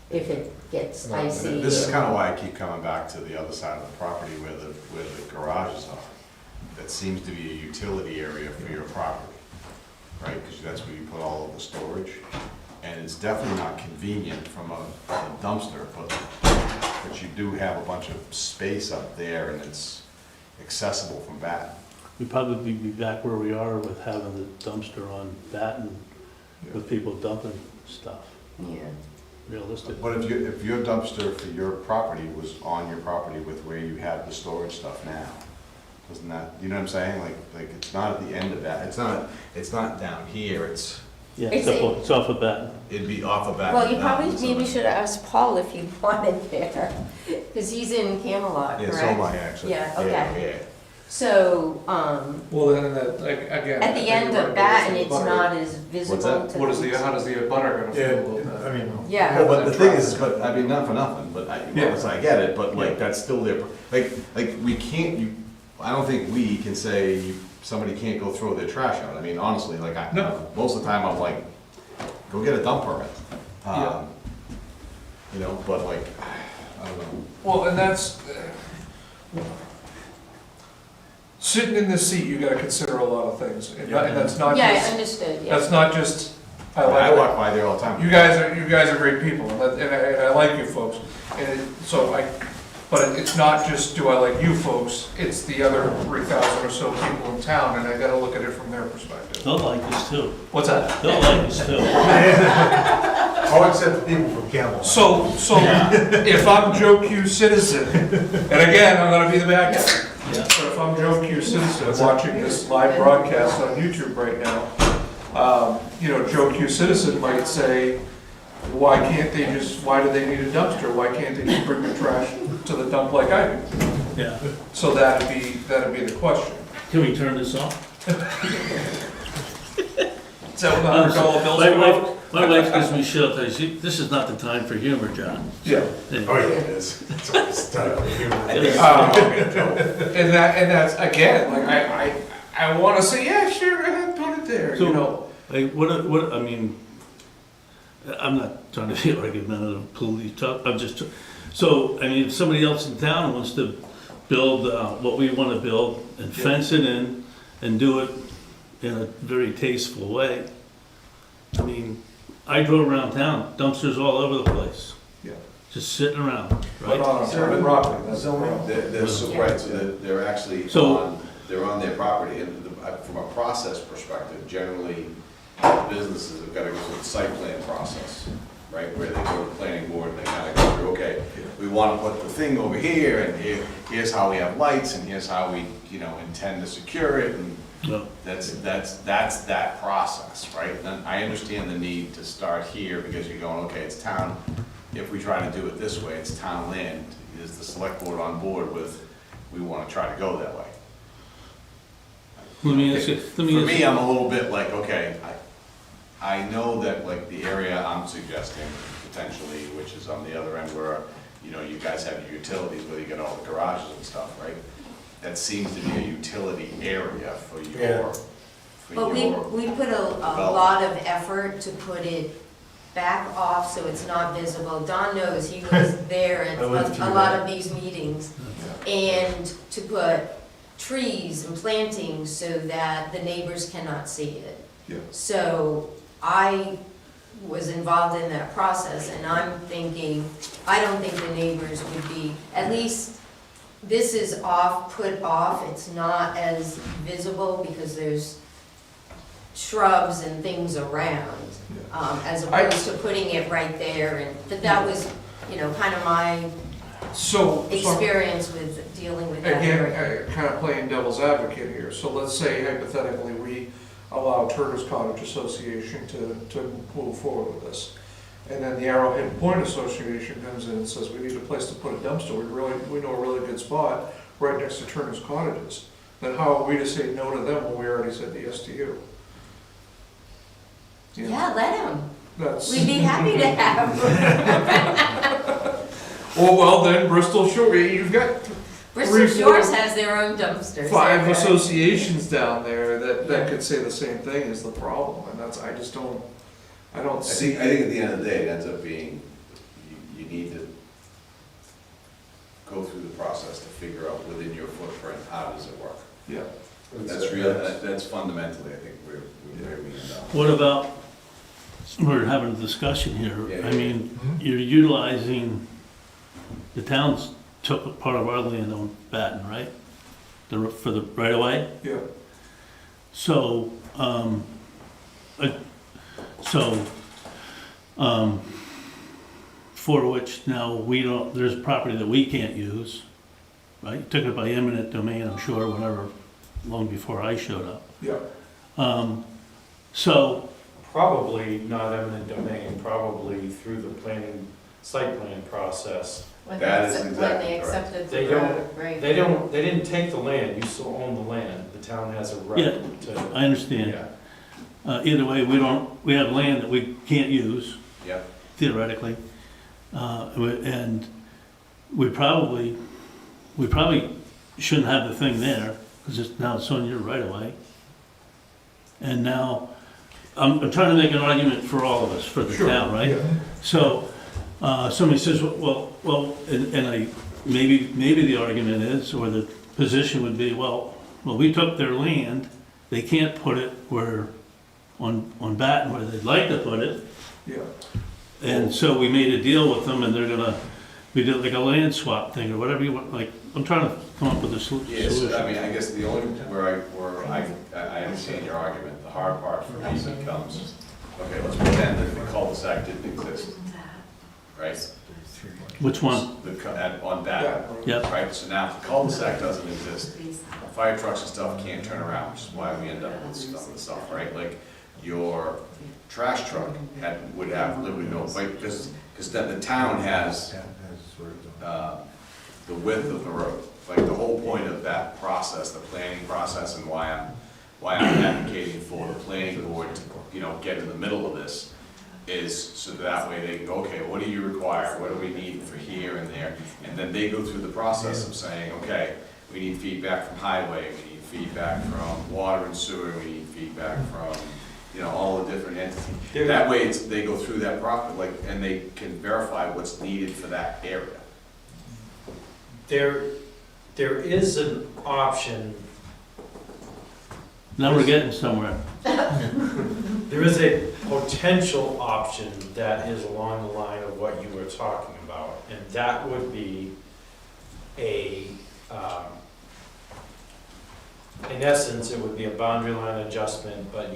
if it gets icy. This is kind of why I keep coming back to the other side of the property where the garages are. That seems to be a utility area for your property, right? Because that's where you put all of the storage. And it's definitely not convenient from a dumpster, but you do have a bunch of space up there and it's accessible from back. We'd probably be back where we are with having the dumpster on Batten, with people dumping stuff, Yeah. realistically. But if your dumpster for your property was on your property with where you have the storage stuff now, doesn't that, you know what I'm saying? Like it's not at the end of that, it's not down here, Yeah, It's it's off of Batten. it'd be off of back. Well, you probably maybe should have asked Paul if you wanted there, because he's in Camelot, Yeah, correct? so am I actually. Yeah, okay. Yeah. So, Well, then, that, like, again. at the end of Batten, it's not as visible that? to. What is the, how does the abutter gonna Yeah, feel about that? I mean, you know? Yeah. Well, but the thing is, but, I mean, not for nothing, but Yeah. I get it, but like, that's still there. Like, we can't, I don't think we can say somebody can't go throw their trash out. I mean, honestly, like, No. most of the time, I'm like, go get a dump permit. Yeah. You know, but like, I don't know. Well, and that's, sitting in this seat, you gotta consider a lot of things, and that's not Yeah, I just, understood, yeah. that's not just, I I like, walk by there all the time. you guys are great people, and I like you folks, but it's not just, do I like you folks, it's the other 3,000 or so people in town, and I gotta look at it from their perspective. They'll like us too. What's that? They'll like us too. All except the people from Camelot. So, if I'm Joe Q citizen, and again, I'm gonna be the bad guy, Yeah. but if I'm Joe Q citizen watching this live broadcast on YouTube right now, you know, Joe Q citizen might say, why do they need a dumpster? Why can't they just bring their trash to the dump like I do? Yeah. So that'd be the question. Can we turn this off? Is that what the $100 bills are about? My wife gives me shit, I say, this is not the time for humor, John. Yeah. Oh, yeah, it is. It's always time for humor. And that's, again, like, I wanna say, yeah, sure, go ahead, put it there, you know? Like, I mean, I'm not trying to be argumentative, police talk, I'm just, so, I mean, if somebody else in town wants to build what we wanna build and fence it in and do it in a very tasteful way, I mean, I drove around town, dumpsters all over the place. Yeah. Just sitting around, But right? not on private property, that's the problem. They're so, right, so they're actually So- they're on their property, and from a process perspective, generally, businesses have gotta go through the site plan process, right? Where they go to the planning board and they kinda go through, okay, we wanna put the thing over here, and here's how we have lights, and here's how we, you know, intend to secure it, and No. that's that process, right? And I understand the need to start here, because you're going, okay, it's town, if we try to do it this way, it's town land, is the select board on board with, we wanna try to go that way? Let me ask you, For me, I'm a little bit like, okay, I know that like the area I'm suggesting potentially, which is on the other end where, you know, you guys have your utilities, where you get all the garages and stuff, right? That seems to be a utility area for your, But we put a lot of effort to put it back off so it's not visible. Don knows, he was there at a lot of these meetings. And to put trees and plantings so that the neighbors cannot see it. Yeah. So I was involved in that process, and I'm thinking, I don't think the neighbors would be, at least this is put off, it's not as visible because there's shrubs and things around, as opposed to putting it right there, and that was, you know, kind of my experience with dealing with that area. Again, kind of playing devil's advocate here, so let's say hypothetically, we allow Turner's Cottage Association to move forward with this. And then the Arrowhead Point Association comes in and says, we need a place to put a dumpster, we know a really good spot right next to Turner's Cottages. Then how are we to say no to them when we already said yes to you? You know, Yeah, let him. That's. We'd be happy to have. Well, then Bristol Shore, you've got Bristol Three, four, Shores has their own dumpsters. 5 They're- associations down there that Yeah. could say the same thing is the problem, and I don't I see. think at the end of the day, it ends up being, you need to go through the process to figure out within your footprint, how does it work? Yeah, That's fundamentally, I think, where we end up. what about, we're having a discussion here, Yeah, I yeah. mean, you're utilizing, the town's took part of our land on Batten, right? For the right of way? yeah. So, for which now there's property that we can't use, right? You took it by eminent domain, I'm sure, whenever, long before I showed up. Yeah, So, Probably not eminent domain, probably through the site plan process. When That is when exactly they correct. accepted They the don't- road, right? They didn't take the land, you still own the land, the town has a right to, I understand. yeah. Either way, we have land that we can't use, Yep. theoretically. And we probably shouldn't have the thing there, because now it's on your right of way. And now, I'm trying to make an argument for all of us, for the Sure, town, right? yeah. So, somebody says, well, and maybe the argument is, or the position would be, well, we took their land, they can't put it on Batten where they'd like to put it, Yeah, and so we made a deal with them, and we did like a land swap thing, or whatever you want, like, I'm trying to come up with a Yes, solution. I mean, I guess the only, where I understand your argument, the hard part for me becomes, okay, let's pretend that the cul-de-sac didn't exist, right? Which one? On that, Yep. right? So now if the cul-de-sac doesn't exist, fire trucks and stuff can't turn around, which is why we end up with some of the stuff, right? Like, your trash truck would no, like, because then the town has, the width of the road. Like, the whole point of that process, the planning process, and why I'm advocating for the planning board to, get in the middle of this, is so that way they can go, okay, what do you require? What do we need for here and there? And then they go through the process of saying, okay, we need feedback from highway, we need feedback from water and sewer, we need feedback from, all the different entities. That way, they go through that process, and they can verify what's needed for that area. There is an option, Now we're getting somewhere. there is a potential option that is along the line of what you were talking about, and that would be in essence, it would be a boundary line adjustment, but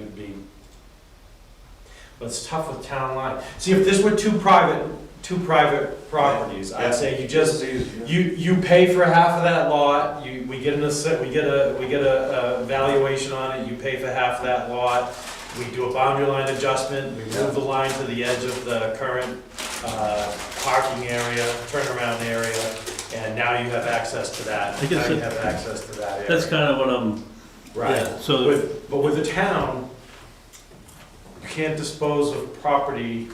it's tough with town line. See, if this were two private properties, I'd say you pay for half of that lot, we get a valuation on it, you pay for half of that lot, we do a boundary line adjustment, we move the line to the edge of the current parking area, turnaround area, and now you have access to that. I guess Now you have access to that area. That's kind of what I'm, Right. yeah, so, But with the town, you can't dispose of property.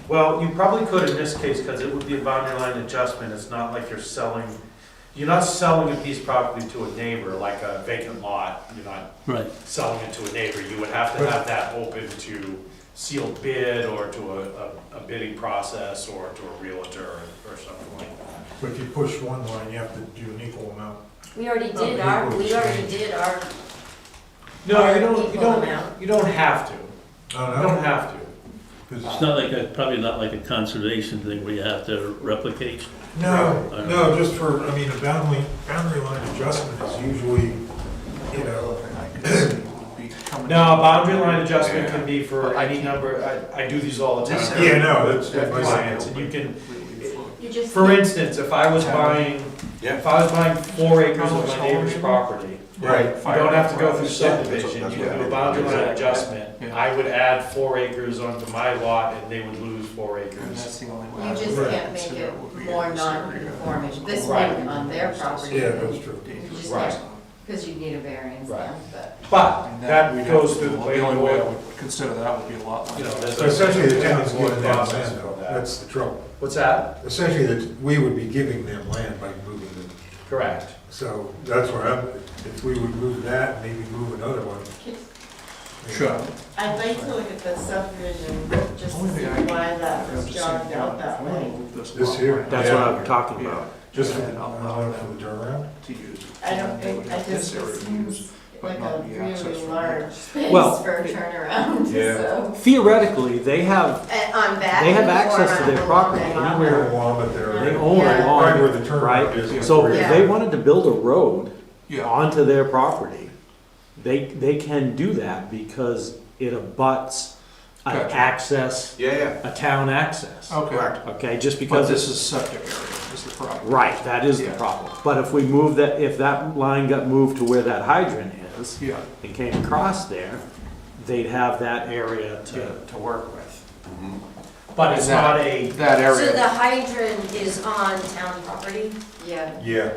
Well, you probably could in this case, because it would be a boundary line adjustment. It's not like you're not selling a piece of property to a neighbor, like a vacant lot. You're not right. selling it to a neighbor. You would have to have that open to sealed bid or to a bidding process or to a realtor or something like that. But if you push one line, you have to do an equal amount. We already did our. No, you don't have to. Oh, You don't have to. It's not like probably not like a conservation thing where you have to replicate. No, just for, a boundary line adjustment is usually, No, a boundary line adjustment can be for any number, I do these all the time. Yeah, no, that's Clients, and you can, You just. for instance, if I was buying 4 acres of my neighbor's property, right. you don't have to go through subdivision, you can do a boundary line adjustment. Yeah. I would add 4 acres onto my lot and they would lose 4 and acres. that's the only way. You I just would can't make consider it would be more in this area. non-conforming. This Right. one on their property. Yeah, that's true. You just Right. can't, because you need a variance Right. now, but. But And that we'd have goes to through do- the The planning only way I board. would consider that would be a lot You know, line. there's So essentially, the town's Planning giving board them process land, for though. that. That's the trouble. What's that? Essentially, that we would be giving them land by moving them. Correct. So that's where if we would move that, maybe move another one. Sure. I'd like to look at the subdivision, just to Only see thing I why that have was to jogged say, out if that I wanna way. move this This lot here? line That's Yeah. what I'm talking Yeah. about. Just for And the, I'll allow for the turnaround? to use it. I don't They think, would I have just, this area it to seems use, like but not a the access really from large space Well- for a turnaround, Yeah. so. Theoretically, they have, On Batten They have or access to on their property Malone Island? anywhere. But they they're own Yeah. along, right where the turnaround right? is. So if Yeah. they wanted to build a road Yeah, onto their property, they can do that because it abuts an Gotcha. access, Yeah. a town access. okay. Okay, just But because this it's, is septic area, is the problem. right, that is the Yeah. problem. But if we move that, if that line got moved to where that hydrant is Yeah, and came across there, they'd have that area to work with. But it's not a, that So area. the hydrant is on town property, Yeah, Yeah.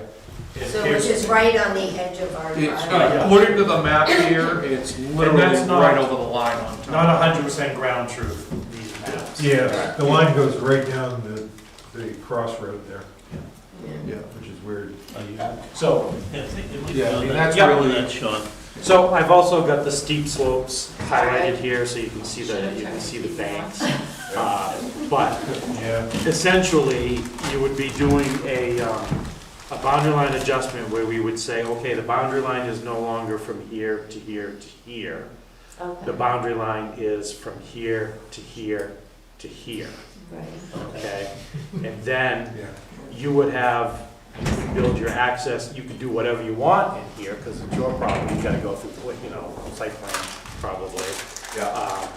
so which is right on the edge of our It's, driveway. according to the map here, it's literally that's not- right over the line on top. not 100% ground truth, these maps. Yeah, the line goes right down the crossroad there, Yeah. which is weird. So, Yeah, Yeah, I mean, that's Yeah. really, That's Sean. So I've also got the steep slopes highlighted here, so you can see the banks. But essentially, you would be doing a boundary line adjustment where we would say, okay, the boundary line is no longer from here to here to here. The Okay, boundary line is from here to here to here, right. okay? And then you would have, you could build your access, you could do whatever you want in here, because it's your property, you gotta go through, site plan, probably. Yeah.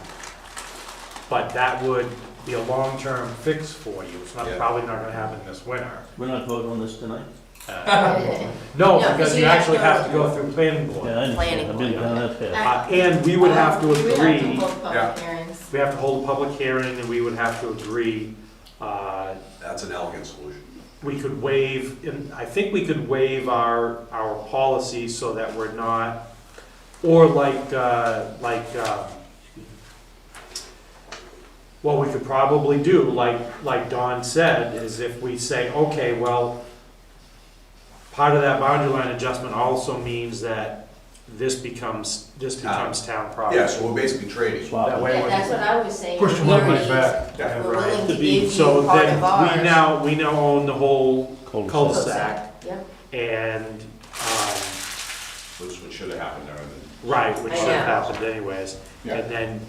But that would be a long-term fix for you. It's not, Yeah. probably not gonna happen this winter. We're not voting on this tonight? No, No, because you you have actually to- have to go through planning Yeah, board. I understand, Planning I've been board, down that path. And we would have to We would have to agree, hold Yeah. public hearings. we have to hold a public hearing, and we would have to agree, That's an elegant solution. we could waive, and I think we could waive our policy so that we're not, or what we could probably do, like Don said, is if we say, okay, well, part of that boundary line adjustment also means that this becomes town property. Yeah, so we're basically trading. That way, Yeah, when- that's what I was saying. Push the We're limits back. Yeah. willing to To be- give so you part then of ours. we now own the whole Cul-de-sac. cul-de-sac, Yep, and, Which is what should have happened there. right, which I should have know. happened anyways. Yeah. And then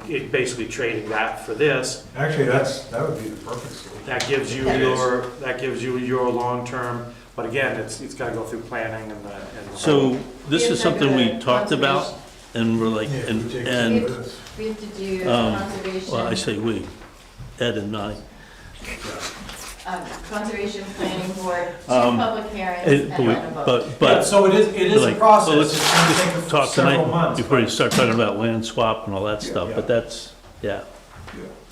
it basically trading that for this, Actually, that would be the perfect solution. that gives you your long-term, but again, it's gotta go through planning and the. So this Is is that something we gonna talked about, conservation- and we're like, Yeah, if and, we take and, some of this. We have to do well, I conservation, say we, Ed and I. conservation planning board, two Um, public hearings, It- and then a vote. But, So it is like, a process, well, let's it's gonna just take talk several tonight months. before you start talking about land swap and all that stuff, Yeah. but that's, yeah,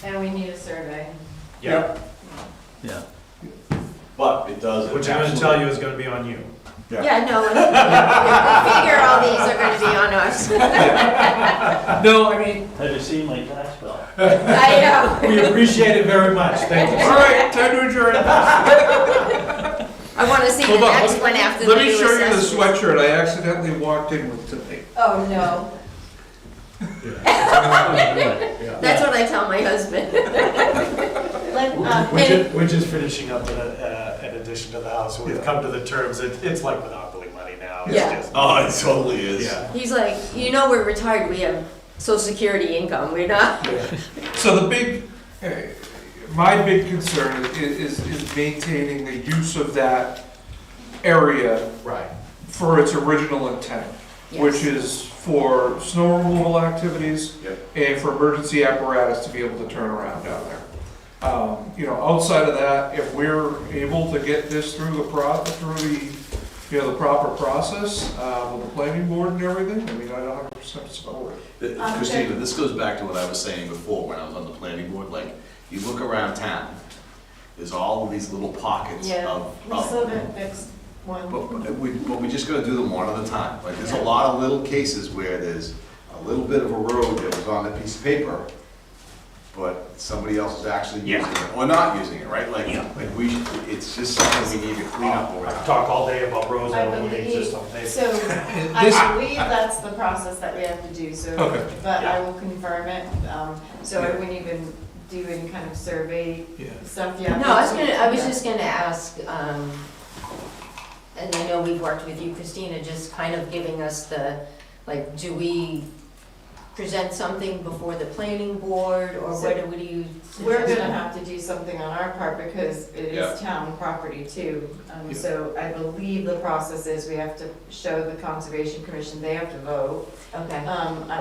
And we need a survey. Yeah, yeah. But it does. which I'm gonna tell you is gonna be on you. yeah, no, we figure all these are gonna be on us. No, I mean, Have you seen my tax bill? I know. we appreciate it very much, thank you. All right, time to adjourn. I wanna see the Hold on, next one after the Let me new show you the assessment. sweatshirt I accidentally walked in with tonight. Oh, no. That's what I tell my husband. We're just finishing up an addition to the house, we've come to the terms, it's like monopoly money now, it's Yeah. just. Oh, it totally is. Yeah. He's like, we're retired, we have social security income, we're not. So the big, my big concern is maintaining the use of that area Right. for its original intent, which is for snow removal activities Yep. and for emergency apparatus to be able to turn around down there. Outside of that, if we're able to get this through the the proper process, with the planning board and everything, I mean, I 100% support it. Christina, this goes back to what I was saying before when I was on the planning board, like, you look around town, there's all of these little pockets Yeah, of. we still haven't fixed one. But we just gotta do them one at a time. Like, there's a lot of little cases where there's a little bit of a road that was on a piece of paper, but somebody else is actually using it, or not using it, right? Like it's just something we need to clean up over I time. could talk all day about roads I that only believe, exist on paper. so, This- I believe that's the process that we have to do, so, Okay. but I will confirm it, so I wouldn't even do any kind of survey Yeah. stuff yet. No, I was just gonna ask, and I know we've worked with you, Christina, just kind of giving us the, like, do we present something before the planning board, or So- what do you? We're suggest? gonna have to do something on our part because it Yeah. is town property too. Yeah. So I believe the process is we have to show the Conservation Commission, they have to vote. Okay,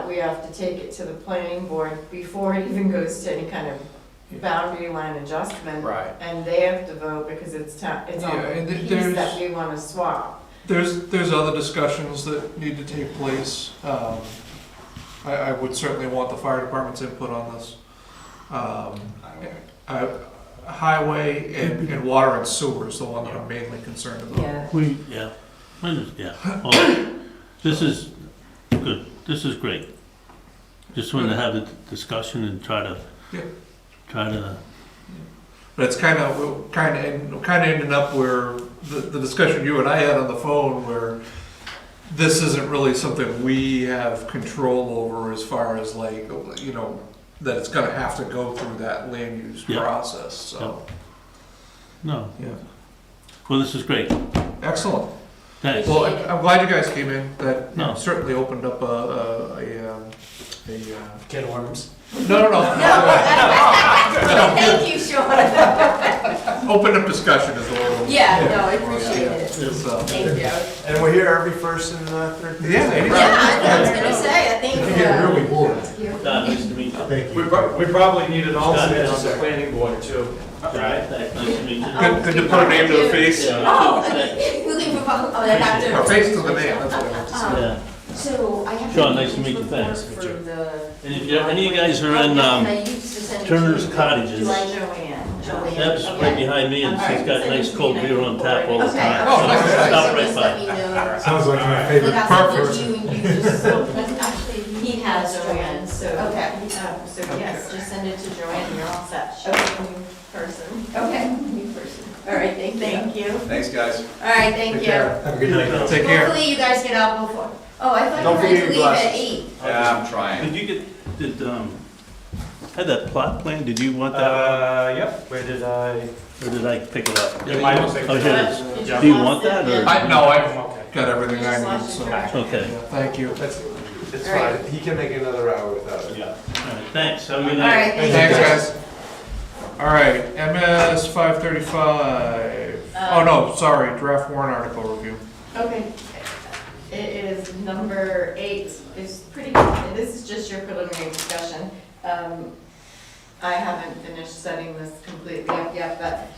We have to take it to the planning board before it even goes to any kind of boundary line adjustment. Right. And they have to vote because it's it's on Yeah, the and piece there's- that we wanna swap. There's other discussions that need to take place. I would certainly want the fire department's input on this. Highway and water and sewer is the one that I'm mainly concerned about. yeah. Well, this is good, this is great. Just wanted to have the discussion and try to, But it's kind of ending up where the discussion you and I had on the phone where this isn't really something we have control over as far as like, you know, that it's gonna have to go through that land use Yeah. process, so, No, yeah. well, this is great, Excellent. thanks. Well, I'm glad you guys came in. That No. certainly opened up Can of worms. no. Thank you, Sean. Opened up discussion is the word. Yeah, no, I appreciate it. So, Thank you. And we're here every first and third Thursday. Yeah, anytime. Yeah, I was gonna say, I think. You get really bored. Scott, nice to meet you. Thank We you. we probably need an alternate on the Scott. planning board too. Right, thanks, nice to meet you. good to put a name to the face. Yeah, Oh, thanks. we're looking for, I have to. A face to the name, that's what I meant to say. Yeah, So I have. Sean, nice to meet you. Thanks. For the. and if any of you guys are in, And I used to send it to Turner's you. Cottages, Do I, Joanne? Deb's right Okay. behind me, and All she's right, got send it nice to cold me and I beer can on forward tap it. all the Okay. time. Oh, nice. Stop right Just by. let me know. Sounds like my Look, favorite I'll part send it person. to you and you just. Actually, he has Joanne, so. Okay. So yes, just send it to Joanne, and you're all set. She's Okay. a new person. Okay, new person. All right, thank you. Thank you. Thanks, guys. All right, thank Take you. care. Have a good night. Take care. Hopefully you guys get out before. Oh, I thought you Don't were forget going to your leave at glasses. 8. Yeah, I'm trying. Did you get, had that plot plan, did you want that Yep, where did I? one, or did I pick it up? It might have been- Oh, here it is. Did Do you lost want it? that, or? I, no, I've Okay. got everything You I just need, lost so, your track. Okay, thank you. It's All right. fine, he can make another hour without it. Yeah. all right, thanks, have a good All night. right, thank Thanks, you. guys. All right, MS 535. Oh, no, sorry, draft warrant article review. Okay, it is number 8, it's pretty, this is just your preliminary discussion. I haven't finished setting this completely up yet, but,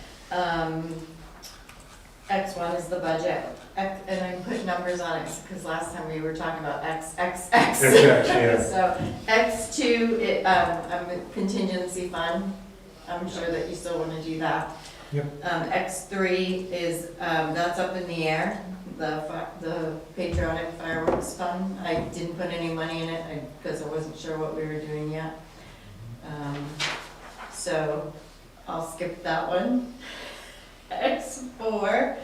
X1 is the budget, and I put numbers on it, because last time we were talking about X. yeah. So, X2, contingency fund, I'm sure that you still wanna do that. Yep. X3 is, that's up in the air, the patriotic fireworks fund. I didn't put any money in it, because I wasn't sure what we were doing yet. So, I'll skip that one. X4,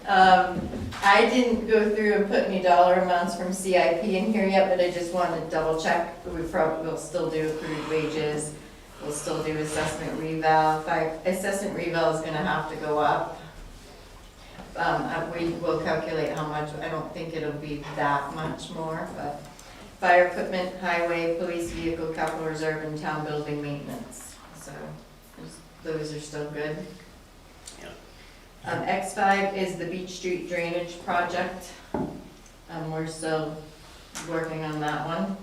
I didn't go through and put any dollar amounts from CIP in here yet, but I just wanted to double check. We'll still do accrued wages, we'll still do assessment reval. Assessment reval is gonna have to go up. We will calculate how much, I don't think it'll be that much more, but fire equipment, highway, police vehicle, capital reserve, and town building maintenance. So, those are still good. X5 is the Beach Street Drainage Project. We're still working on that one.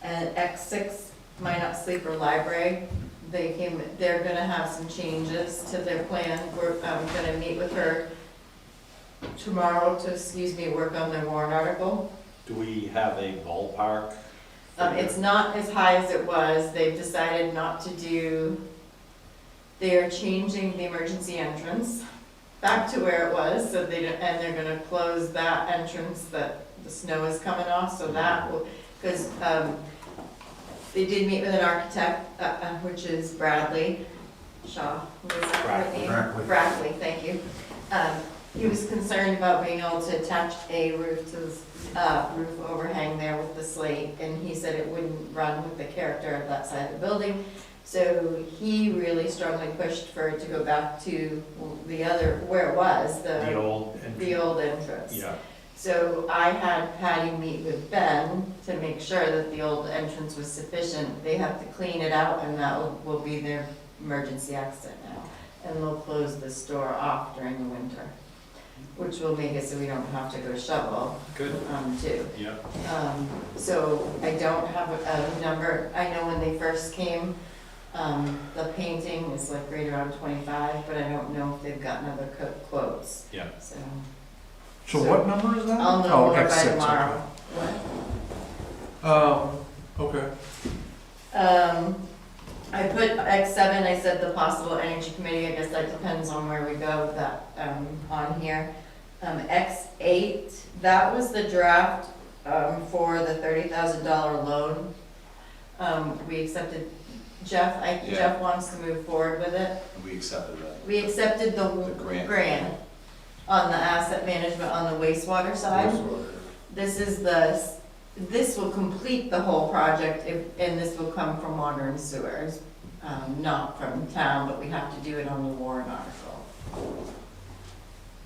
And X6, Minot Sleeper Library, they're gonna have some changes to their plan. We're gonna meet with her tomorrow to, work on their warrant article. Do we have a ballpark? It's not as high as it was. They've decided not to do, they're changing the emergency entrance back to where it was, so and they're gonna close that entrance that the snow is coming off, so that will, because, they did meet with an architect, which is Bradley Shaw. What is that right name? Brackley, thank you. He was concerned about being able to attach a roof to this, roof overhang there with the slate, and he said it wouldn't run with the character of that side of the building. So he really strongly pushed for it to go back to the other, where it was, The old. the old entrance. Yeah. So I had Patty meet with Ben to make sure that the old entrance was sufficient. They have to clean it out, and that will be their emergency exit now. And they'll close the store off during the winter, which will make it so we don't have to go shovel. Good. Too. Yeah. So I don't have a number. I know when they first came, the painting is like right around 25, but I don't know if they've gotten other quotes. Yeah. So what number is that? I'll know Oh, more by X6, tomorrow. Okay. I put X7, I said the possible energy committee, I guess that depends on where we go, that, on here. X8, that was the draft, for the $30,000 loan. We accepted, Jeff wants to move forward with it. We accepted that. We accepted the The grant. grant on the asset management on the wastewater side. this is this will complete the whole project, and this will come from water and sewers, not from town, but we have to do it on the warrant article.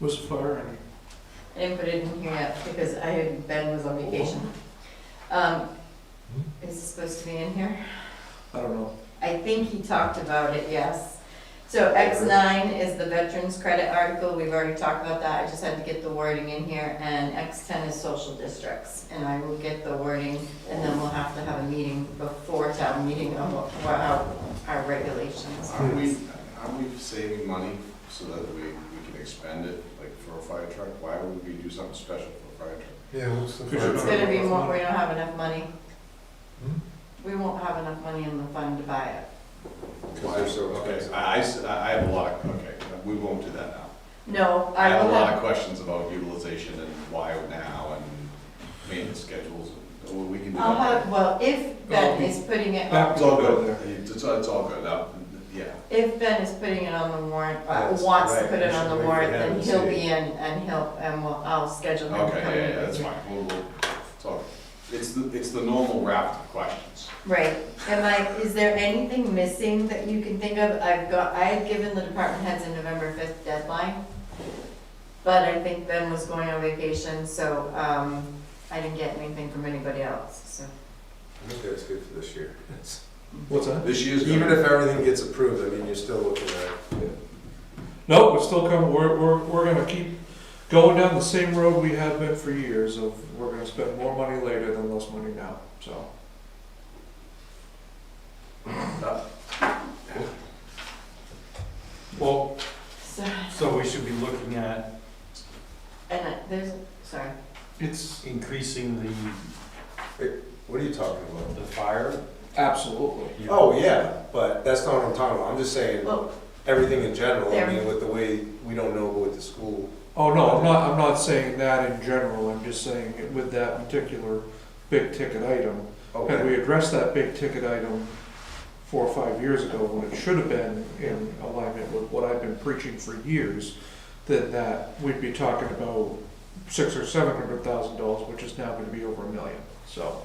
Was the fire any? I didn't put it in here yet because Ben was on vacation. Is it supposed to be in here? I don't know. I think he talked about it, yes. So X9 is the veterans credit article, we've already talked about that, I just had to get the wording in here, and X10 is social districts. And I will get the wording, and then we'll have to have a meeting before town meeting on what our regulations are. Aren't we saving money so that we can expend it, like for a fire truck? Why would we do something special for a fire truck? Yeah, what's the? Because It's gonna be more, we don't have enough money. Hmm? We won't have enough money in the fund to buy it. Why? Okay, I have a lot of, okay, we won't do that now. No, I I have a will lot of have, questions about utilization and why now and maintenance schedules, and we can do I'll that. have, well, if Ben is putting it That- It's all good, it's all good, yeah. if Ben is putting it on the warrant, That's wants to right. put it We on should the wait for warrant, him then to he'll see be in and I'll schedule him to Okay, come in. yeah, that's fine, it's all, it's the normal raft of questions. Right, is there anything missing that you can think of? I had given the department heads a November 5th deadline, but I think Ben was going on vacation, so, I didn't get anything from anybody else, so. I think that's good for this year. What's that? This year's Even gonna, if everything gets approved, I mean, you're still looking at, No, we're still coming, we're gonna keep going down the same road we have been for years of, we're gonna spend more money later than less money now, so. Well, So, so we should be looking at sorry. It's increasing the what are you talking about? fire. absolutely. Oh, yeah, but that's not what I'm talking about. I'm just saying, Well, everything in general, I There- mean, with the way, we don't know what the school. Oh, no, I'm not saying that in general, I'm just saying with that particular big ticket item. Had we addressed that big ticket item 4 or 5 years ago, when it should have been in alignment with what I've been preaching for years, then that, we'd be talking about $600,000 or $700,000, which is now gonna be over $1 million, so.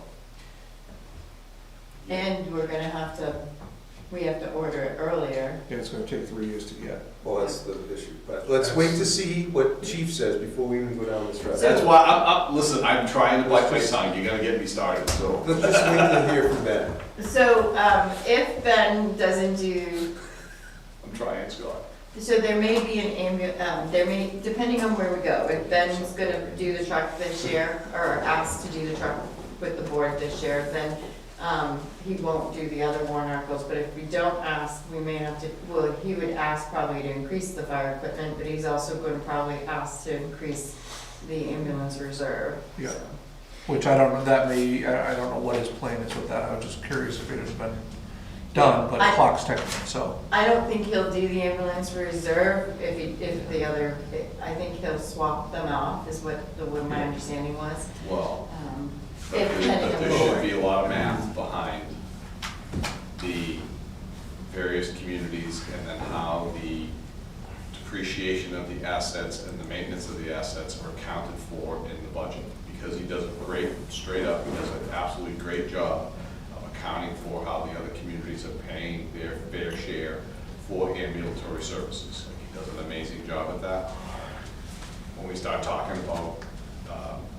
and we're gonna have to, we have to order it earlier. And it's gonna take 3 years to get. Well, that's the issue, but let's wait to see what chief says before we even go down this road. that's why, listen, I'm trying to bite my tongue, you're gonna get me started, so. Let's just wait to hear from Ben. So, if Ben doesn't do, I'm trying, Scott. so there may be an depending on where we go, if Ben's gonna do the truck this year, or asked to do the truck with the board this year, then, he won't do the other warrant articles, but if we don't ask, we may have to, well, he would ask probably to increase the fire equipment, but he's also gonna probably ask to increase the ambulance reserve. Yeah. so. Which I don't know, that may, I don't know what his plan is with that, I was just curious if it had been done, but I- clock's ticking, so. I don't think he'll do the ambulance reserve if the other, I think he'll swap them off, is what my understanding was. Well, If depending on but there the should board. be a lot of math behind the various communities and then how the depreciation of the assets and the maintenance of the assets are accounted for in the budget. Because he does a great, straight up, he does an absolutely great job of accounting for how the other communities are paying their fair share for ambulatory services. He does an amazing job at that. When we start talking about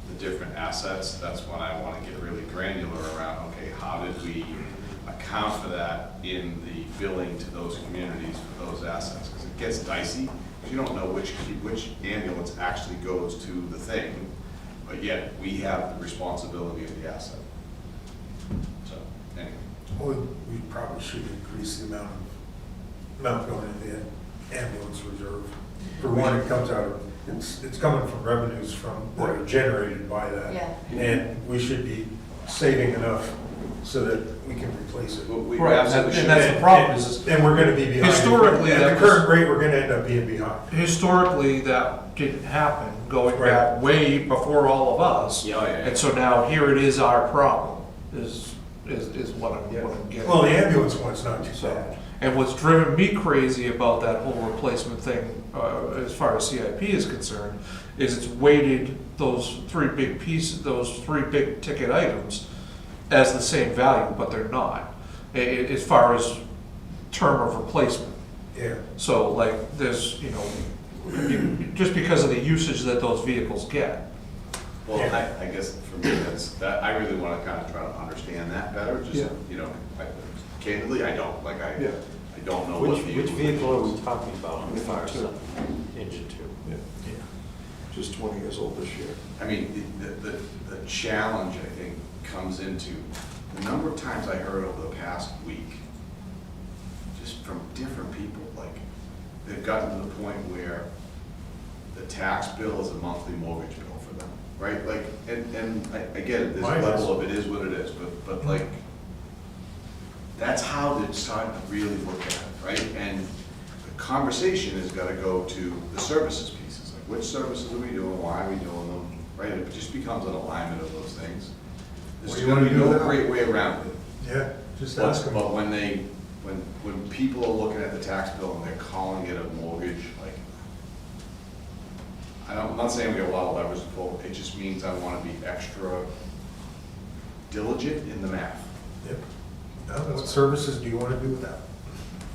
the different assets, that's when I want to get really granular around, okay, how did we account for that in the billing to those communities for those assets? Because it gets dicey, because you don't know which ambulance actually goes to the thing, but yet we have the responsibility of the asset. So, anyway. Well, we probably should increase the amount going into the ambulance reserve. For one, it comes out of, it's coming from revenues that are generated by that. Yeah. And we should be saving enough so that we can replace it. We Right, absolutely and that's should. the problem is And we're gonna be behind. Historically, At that the was- current rate, we're gonna end up being behind. historically, that didn't happen, going Right. back way before all of us. Yeah, yeah. And so now here it is our problem, is what I'm getting. Well, the ambulance one's not too So, bad. And what's driven me crazy about that whole replacement thing, as far as CIP is concerned, is it's weighted those three big pieces, those three big ticket items as the same value, but they're not, as far as term of replacement. Yeah. So like, there's, you know, just because of the usage that those vehicles get. Well, I guess for me, that, I really wanna kinda try to understand that better, just, Yeah. you know, candidly, I don't, like, I don't know Which what vehicle. vehicle are we talking about on the fire Engine side? Engine two. Just 20 years old this year. I mean, the challenge, I think, comes into the number of times I heard over the past week, just from different people, like, they've gotten to the point where the tax bill is a monthly mortgage bill for them, right? Like, and I get it, there's a Mine is. level of it is what it is, but like, that's how they're starting to really look at it, right? And the conversation has gotta go to the services pieces, like, which services are we doing, why are we doing them, right? It just becomes an alignment of those things. What There's do you gonna wanna be do no with that? great way around it. Yeah, just ask them. But when people are looking at the tax bill and they're calling it a mortgage, like, I'm not saying we have a lot of levers to pull, it just means I wanna be extra diligent in the math. Yep. Now, what services do you wanna do with that?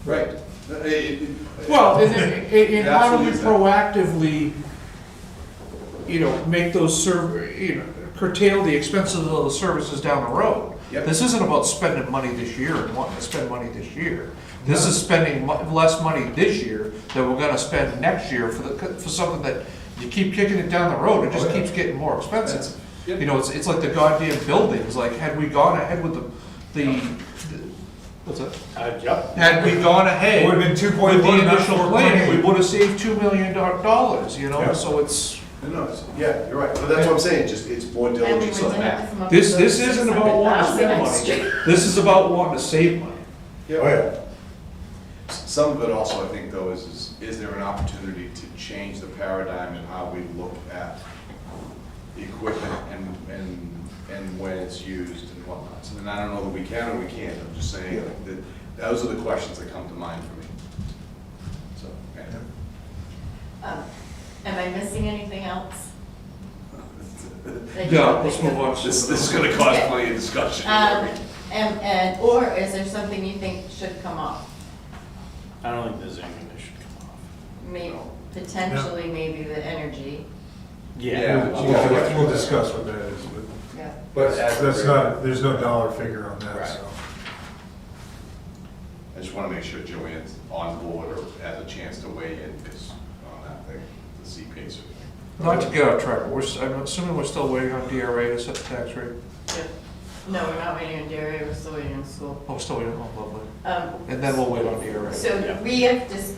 Right. Well, and how do we Absolutely. proactively, you know, make those curtail the expenses of those services down the road? Yep. This isn't about spending money this year and wanting to spend money this year. This is spending less money this year that we're gonna spend next year for something that you keep kicking it down the road, it just keeps getting more expensive. Yep. You know, it's like the goddamn buildings, like, had we gone ahead with the what's that? Yep. Had we gone ahead Would've been with 2.1, the not initial plan, 4.8. we would've saved $2 million, you know, Yeah. so it's, Yeah, you're right, but that's what I'm saying, just, it's more And we diligence would on the have to math. come up this with isn't about wanting to spend $600,000 money. This is about wanting to save money. Oh, yeah. Some of it also, I think, though, is there an opportunity to change the paradigm in how we look at the equipment and when it's used and whatnot? So then I don't know that we can or we can't, I'm just saying, like, that, those are the questions that come to mind for me. So, yeah. Am I missing anything else? Yeah, let's move on. This is gonna cause plenty of discussion. Or is there something you think should come off? I don't think there's anything that should come off. Maybe, potentially maybe the energy. Yeah. We'll discuss what that is, but Yeah. But as that's not, there's no dollar figure on that, Right. so. I just wanna make sure Joanne's on board or has a chance to weigh in, because on that thing, the C-PACER. Not to get off track, but I'm assuming we're still waiting on DRA to set the tax rate? No, we're not waiting on DRA, we're still waiting on school. Oh, still waiting, oh, lovely. And then So we'll wait on DRA. we have just,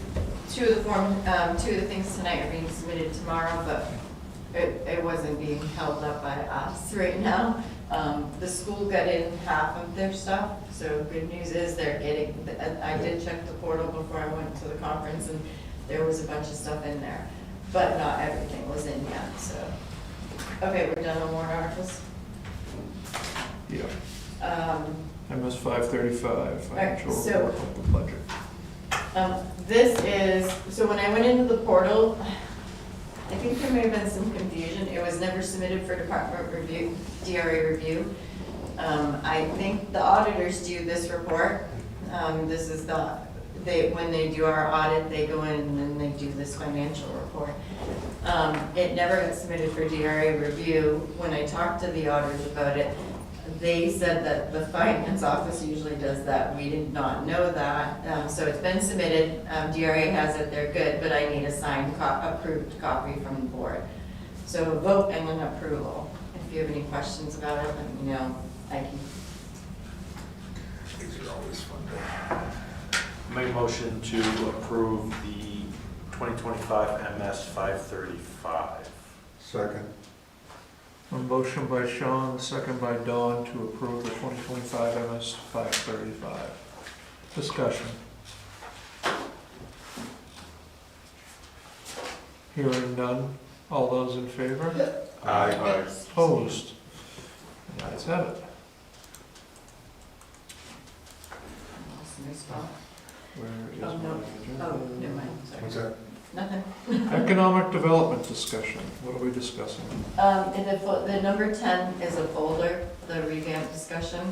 two of the things tonight are being submitted tomorrow, but it wasn't being held up by us right now. The school got in half of their stuff, so good news is they're getting, I did check the portal before I went to the conference, and there was a bunch of stuff in there, but not everything was in yet, so. Okay, we're done on warrant articles. Yeah, Um, MS 535, financial so- report of the budget. This is, so when I went into the portal, I think there may have been some confusion. It was never submitted for department review, DRA review. I think the auditors do this report. This is when they do our audit, they go in and then they do this financial report. It never got submitted for DRA review. When I talked to the auditors about it, they said that the finance office usually does that. We did not know that. So it's been submitted. DRA has it, they're good, but I need a signed, approved copy from the board. So a vote and an approval. If you have any questions about it, let me know. I can. These are always fun. Make a motion to approve the 2025 MS 535. Second. A motion by Sean, second by Dawn to approve the 2025 MS 535. Discussion. Hearing none. All those in favor? Aye. Opposed? That's it. Lost my spot. Where is Oh, my no. agenda? Oh, never mind, What's sorry. that? Nothing. Economic development discussion, what are we discussing? In the number 10 is a folder, the revamp discussion.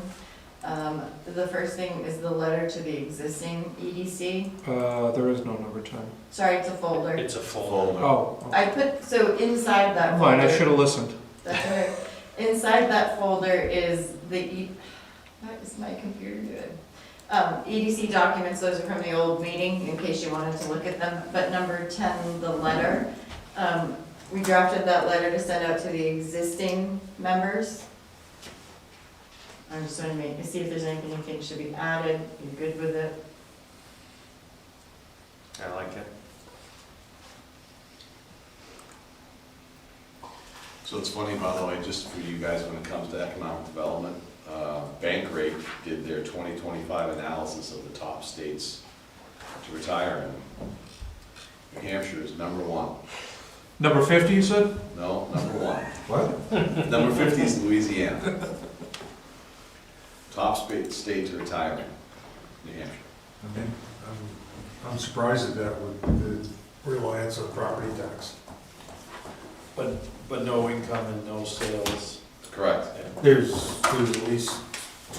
The first thing is the letter to the existing EDC. There is no number 10. Sorry, it's a folder. It's a folder. Oh, I put, so inside that never folder. mind, I should have listened. That's all right. Inside that folder is what is my computer doing? EDC documents, those are from the old meeting, in case you wanted to look at them. But number 10, the letter, we drafted that letter to send out to the existing members. I'm just trying to see if there's anything you think should be added. You good with it? I like it. So it's funny, by the way, just for you guys, when it comes to economic development, Bankrate did their 2025 analysis of the top states to retire in. New Hampshire is number 1. Number 50, you said? No, number 1. What? Number 50 is Louisiana. Top state to retire in, New Hampshire. I mean, I'm surprised at that with the reliance on property tax. But no income and no sales. Correct. There's at least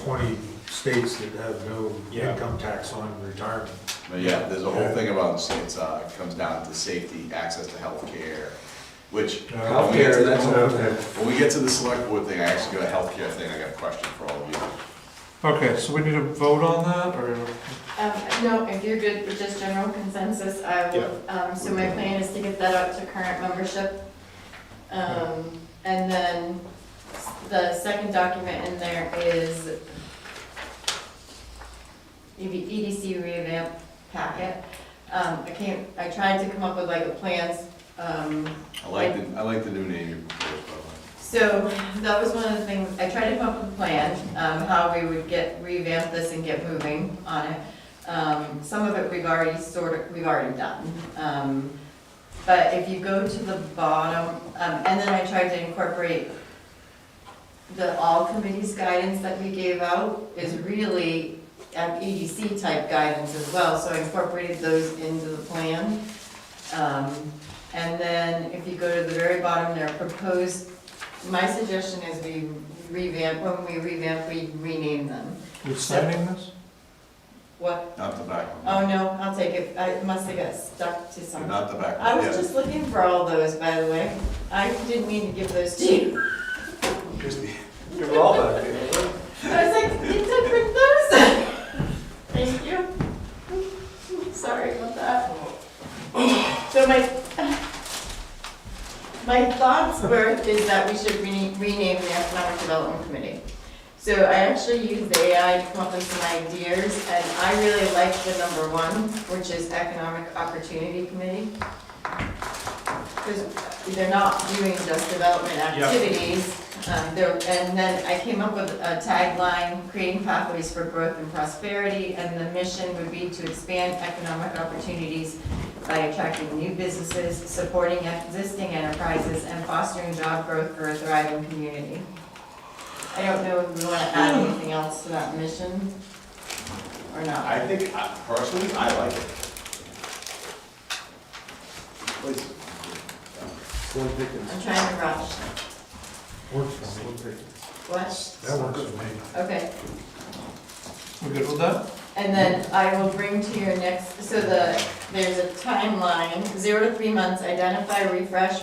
20 states that have no Yeah. income tax on retirement. But yeah, there's a whole thing about the states, it comes down to safety, access to healthcare, which, when we get to when we get to the select board thing, I actually got a healthcare thing, I got a question for all of you. Okay, so we need to vote on that, or? No, if you're good with just general consensus, I will, so my plan is to get that out to current membership. And then the second document in there is EDC revamp packet. I tried to come up with like a plans, I like the new name you proposed, by the way. so that was one of the things, I tried to come up with a plan, how we would revamp this and get moving on it. Some of it we've already done. But if you go to the bottom, and then I tried to incorporate the all committees guidance that we gave out is really EDC type guidance as well, so I incorporated those into the plan. And then if you go to the very bottom there, proposed, my suggestion is we revamp, when we revamp, we rename them. You're signing this? What? Not the back one. Oh, no, I'll take it, I must have got stuck to something. Not the back one. I was Yeah. just looking for all those, by the way. I didn't mean to give those to you. Here's the- You're all back. I was like, you took print those? Thank you. Sorry about that. So my thoughts were, is that we should rename the Economic Development Committee. So I actually used the AI to come up with some ideas, and I really like the number 1, which is Economic Opportunity Committee. Because they're not doing just development activities. And then I came up with a tagline, creating pathways for growth and prosperity, and the mission would be to expand economic opportunities by attracting new businesses, supporting existing enterprises, and fostering job growth for a thriving community. I don't know if we want to add anything else to that mission, or not. I think, personally, I like it. Please. Slim pickings. I'm trying to rush. Works for me. Slim pickings. What? That works for me. Okay. We good with that? And then I will bring to your next, so there's a timeline, 0 to 3 months, identify, refresh,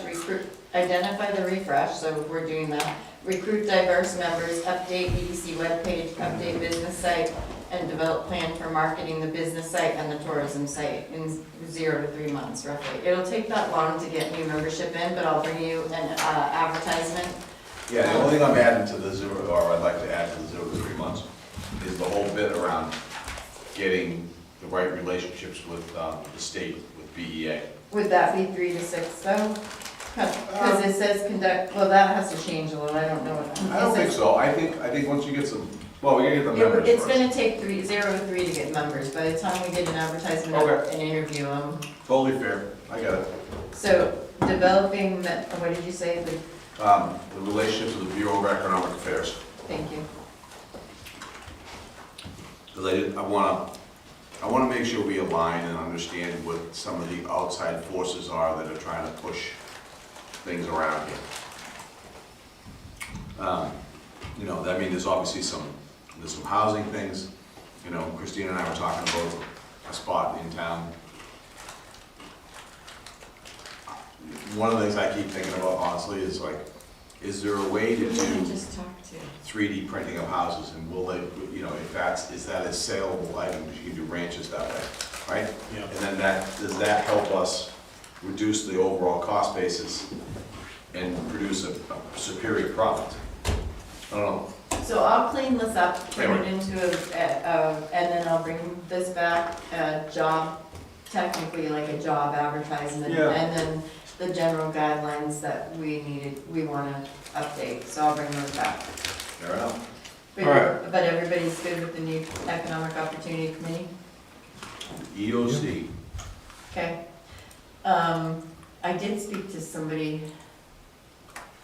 identify the refresh, so we're doing that. Recruit diverse members, update EDC webpage, update business site, and develop plan for marketing the business site and the tourism site in 0 to 3 months roughly. It'll take that long to get new membership in, but I'll bring you an advertisement. Yeah, the only thing I'm adding to the 0, or I'd like to add to the 0 to 3 months, is the whole bit around getting the right relationships with the state, with BEA. Would that be 3 to 6 though? Because it says conduct, well, that has to change a little, I don't know what. I don't think so, I think once you get some, well, we gotta get the members It's first. gonna take 0 to 3 to get members, by the time we get an advertisement Okay. and interview them. Totally fair, I got it. So developing, what did you say, The relationships with the Bureau of Economic Affairs, thank you. because I wanna I wanna make sure we align and understand what some of the outside forces are that are trying to push things around here. You know, I mean, there's obviously there's some housing things, you know, Christina and I were talking about a spot in town. One of the things I keep thinking about honestly is like, is there a way to Who did I do just talk to? 3D printing of houses, and will they, you know, is that a saleable item, because you can do ranches that way, right? Yeah. And then does that help us reduce the overall cost basis and produce a superior product? I don't know. So I'll clean this up, turn Okay. it into and then I'll bring this back, job, technically like a job advertisement. Yeah. And then the general guidelines that we wanna update, so I'll bring those back. Fair enough. But All right. but everybody's good with the new Economic Opportunity Committee? EOC. Okay. I did speak to somebody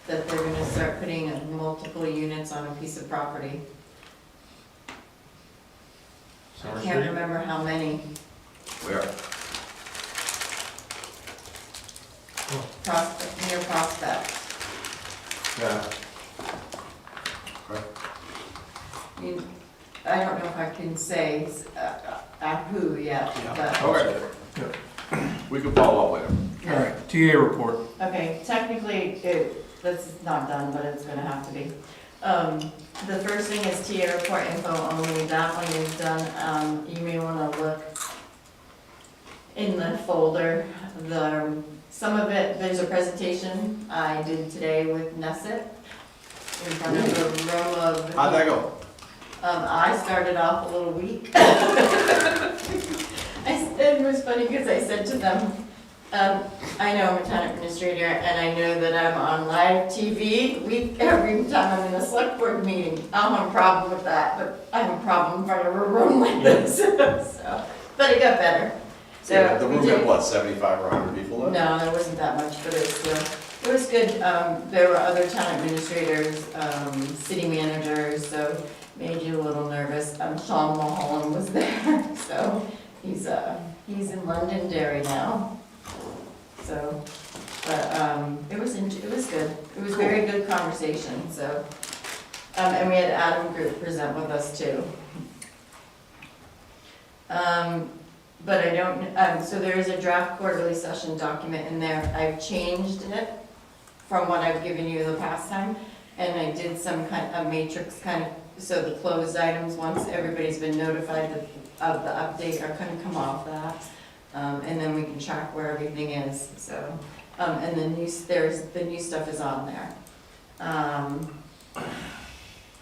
that they're gonna start putting multiple units on a piece of property. I can't remember how many. Where? Prospect, near Prospect. Yeah. I don't know if I can say who yet, but, Okay. We can follow up later. All right, TA report. okay, technically, this is not done, but it's gonna have to be. The first thing is TA report info only, that one is done. You may wanna look in the folder, some of it, there's a presentation I did today with Nesset in front of a room of. How'd that go? I started off a little weak. It was funny because I said to them, I know I'm a town administrator and I know that I'm on live TV every time I'm in a select board meeting. I don't have a problem with that, but I have a problem in front of a room like this. So, but it got better. So Yeah, the we room did- had what, 75 or 100 people in it? No, there wasn't that much, but it was good. There were other town administrators, city managers, so made you a little nervous. Sean Mulholland was there, so he's in Londonderry now. So, but, it was good. It was very good conversation, so. And we had Adam Group present with us too. But I don't, so there is a draft quarterly session document in there. I've changed it from what I've given you the past time. And I did some kind of matrix kind of, so the closed items, once everybody's been notified of the update, are gonna come off that. And then we can track where everything is, so. And the new stuff is on there.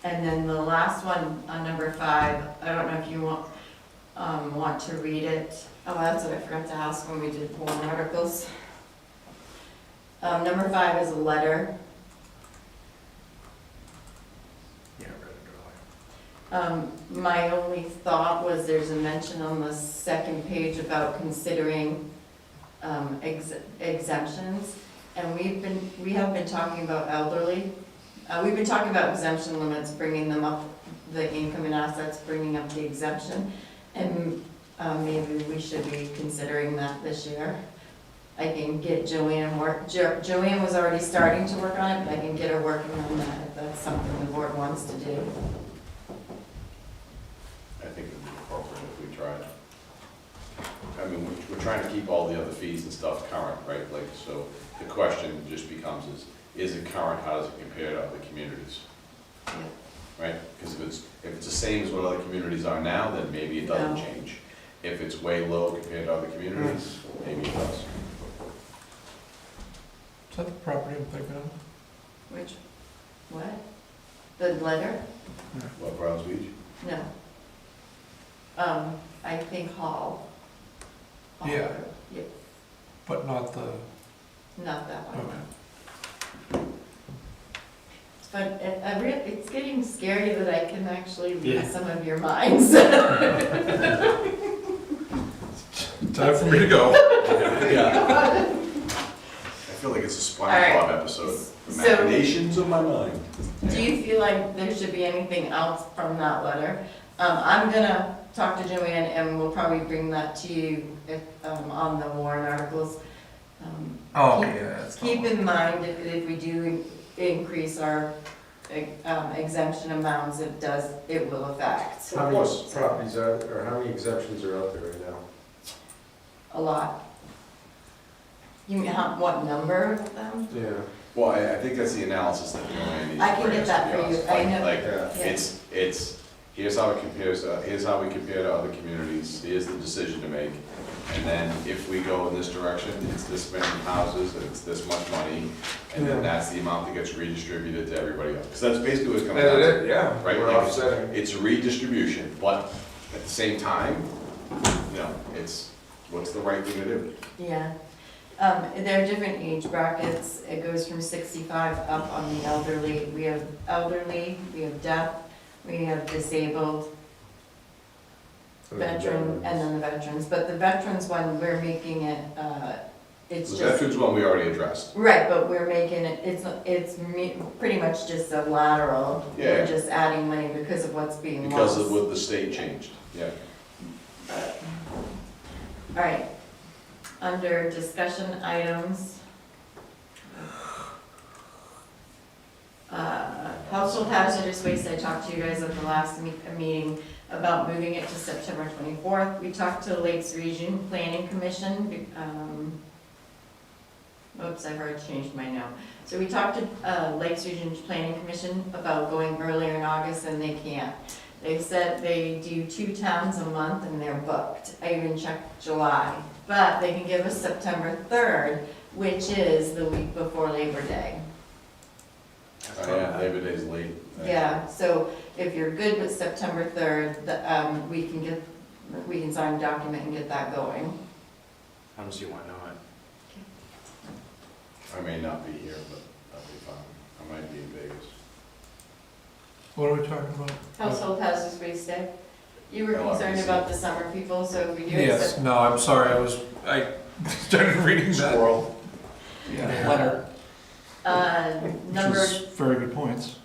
And then the last one, on number 5, I don't know if you want to read it. Oh, that's what I forgot to ask when we did warrant articles. Number 5 is a letter. Yeah, read it earlier. My only thought was there's a mention on the second page about considering exemptions. And we have been talking about elderly. We've been talking about exemption limits, bringing them up, the income and assets, bringing up the exemption. And maybe we should be considering that this year. I can get Joanne Joanne was already starting to work on it, but I can get her working on that if that's something the board wants to do. I think it would be appropriate if we tried. I mean, we're trying to keep all the other fees and stuff current, right? Like, so the question just becomes is it current, how does it compare to other communities? Yeah. Right? Because if it's the same as what other communities are now, then maybe it doesn't No. change. If it's way low compared to other communities, maybe it does. Is that the property I'm thinking of? Which, what? The letter? What, Browns Beach? No. I think Hall. Yeah. Yeah, But not the, not that one. okay. But it's getting scary that I can actually read Yeah. some of your minds. Time for me to go. Yeah. I feel like it's a All right. SpongeBob episode. So- Imaginations of my mind. Do you feel like there should be anything else from that letter? I'm gonna talk to Joanne, and we'll probably bring that to you if, on the warrant articles. Oh, Keep- yeah, that's. Keep in mind, if we do increase our exemption amounts, it will affect How many properties are, or how many exemptions are out there right now? a lot. You mean, what number of them? Yeah. Well, I think that's the analysis that Joanne needs to I can bring get us, that to be for you. honest. I know. Like, Yeah. it's, here's how it compares, here's how we compare to other communities, here's the decision to make. And then if we go in this direction, it's this many houses, and it's this much money, and then that's the amount that gets redistributed to everybody else. Because that's basically what it's coming down to. Yeah, Right, we're like, offsetting. it's redistribution, but at the same time, it's, what's the right thing to do? Yeah. There are different age brackets. It goes from 65 up on the elderly. We have elderly, we have deaf, we have disabled, veteran, and then the veterans. But the veterans one, we're making it, it's The just, veterans one we already addressed. right, but we're making it, pretty much just a lateral. We're Yeah. just adding money because of what's being Because lost. of what the state changed, yeah. All right. Under discussion items, household hazardous waste, I talked to you guys at the last meeting about moving it to September 24th. We talked to Lakes Region Planning Commission, oops, I've already changed my note. So we talked to Lakes Region Planning Commission about going earlier in August, and they can't. They said they do 2 towns a month and they're booked. I even checked July. But they can give us September 3rd, which is the week before Labor Day. Oh, yeah, Labor Day's late. Yeah, so if you're good with September 3rd, we can sign a document and get that going. I don't see why not. I may not be here, but I'll be fine. I might be in Vegas. What are we talking about? Household hazardous waste day. You were concerned LRPC. about the summer people, so if we do it Yes, no, I'm sorry, I started reading that. Squirrel. Yeah, letter. number Which is very good points.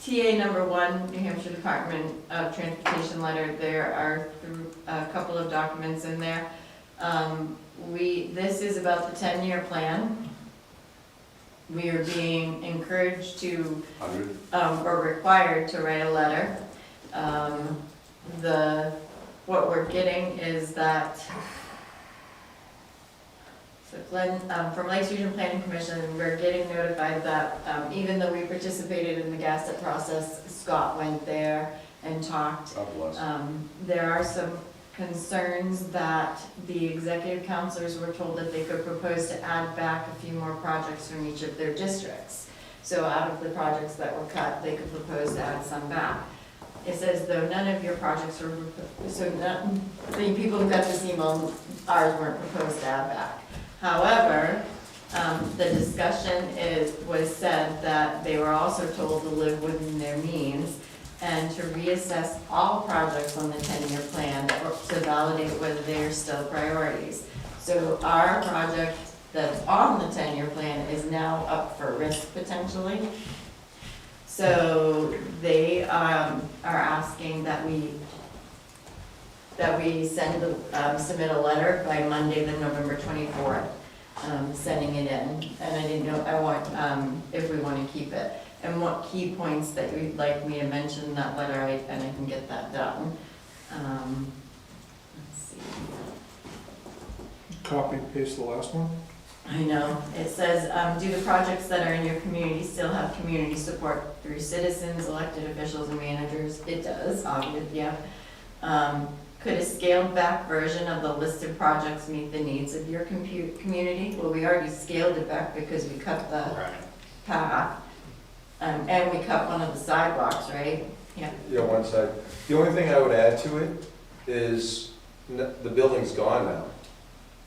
TA number 1, New Hampshire Department of Transportation letter, there are a couple of documents in there. This is about the 10-year plan. We are being encouraged to, 100? or required to write a letter. What we're getting is that, so Glenn, from Lakes Region Planning Commission, we're getting notified that, even though we participated in the GASSET process, Scott went there and talked. God bless. There are some concerns that the executive counselors were told that they could propose to add back a few more projects from each of their districts. So out of the projects that were cut, they could propose to add some back. It says though none of your projects were, the people who got this email, ours weren't proposed to add back. However, the discussion was said that they were also told to live within their means and to reassess all projects on the 10-year plan to validate whether they are still priorities. So our project that's on the 10-year plan is now up for risk potentially. So they are asking that we submit a letter by Monday, the November 24th, sending it in. And I didn't know, if we want to keep it. And what key points that you'd like me to mention in that letter, and I can get that done. Let's see. Copy, paste the last one. I know, it says, do the projects that are in your community still have community support through citizens, elected officials, and managers? It does, obviously, yeah. Could a scaled back version of the listed projects meet the needs of your community? Well, we already scaled it back because we cut the path, and we cut one of the sidewalks, right? Yeah. Yeah, one side. The only thing I would add to it is the building's gone now.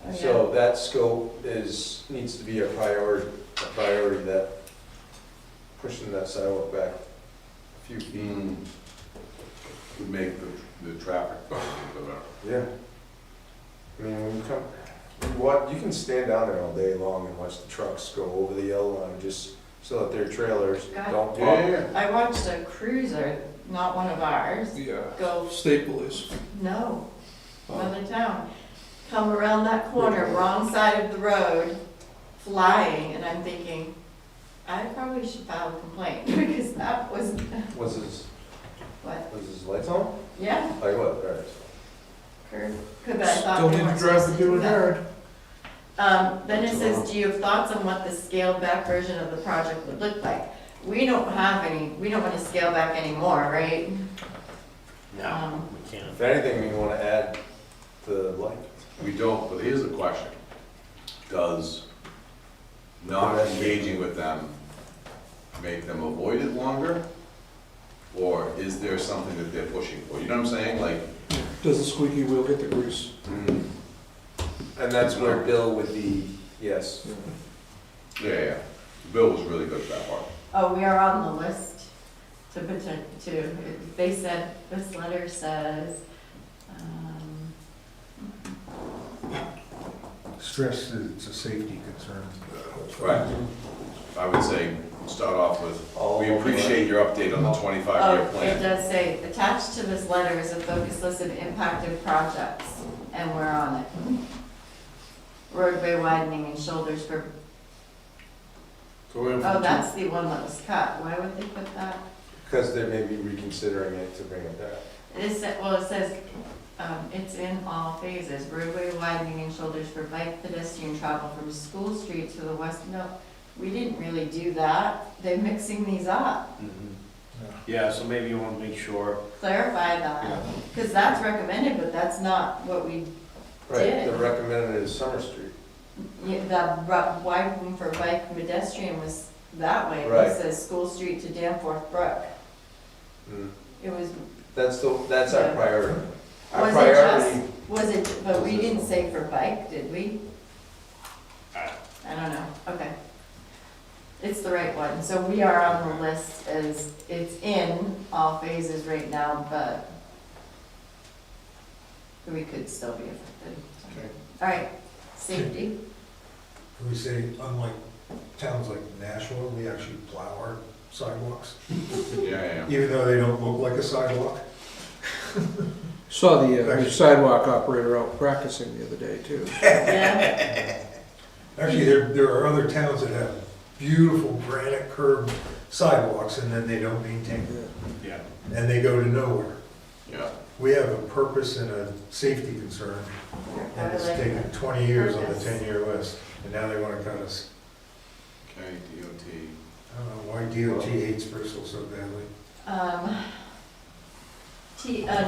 Oh, yeah. So that scope needs to be a priority that pushing that sidewalk back a few feet. Would make the traffic better. Yeah. I mean, when you you can stand down there all day long and watch the trucks go over the yellow line just so that their trailers God. don't pop. Yeah. I watched a cruiser not one of ours, Yeah, go, state police. no, another town, come around that corner, wrong side of the road, flying, and I'm thinking, I probably should file a complaint, because that was, Was his, what, was his lights on? yeah, Like what, alright. because I thought Still they need weren't to drive supposed the to do doing that. yard. Then it says, do you have thoughts on what the scaled back version of the project would look like? We don't have any, we don't wanna scale back anymore, right? No, we can't. If anything, we wanna add the light. We don't, but here's the question. Does not engaging with them make them avoid it longer? Or is there something that they're pushing for? You know what I'm saying? Like, Does the squeaky wheel get the grease? And that's where Bill would be, yes. yeah. Bill was really good at that part. Oh, we are on the list to they said, this letter says, Stress that it's a safety concern. Right. I would say, start off with, All we over. appreciate your update on the 25-year oh, it plan. does say, attached to this letter is a focus list of impacted projects, and we're on it. Roadway widening and shoulders for, So we went oh, from that's the one that was cut, why would they put that? Because they may be reconsidering it to bring it back. It is, well, it says, it's in all phases, roadway widening and shoulders for bike pedestrian travel from School Street to the west, no, we didn't really do that, they're mixing these up, Yeah, so maybe you wanna make sure, clarify that, because that's recommended, but that's not what we, Right, the Did. recommended is Summer Street. the widening for bike pedestrian was that way, Right. it says School Street to Danforth Brook, Mm. it was, That's Yeah. our priority. Our was it priority, just, was it, but we didn't say for bike, did we? I don't know, okay. It's the right one, so we are on the list as, it's in all phases right now, but we could still be affected. Okay. All right, safety, Can we say, unlike towns like Nashua, we actually plow our sidewalks, Yeah. even though they don't look like a sidewalk? Saw the sidewalk operator out practicing the other day, too. yeah, Actually, there are other towns that have beautiful granite curved sidewalks and then they don't maintain them, yeah. and they go to nowhere. Yeah. We have a purpose and a safety concern, and it's taken 20 years on the Purpose. 10-year list, and now they want to cut us. Okay, DOT. I don't know why DOT hates Bristol so badly.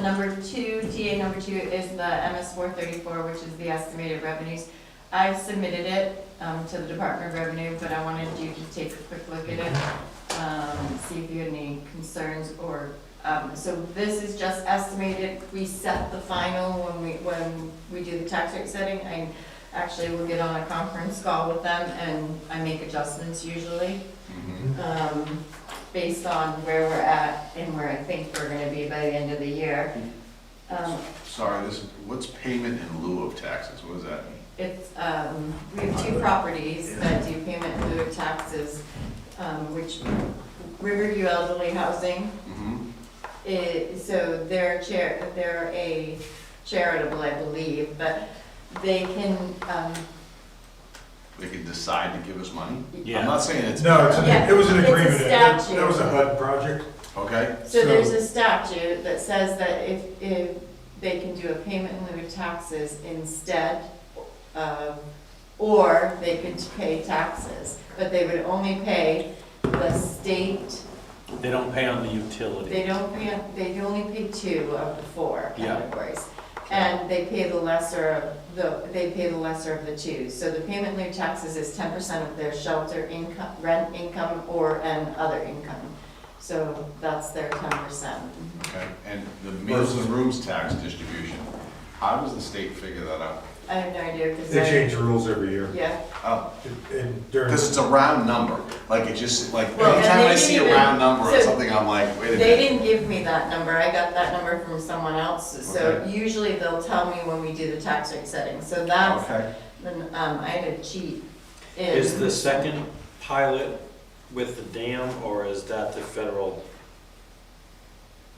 number two, TA number 2 is the MS 434, which is the estimated revenues. I submitted it, to the Department of Revenue, but I wanted you to take a quick look at it, see if you had any concerns or, so this is just estimated. We set the final when we do the tax rate setting. I actually will get on a conference call with them and I make adjustments usually, based on where we're at and where I think we're gonna be by the end of the year. Sorry, what's payment in lieu of taxes? What does that mean? It's, we have 2 properties that do payment in lieu of taxes, which Riverview Elderly Housing, so they're a charitable, I believe, but they can, They could decide to give us money? Yeah. I'm not saying it's. No, Yeah, it was an it's a agreement. statute. That was a HUD project. Okay, so there's a statute that says that if they can do a payment in lieu of taxes instead, or they could pay taxes, but they would only pay the state. They don't pay on the utility. They don't pay, they only pay 2 of the 4 Yeah. categories. And they pay the lesser of the 2. So the payment in lieu of taxes is 10% of their shelter income, rent income, and other income. So that's their 10%. okay. And the meals and rooms tax distribution, how does the state figure that out? I have no idea, because They change the rules every year. Yeah, Oh, And during, because it's a round number. Like, it just, like, Well, and anytime they I see a didn't round number or so something, I'm like, wait a they minute. didn't give me that number, I got that number from someone else. So Okay. usually they'll tell me when we do the tax rate setting, so that's, Okay. then, I had to cheat in. Is the second pilot with the dam, or is that the federal?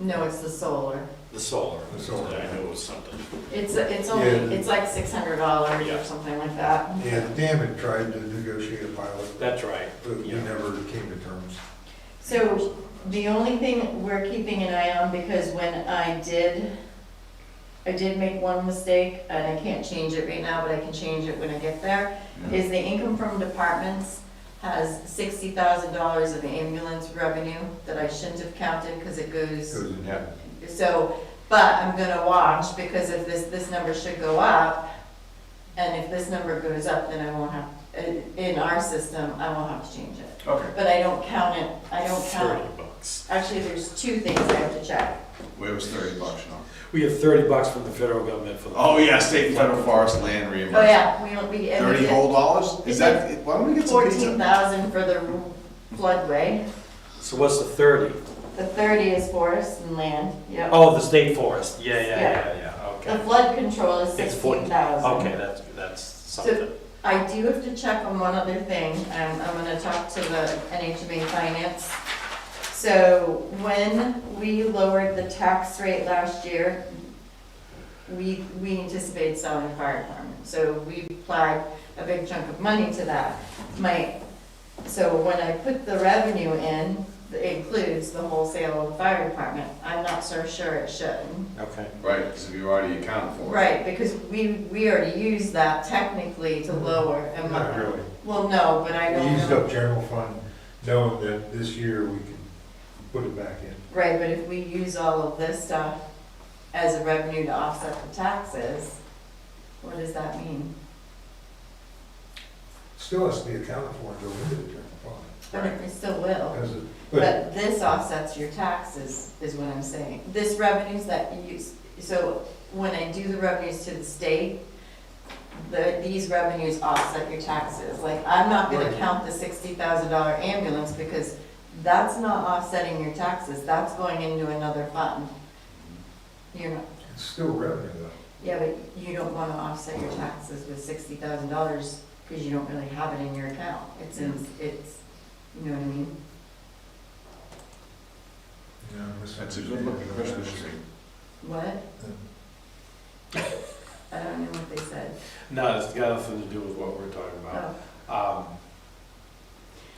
No, it's the solar. The solar. The solar. I knew it was something. It's only, Yeah. it's like $600 Yeah. or something like that. Yeah, the dam had tried to negotiate a pilot, That's right. but we Yeah. never came to terms. So the only thing we're keeping an eye on, because when I did make one mistake, and I can't change it right now, but I can change it when I get there, is the income from departments has $60,000 of ambulance revenue that I shouldn't have counted, because it goes, Yeah. so, but I'm gonna watch, because if this number should go up, and if this number goes up, then I won't have, in our system, I won't have to change it. Okay. But I don't count it, I don't count, $30. actually, there's two things I have to check. Where was $30, Sean? We have $30 from the federal government for the. Oh, yeah, state and federal forest land Oh, reimbursement. yeah, we, and we 30 get whole dollars? It's Is that, why don't we get some pizza? 14,000 for the floodway. So what's the 30? The 30 is forest and land, yep. Oh, the state forest. Yeah, The okay. flood control is It's 14. 16,000. Okay, that's something. I do have to check on one other thing. I'm gonna talk to the NHMA Finance. So when we lowered the tax rate last year, we anticipated selling the fire department. So we applied a big chunk of money to that. So when I put the revenue in, it includes the whole sale of the fire department. I'm not so sure it shouldn't. Okay. Right, because you already accounted for it. Right, because we already used that technically to lower. and Not really. Well, no, but I We don't used know. up general fund, knowing that this year we can put it back in. Right, but if we use all of this stuff as a revenue to offset the taxes, what does that mean? Still has to be accounted for and go into the general fund. But it still will. Because it- But this offsets your taxes, is what I'm saying. This revenues that you use, so when I do the revenues to the state, these revenues offset your taxes. Like, I'm not gonna Right. count the $60,000 ambulance, because that's not offsetting your taxes, that's going into another fund. You're not, It's still revenue though. yeah, but you don't wanna offset your taxes with $60,000, because you don't really have it in your account. It's in, it's, you know what I mean? Yeah, That's a good looking Christmas tree. What? I don't know what they said. No, it's got nothing to do with what we're talking about. Oh,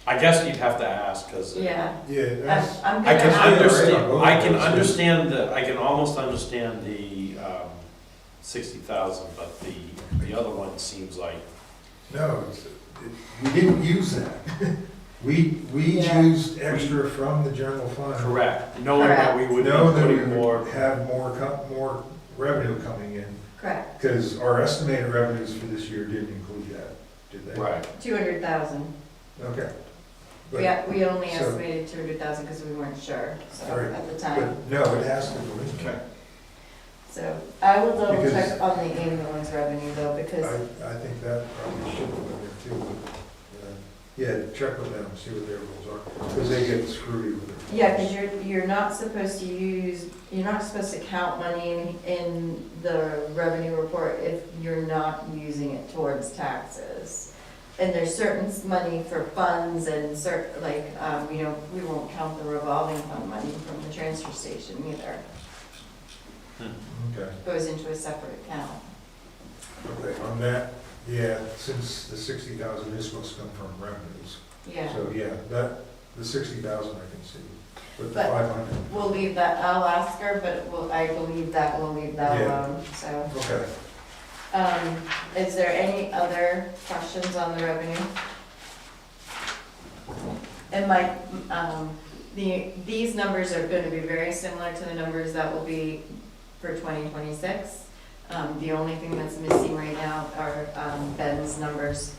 I guess you'd have to ask, because yeah. Yeah, that's, I'm I gonna can have, understand, I can Both. understand I can almost understand the 60,000, but the other one seems like, no, we didn't use that. We Yeah. used extra from the general fund. correct, knowing that we would be Know that we putting more. would have more revenue coming in, correct, because our estimated revenues for this year didn't include that, did they? Right. 200,000. Okay. But- We only so- estimated 200,000 because we weren't sure, so, Right. at the time. But no, it has to go in. Okay. So I will double Because- check on the ambulance revenue though, because, I think that probably should go in there too, but, yeah, check with them, see what their rules are, because they get screwy with it. yeah, because you're not supposed to count money in the revenue report if you're not using it towards taxes. And there's certain money for funds and certain, like, we won't count the revolving fund money from the transfer station either. Okay, Goes into a separate account. okay, on that, yeah, since the 60,000 is supposed to come from revenues, Yeah, so yeah, the 60,000 I can see, but the But- 500, we'll leave that, I'll ask her, but I believe that we'll leave that Yeah. alone, so. okay. Is there any other questions on the revenue? And these numbers are gonna be very similar to the numbers that will be for 2026. The only thing that's missing right now are, Ben's numbers.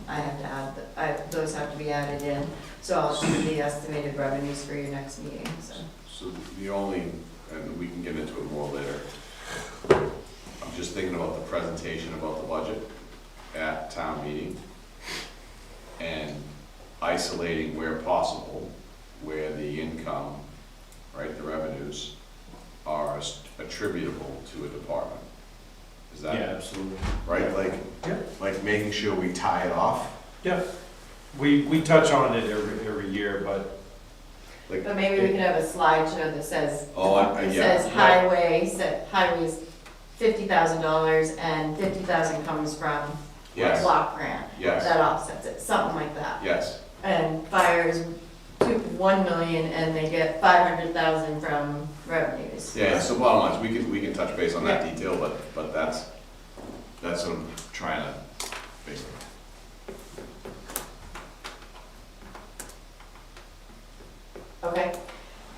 I have to add, those have to be added in, so I'll see the estimated revenues for your next meeting, so. So the only, and we can get into it more later, I'm just thinking about the presentation about the budget at town meeting and isolating where possible, where the income, right, the revenues are attributable to a department. Is Yeah, that absolutely. right? Like making sure we tie it off? Yeah, we touch on it every year, but Like, But maybe we could have a slideshow that says, oh, it yeah. says highways $50,000 and 50,000 comes from Yes, block grant. yes, That offsets it, something like that. yes. And fires 1 million and they get 500,000 from revenues. Yeah, so bottom line is, we can touch base on that detail, but that's what I'm trying to, basically. Okay.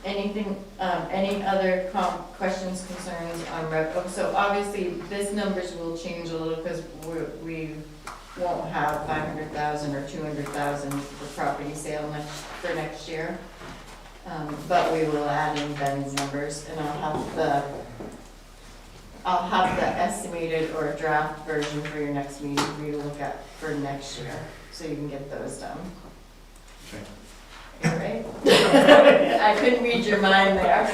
Anything, any other questions, concerns on so obviously this numbers will change a little because we won't have 500,000 or 200,000 for property sale for next year. But we will add in Ben's numbers and I'll have the estimated or draft version for your next meeting for you to look at for next year, so you can get those done. Okay. You all right? I couldn't read your mind there.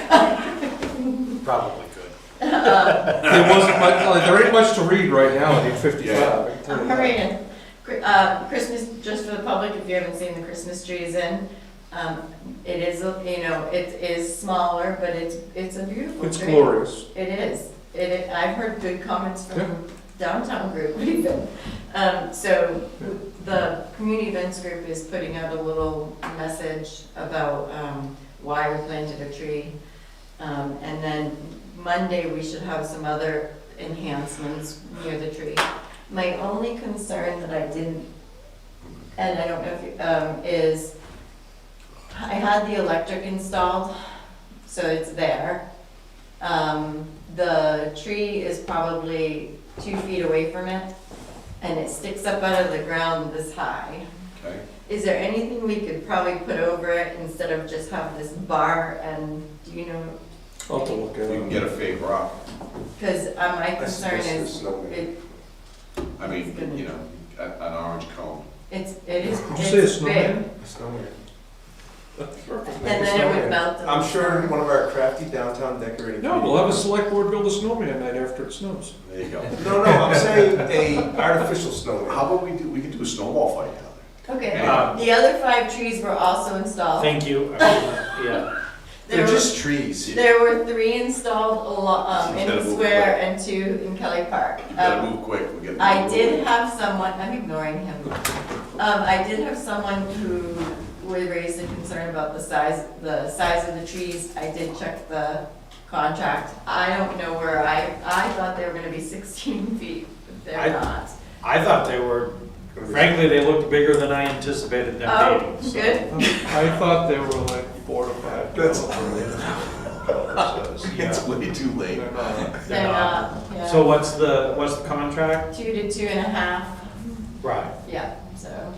Probably could. There wasn't much, there ain't much to read right now at 8:55. I can tell you I'm that. hurrying. Christmas, just for the public, if you haven't seen the Christmas trees in, it is, it is smaller, but it's a beautiful It's tree. glorious. It is. I've heard good comments Yeah. from downtown group even. So the community events group is putting out a little message about why we planted a tree. And then Monday, we should have some other enhancements near the tree. My only concern that I didn't, and I don't know if you, is I had the electric installed, so it's there. The tree is probably 2 feet away from it, and it sticks up out of the ground this high. Okay. Is there anything we could probably put over it instead of just have this bar and, do you know? I'll have to look at You can it. get a fake rock. Because my concern That's the is, snowman. I mean, an orange cone. it is, Did you say a it's big. snowman? A snowman. And then it would melt. in the I'm sure sun. one of our crafty downtown decorating. No, we'll have a select board build a snowman night after it snows. There you go. No, I'm saying a artificial snowman. How about we could do a snowball fight down Okay, Yeah. the other 5 trees were also installed. Thank you. Yeah. there? They're just trees. There were 3 installed in Gotta the move square and 2 in Kelly Park. You gotta move quick. We'll get. I did have someone, I'm ignoring him. I did have someone who would raise a concern about the size of the trees. I did check the contract. I don't know where I thought they were gonna be 16 feet, but they're not. I thought they were, frankly, they looked bigger than I anticipated them Oh, being. so. good. I thought they were like 4 to 5. That's- It's way too late. They're not. They're not, yeah. So what's the contract? 2 to 2.5, Right. yeah, so.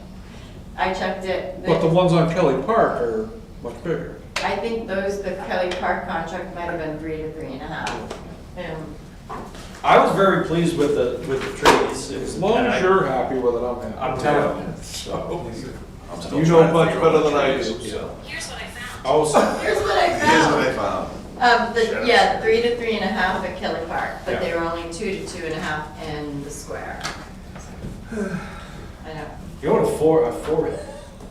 I checked it. But the ones on Kelly Park are much bigger. I think the Kelly Park contract might have been 3 to 3.5. I was very pleased with the trees. As long as you're happy with it, I'm happy. I'm telling you. So, I'm still you trying know to much figure better out than I do, trees. so. Oh, so, Here's what I Here's what found. I found. 3 to 3.5 at Kelly Park, but Yeah. they were only 2 to 2.5 in the square. I know. you want a four,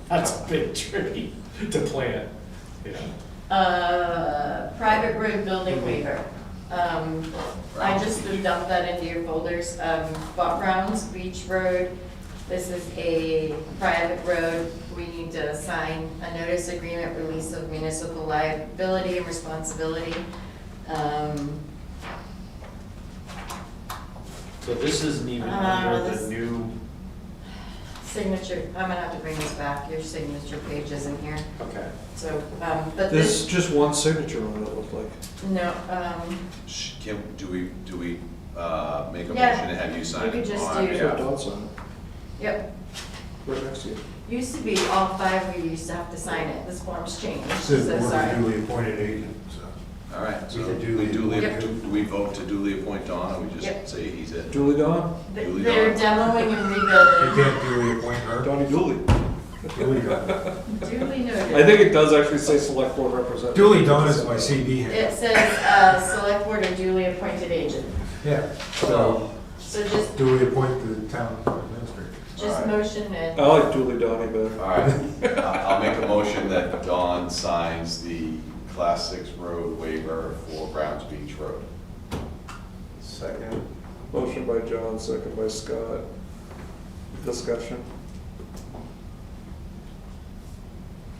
that's a big tree to plant, you know. Private road building waiver. I just dumped that into your folders. Browns Beach Road, this is a private road. We need to sign a notice agreement, release of municipal liability and responsibility. So this isn't even Uh, under this- the new, Signature, I'm gonna have to bring this back. Your signature page isn't here. okay. So, but There's this, just one signature on it, it looked like. no, Do we make a Yeah. motion to have you sign You it? could just on our do- behalf? Don't sign it. yep. Right next to you. Used to be all 5 of you used to have to sign it. This form's changed, Says so board sorry. of duly appointed agent, so. All right, so We could we duly- Yep. do we vote to duly appoint Don, or we Yep. just say he's it? Julie Dawn? Duly They're done. demoing and You rebuilding. can't duly appoint her. Donnie Dooley. Duly done. Duly noted. I think it does actually say select board representative. Duly done is my CD It here. says, select board or duly appointed agent. Yeah, so So just duly appoint the town administrator. Just motion and. I like Dooley Donnie better. All right, I'll make a motion that Dawn signs the Class 6 road waiver for Browns Beach Road. Second. Motion by John, second by Scott. Discussion.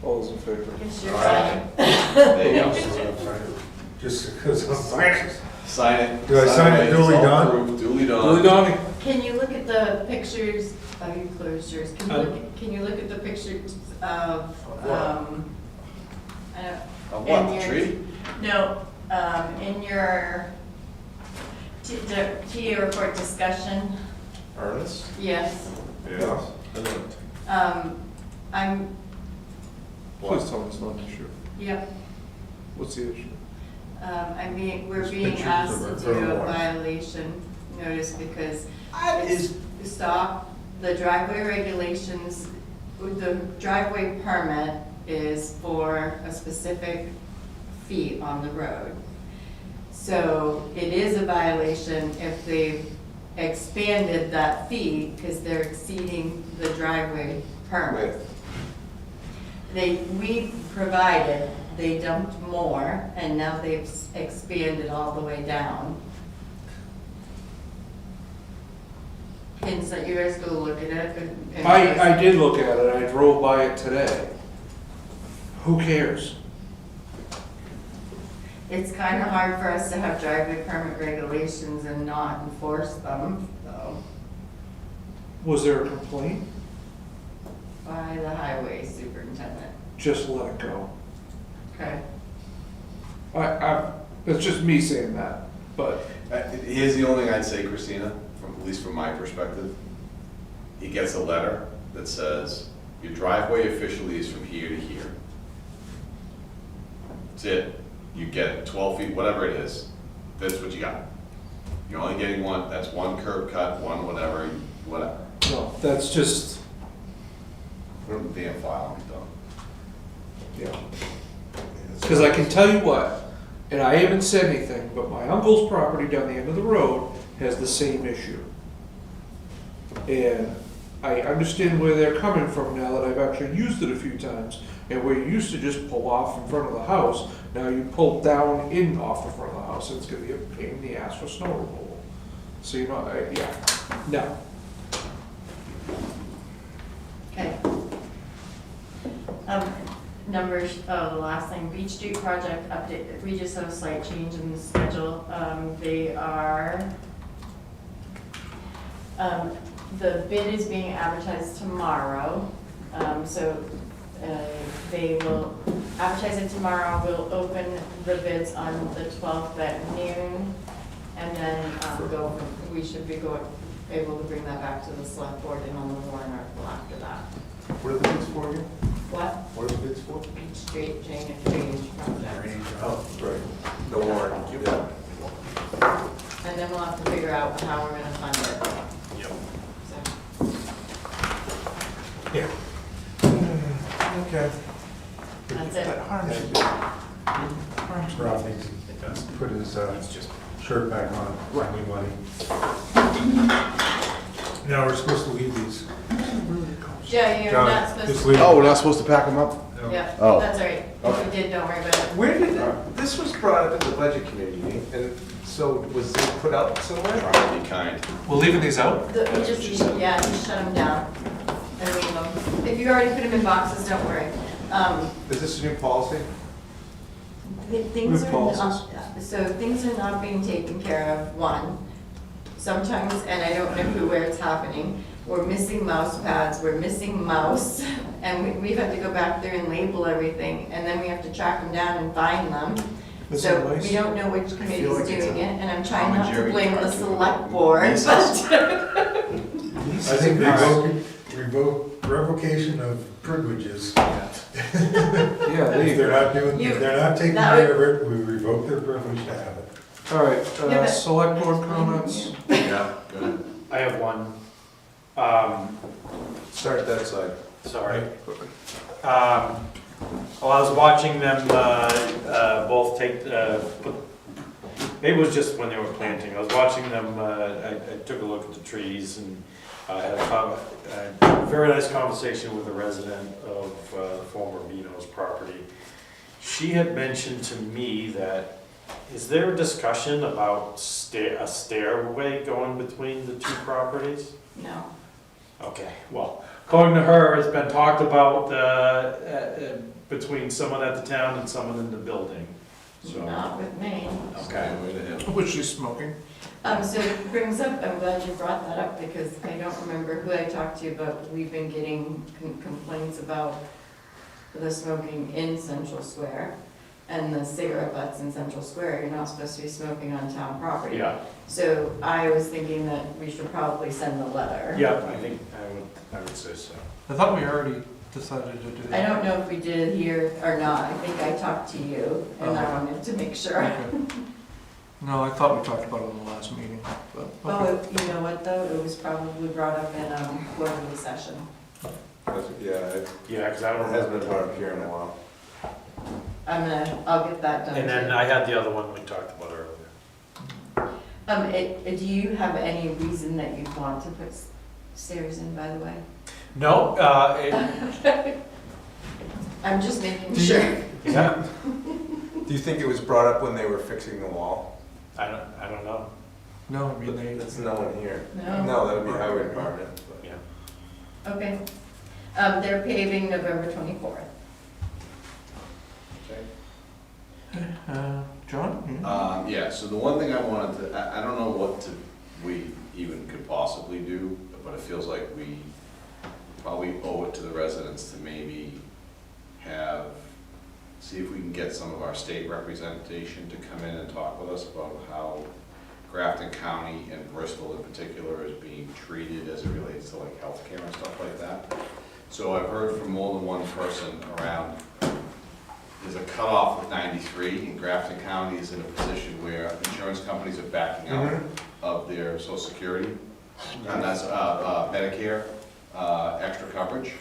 All those in favor? It's your All right. sign. There you go. Just because I'm. Sign it. Do I sign it It's duly all done? approved. Duly Dooley done. Donnie. Can you look at the pictures, oh, you closed yours, can you look at the pictures of, I don't, Of what, And the your- tree? no, in your TA report discussion, Ernest? yes. Yeah. I'm, Please tell me it's not an issue. yep, What's the issue? we're There's being pictures asked of to it. do a violation notice because That is, stop, the driveway regulations, the driveway permit is for a specific feet on the road. So it is a violation if they've expanded that fee because they're exceeding the driveway permit. We provided, they dumped more and now they've expanded all the way down. Can you guys go look at it? I did look at it, I drove by it today. Who cares? It's kind of hard for us to have driveway permit regulations and not enforce them, so, Was there a complaint? by the highway superintendent. Just let it go. Okay. It's just me saying that, but here's the only thing I'd say, Christina, at least from my perspective. He gets a letter that says, your driveway officially is from here to here. That's it. You get 12 feet, whatever it is. That's what you got. You're only getting one, that's one curb cut, one whatever, whatever. no, that's just, Put it in the damn file, I'm done. yeah. Because I can tell you what, and I haven't said anything, but my uncle's property down the end of the road has the same issue. And I understand where they're coming from now that I've actually used it a few times. And where you used to just pull off in front of the house, now you pull down in off the front of the house. It's gonna be a pain in the ass for snow removal. So you know, yeah, no. Okay. Numbers, the last thing, Beach Street project update, we just have a slight change in the schedule. They are, the bid is being advertised tomorrow. They will advertise it tomorrow, we'll open the bids on the 12th at noon. And then we should be able to bring that back to the select board and on the warrant article after that. What are the bids for again? What? What are the bids for? Beach Street drainage project. Oh, right. The warrant, yeah. And then we'll have to figure out how we're gonna fund it. Yep. So, Okay. that's it. Rob needs to put his shirt back on, friendly money. Now, we're supposed to leave these. Yeah, you're John, not supposed just to. leave. Oh, we're not supposed to pack them up? No. Yeah, Oh. that's all right. If we did, don't worry about it. Where did, this was brought up at the budget committee meeting, and so was it put out somewhere? Trying to be kind. We're leaving these out? We just shut them down and leave them. If you already put them in boxes, don't worry. Is this a new policy? Things With are policies. not, so things are not being taken care of, one. Sometimes, and I don't know where it's happening, we're missing mouse pads, we're missing mouse, and we've had to go back there and label everything, and then we have to track them down and find them. Missing So mice? we don't know which committee's like it's doing a it, and I'm trying Tom and not to Jerry blame the cartoon. select board, Mice. but. I think revocation of privileges. Yeah, there If you they're go. not doing, You- if they're not taking that care of it, we revoke their privilege to have it. All right, Yeah, but- select board comments? Yeah, good. I have one. Start that side. Sorry. Well, I was watching them both take, maybe it was just when they were planting. I was watching them, I took a look at the trees and I had a very nice conversation with a resident of the former Vino's property. She had mentioned to me that, is there a discussion about a stairway going between the two properties? No. Okay, well, according to her, it's been talked about between someone at the town and someone in the building, so. Not with me. Okay. Was she smoking? So it brings up, I'm glad you brought that up, because I don't remember who I talked to, but we've been getting complaints about the smoking in Central Square and the cigarette butts in Central Square. You're not supposed to be smoking on town property. Yeah, So I was thinking that we should probably send a letter. yeah, I think I would say so. I thought we already decided to do I that. don't know if we did it here or not. I think I talked to you, and I Oh. wanted to make sure. Okay. No, I thought we talked about it in the last meeting, but, okay. Oh, you know what, though? It was probably brought up in quarterly session. Yeah, it Yeah, because I don't hasn't been remember. brought up here in a while. I'll get that done. And then too. I had the other one we talked about earlier. Do you have any reason that you'd want to put stairs in, by the way? No, I'm just making Do you- sure. yeah, Do you think it was brought up when they were fixing the wall? I don't know. No, I mean, they, That's no one here. No? No, that would be highway department, but. Yeah. Okay. They're paving November 24th. John? Yeah, so the one thing I wanted to, I don't know what we even could possibly do, but it feels like we probably owe it to the residents to maybe see if we can get some of our state representation to come in and talk with us about how Grafton County and Bristol in particular is being treated as it relates to like healthcare and stuff like that. So I've heard from more than one person around, there's a cutoff with 93, and Grafton County is in a position where insurance companies are backing out of their social security, and that's Medicare, extra coverage.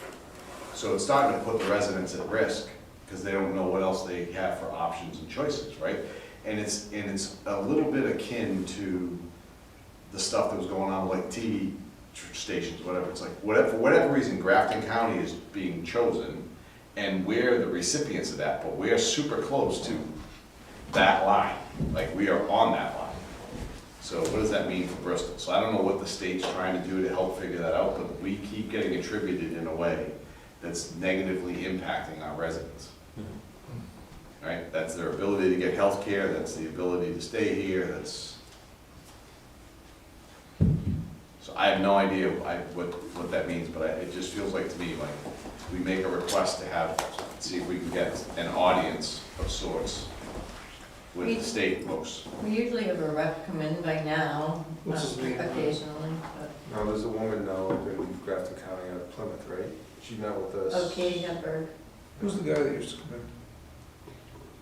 So it's starting to put the residents at risk, because they don't know what else they have for options and choices, right? And it's a little bit akin to the stuff that was going on with like TV stations, whatever. It's like, for whatever reason, Grafton County is being chosen, and we're the recipients of that, but we're super close to that line. Like, we are on that line. So what does that mean for Bristol? So I don't know what the state's trying to do to help figure that out, but we keep getting attributed in a way that's negatively impacting our residents. Right? That's their ability to get health care, that's the ability to stay here, that's... So I have no idea what that means, but it just feels like to me, like, we make a request to see if we can get an audience of sorts with the state folks. We usually have a rep come in by now, What's his name? occasionally, but. No, there's a woman now up in Grafton County out of Plymouth, right? She met with us. Oh, Katie Hepburn, Who's the guy that used to come in?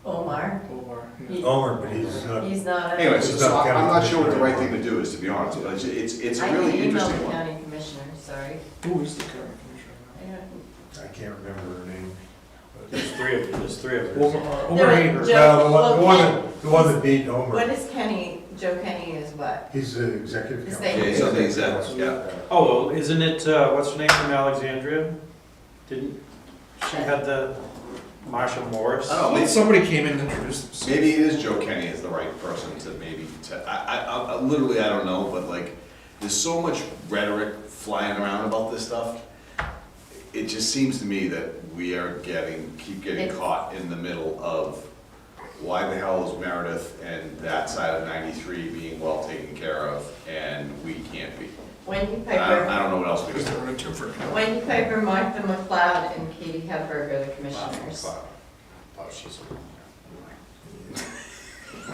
Omar, Omar. He- Omer, but he's not. he's not. Anyway, so I'm not sure what the right thing to do is, to be honest, but it's a really I interesting can email the one. county commissioner, sorry. Who is the county commissioner I don't- I can't remember her name. There's three of us. now? Omar No, Haber. Joe- No, the one well, the one that beat What Omer. is Kenny, Joe Kenny is what? He's the executive Is council. they- Yeah, so these, yeah. Oh, well, isn't it, what's her name from Alexandria? Didn't, she had the Marsha Morris? I don't know, maybe, Somebody came in and introduced themselves. maybe it is Joe Kenny is the right person to I literally, I don't know, but like, there's so much rhetoric flying around about this stuff. It just seems to me that we are keep getting It's- caught in the middle of why the hell is Meredith and that side of 93 being well taken care of, and we can't be. Wendy I Piper, don't know what else we Because can they do. were in a different county. Wendy Piper, Martha McLeod, and Katie Hepburn are the commissioners. Oh, she's,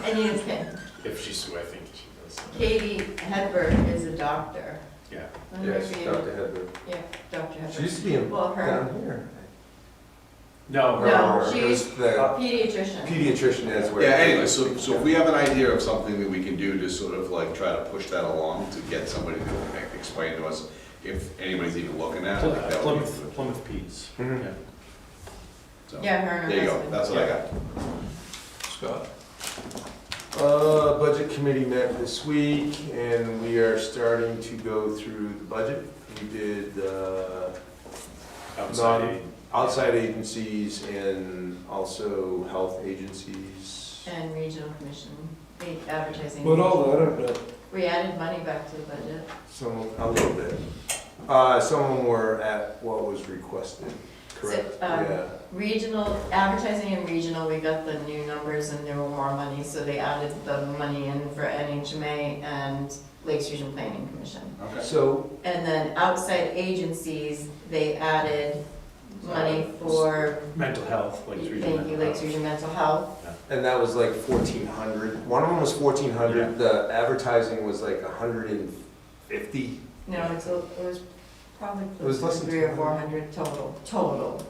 And you can, if she's who I think she is. Katie Hepburn is a doctor. Yeah. I wonder Yes, if you- Dr. Hedberg. Yeah, Dr. Hepburn. She used to be in, Well, her down here. No, No, Or she's- just the pediatrician. pediatrician is where. Yeah, anyway, so if we have an idea of something that we can do to sort of like try to push that along, to get somebody to explain to us, if anybody's even looking at it, like that would be good. Plymouth Pete's. Mhm. Yeah. So, Yeah, her and her there you go, husband. that's what I got. Scott. Budget committee met this week, and we are starting to go through the budget. We did, outside aid. Outside agencies and also health agencies. And regional commission, advertising. But all that, I bet. We added money back to the budget. Some, a little bit. Some of them were at what was requested, correct? So, Yeah. Regional, advertising and regional, we got the new numbers and there were more money, so they added the money in for NHMA and Lakes Region Planning Commission. Okay. So, And then outside agencies, they added money for, Mental health, Lakes Region. thank you, Mental Lakes Health. Region Mental Health. and that was like 1,400. One of them was 1,400, the advertising was like 150. No, it was probably It was less than 300 or 200. 400 total.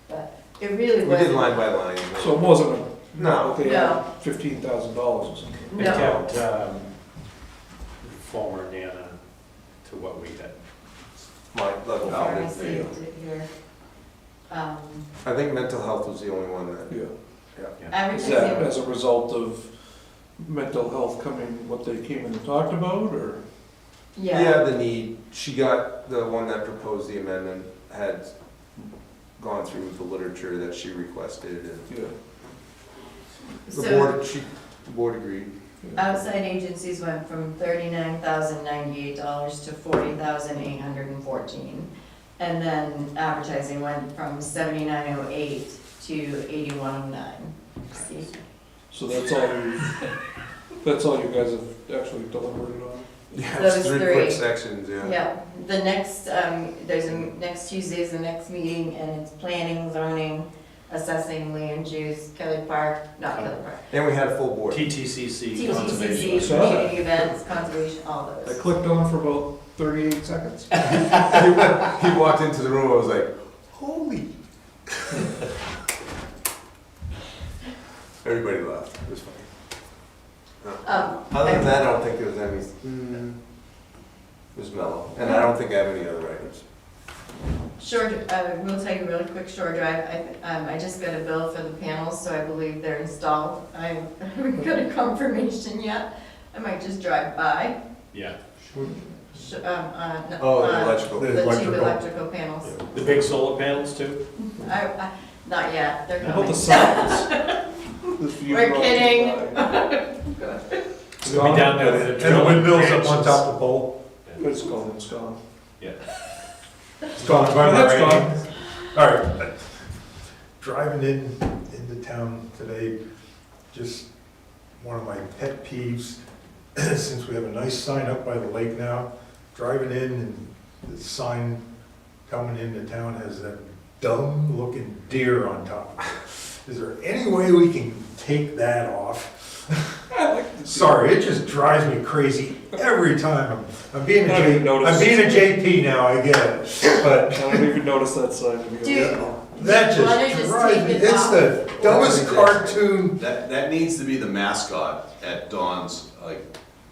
But it really We did wasn't, line by line. So it wasn't a, No. they No. had $15,000 or something. It no, kept former Nana to what we had. My level. I already saved it here. I think mental health was the only one that, Yeah. Is that Advertising, as a result of mental health coming, what they came in and talked about, or? yeah, the need. She got, the one that proposed the amendment had gone through the literature that she requested, and Yeah. the so board agreed. outside agencies went from $39,098 to $40,814. And then advertising went from $79,008 to $81,009. See? So that's all you guys have actually deliberated on? Yeah, Those it's 3 three. quick sections, yeah. Yeah, the next, next Tuesday is the next meeting, and it's planning, zoning, assessing, land use, Kelly Park, not Kelly Park. And we had a full board. TTCC TTCC, conservation. Saw that. community events, conservation, all I those. clicked on for about 38 seconds. He walked into the room, I was like, holy. Everybody laughed, it was funny. Other than that, I don't think there was any, it was mellow, and I don't think I have any other items. Shore, we'll tell you really quick, Shore Drive, I just got a bill for the panels, so I believe they're installed. I haven't got a confirmation yet, I might just drive by. Yeah, Oh, the electrical. The two electrical panels. the big solar panels too? Not yet, they're How about the coming. signs? We're kidding. It's We'll be down there with the And the drill windmills up on branches. top of the pole. It's gone, it's gone. It's gone by Well, my that's rating. All right. Driving into town today, just one of my pet peeves, since we have a nice sign up by the lake now, driving in and the sign coming into town has that dumb looking deer on top. Is there any way we can take that off? Sorry, it just drives me crazy every time. I'm being a I didn't notice. I'm being a JP now, I get it, but I didn't even notice that sign. to be Dude. honest. that Why don't you just just drives take me, it it's off? the dumbest cartoon. That needs to be the mascot at Dawn's,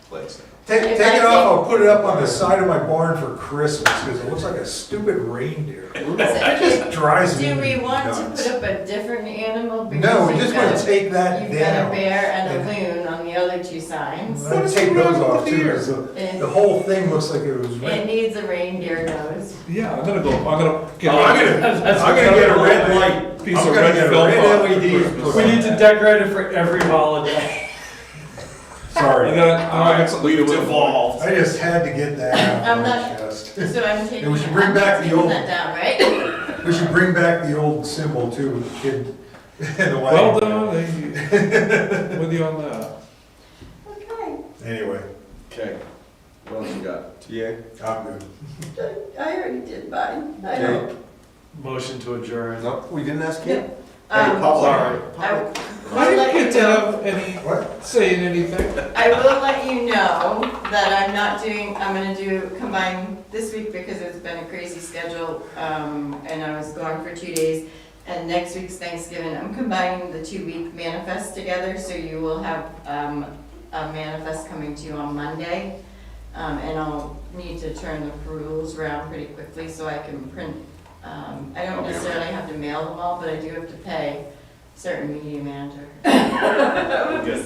place. Take If it I off, I'll put it up on the side of my barn for Christmas, because it looks like a stupid reindeer. It just drives me Do we want to nuts. put up a different animal? No, Because we you've just got wanna a- take that You've got a down. bear and a loon on the other two signs. I'd take those off too, because the It whole thing looks like it was it written. needs a reindeer nose. Yeah, I'm gonna get. I'm gonna get a red light. Piece I'm of gonna red get a film red on LED. for Christmas. put on that. decorate it for every holiday. Sorry, I got something to We've do with it. devolved. I just had to get that I'm out of my not- chest. So I'm taking, we should bring I'm back the taking old- that down, right? We should bring back the old symbol too, with the kid and the Well wagon. done, with you on that. Okay, Anyway, Okay, what else you got? TA? I'm good. I already did mine. I don't. Motion to adjourn. No, we didn't ask you? Yep. Um, Sorry. I I will let didn't you get to know, have any What? say in anything. I will let you know that I'm gonna combine this week because it's been a crazy schedule, and I was gone for 2 days. And next week's Thanksgiving, I'm combining the 2-week manifest together, so you will have, a manifest coming to you on Monday. And I'll need to turn the rules around pretty quickly so I can print, I don't necessarily have to mail them all, but I do have to pay certain media manager. We'll get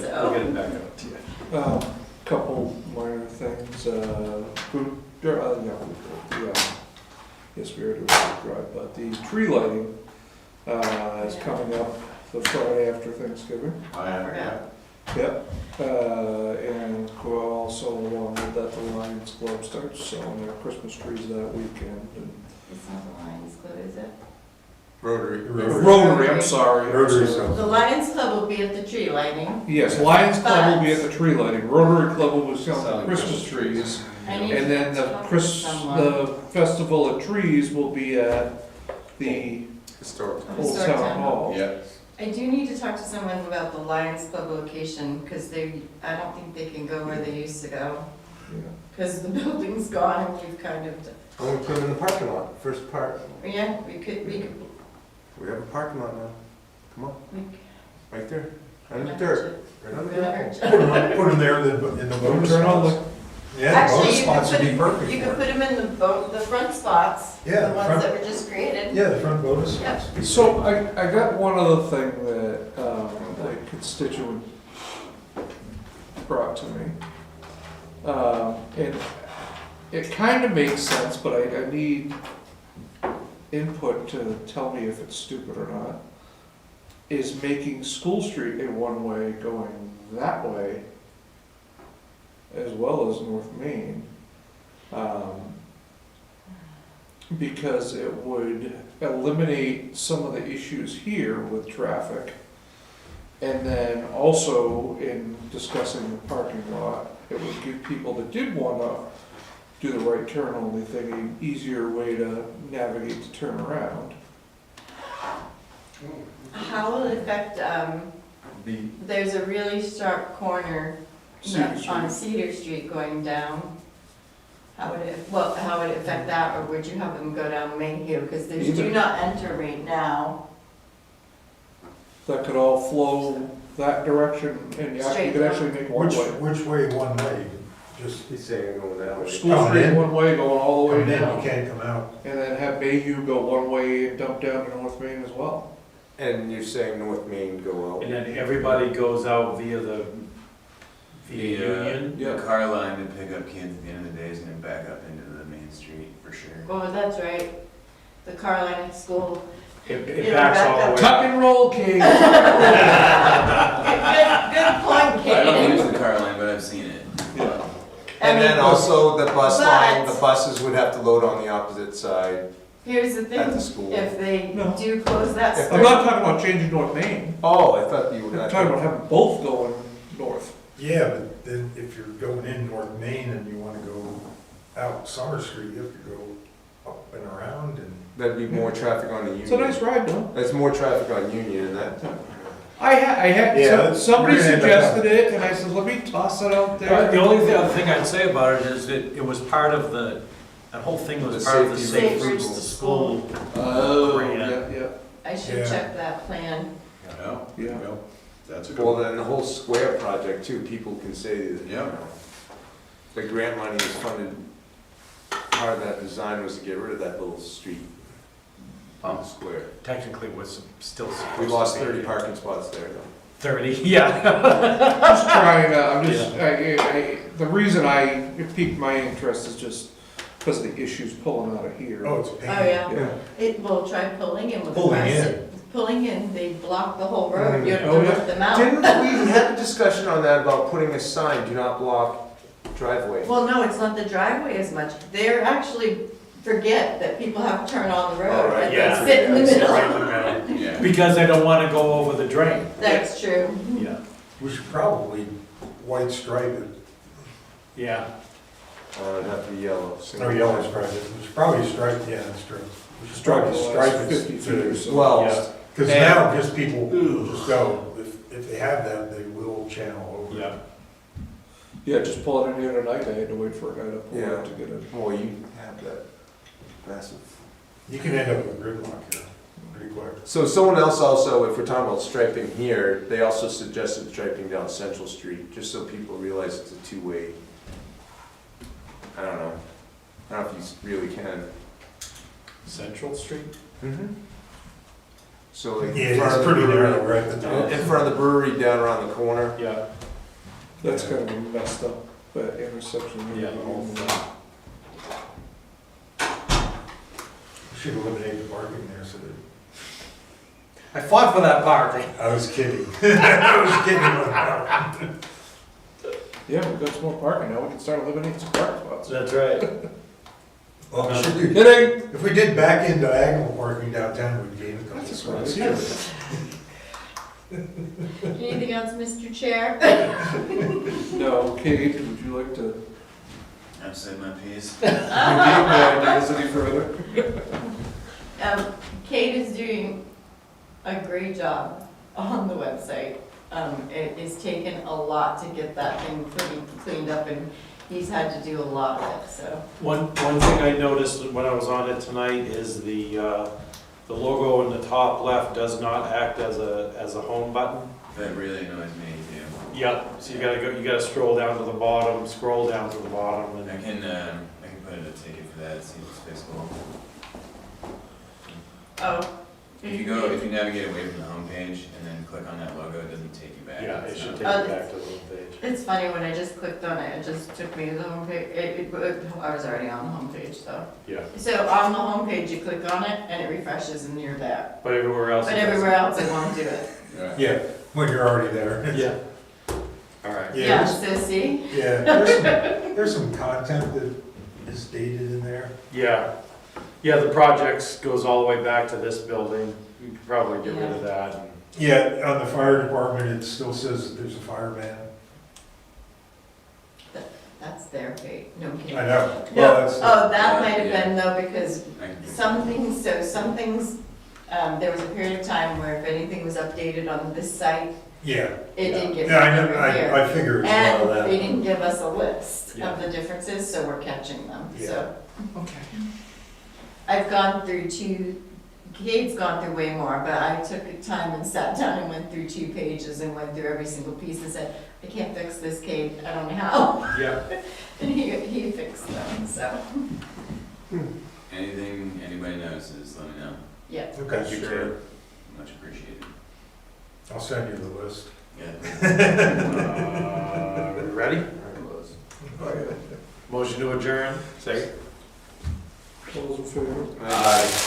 it back up to you. Couple minor things, Yes, we are doing a drive, but the tree lighting, is coming up the Friday after Thanksgiving. I forgot. Yep, and also along with that, the Lions Club starts selling their Christmas trees that weekend. And It's not the Lions Club, is it? Rotary. Rotary, I'm sorry. Rotary I'm sorry. sells. The Lions Club will be at the tree lighting. Yes, Lions Club will be at the tree lighting, Rotary Club will be selling Selling Christmas Christmas trees. I need And then to the talk to someone. the Festival of Trees will be at the Historic. Old Historic Town Town. Hall. Yeah, I do need to talk to someone about the Lions Club location, because I don't think they can go where they used to go, Yeah. because the building's gone and we've kind of, I'm gonna put them in the parking lot, first park. yeah, we could, We have a parking lot now. Come on, right there, under the Gonna dirt, right under the Gonna dirt. Put them there in the bonus Turn on spots. Yeah, the Actually, bonus you spots could would be perfect you for could it. put them in the front spots, Yeah, the the ones front- that were just created. Yeah, the front bonus Yep. spots. So I got one other thing that a constituent brought to me. And it kind of makes sense, but I need input to tell me if it's stupid or not. Is making School Street a one-way going that way as well as North Main. Because it would eliminate some of the issues here with traffic. And then also in discussing the parking lot, it would give people that did wanna do the right turn only thing, an easier way to navigate to turn around. How will it affect, there's a really sharp corner Cedar on Street. Cedar Street going down. How would it affect that, or would you have them go down Mayhew? Because there's do Either. not enter right now. That could all flow that direction and you Straight could actually make one way. Which way one way? Just He's saying going that way. School Coming Street in. one way, going all the way come in, you down. can't come out. And then have Bayview go one way and dump down to North Main as well. And you're saying North Main go out? And then everybody goes out via Union? Yeah. The car line to pick up kids at the end of the day is gonna back up into the main street for sure. Oh, that's right. The car line at school. It It'll backs back all the up. way. Tuck and roll, King. Good point, I don't Kate. use the car line, but I've seen it. And then also the bus But- line, the buses would have to load on the opposite side Here's the at the thing, school. if they No. do close that If I'm street, not talking about changing North Main. Oh, I thought you were I'm not. talking about having both going north. Yeah, but then if you're going in North Main and you wanna go out Summer Street, you have to go up and around and. That'd be more traffic on the Union. It's a nice ride, though. That's more traffic on Union and that. I had, Yeah, some- that's- somebody we're gonna end up suggested it, and I said, let me toss it out there. The only other thing I'd say about it is that it was part of that whole thing was The part of the safety Safe routes Routes to to School. Oh, Grant. yeah, I should Yeah. check that plan. yeah, Yeah. well, that's a good Well, one. then the whole square project too, people can say that, you Yeah. know, the grant money was funded, part of that design was to get rid of that little street on the square. Technically it was still supposed to We lost be 30 parking spots there though. 30, yeah. Just trying, I'm just, the reason it piqued my interest is just because of the issues pulling out of here. Oh, it's a Oh, pain. yeah. Yeah. It will try pulling in with the Pulling cars. in. Pulling in, they block the whole road, you have Oh, to yeah. rip them out. Didn't we have a discussion on that about putting a sign, do not block driveway? Well, no, it's not the driveway as much. They're actually forget that people have to turn on the Oh, road right, and yeah. they sit in the Yeah, middle. Right in the middle. Yeah. Because I don't wanna go over the drain. That's true. Yeah. We should probably white stripe it, Yeah. It'd have to be yellow. or yellow stripe it. We should probably stripe, yeah, that's true. We should Stripe probably the stripe last it 50 feet or so. Well, Yeah. Because now just people just go, if they have that, they will channel over. Yeah. Yeah, just pull it in here tonight, I had to wait for a guy to pull Yeah. it to get it. well, you have that massive. You can end up with gridlock here pretty quick. So someone else also, if we're talking about striping here, they also suggested striping down Central Street, just so people realize it's a two-way. I don't know. I don't know if you really can. Central Street? Mm-hmm. So like Yeah, in front it's of the pretty brewery, narrow right at the top. in front of the brewery down around the corner. Yeah. That's kind of a messed up, intersection. Yeah. Should eliminate the parking there, so that, I fought for that parking. I was kidding. I was kidding with that. Yeah, we've got some more parking now, we can start eliminating some parking spots. That's right. Well, we should do, Kidding! if we did back in diagonal parking downtown, we'd gain a couple That's spots right. here. Anything else, Mr. Chair? No, Kate, would you like to I've said my piece. repeat my ideas any further? Kate is doing a great job on the website. It has taken a lot to get that thing cleaned up, and he's had to do a lot of it, so. One thing I noticed when I was on it tonight is the logo in the top left does not act as a home button. That really annoys me too. Yep, so you gotta scroll down to the bottom, scroll down to the bottom, I and can put in a ticket for that, see if it's fixable. Oh. If you navigate away from the homepage and then click on that logo, it doesn't take you back. yeah, it It's should not- take you back to the home page. It's funny, when I just clicked on it, it just took me to the homepage. I was already on the homepage, so. Yeah, So on the homepage, you click on it, and it refreshes, and you're there. but everywhere else. But it doesn't. everywhere else, it won't do it. Right. Yeah, when you're already there. Yeah. All right. Yeah, Yeah, there's- so see? Yeah, there's some content that is dated in there. Yeah, the projects goes all the way back to this building. You could probably get rid of that. and- Yeah, on the fire department, it still says that there's a fire ban. That's their fate, no kidding. I know. No, Well, that's, oh, that might have Yeah. been though, because I can do some things, there was a period of time where if anything was updated on this site, yeah. it did get Yeah, I know, over here. I figure it's And a lot of they that. didn't give us a list Yeah. of the differences, so we're catching them, so. Okay. I've gone through Kate's gone through way more, but I took the time and sat down and went through 2 pages and went through every single piece and said, I can't fix this, Kate, I don't know how. Yeah, And he fixed them, so, Anything anybody notices, let me know. yeah. Okay, sure. Much appreciated. I'll send you the list. Yeah. We ready? Motion to adjourn. Second. All those in favor? Aye.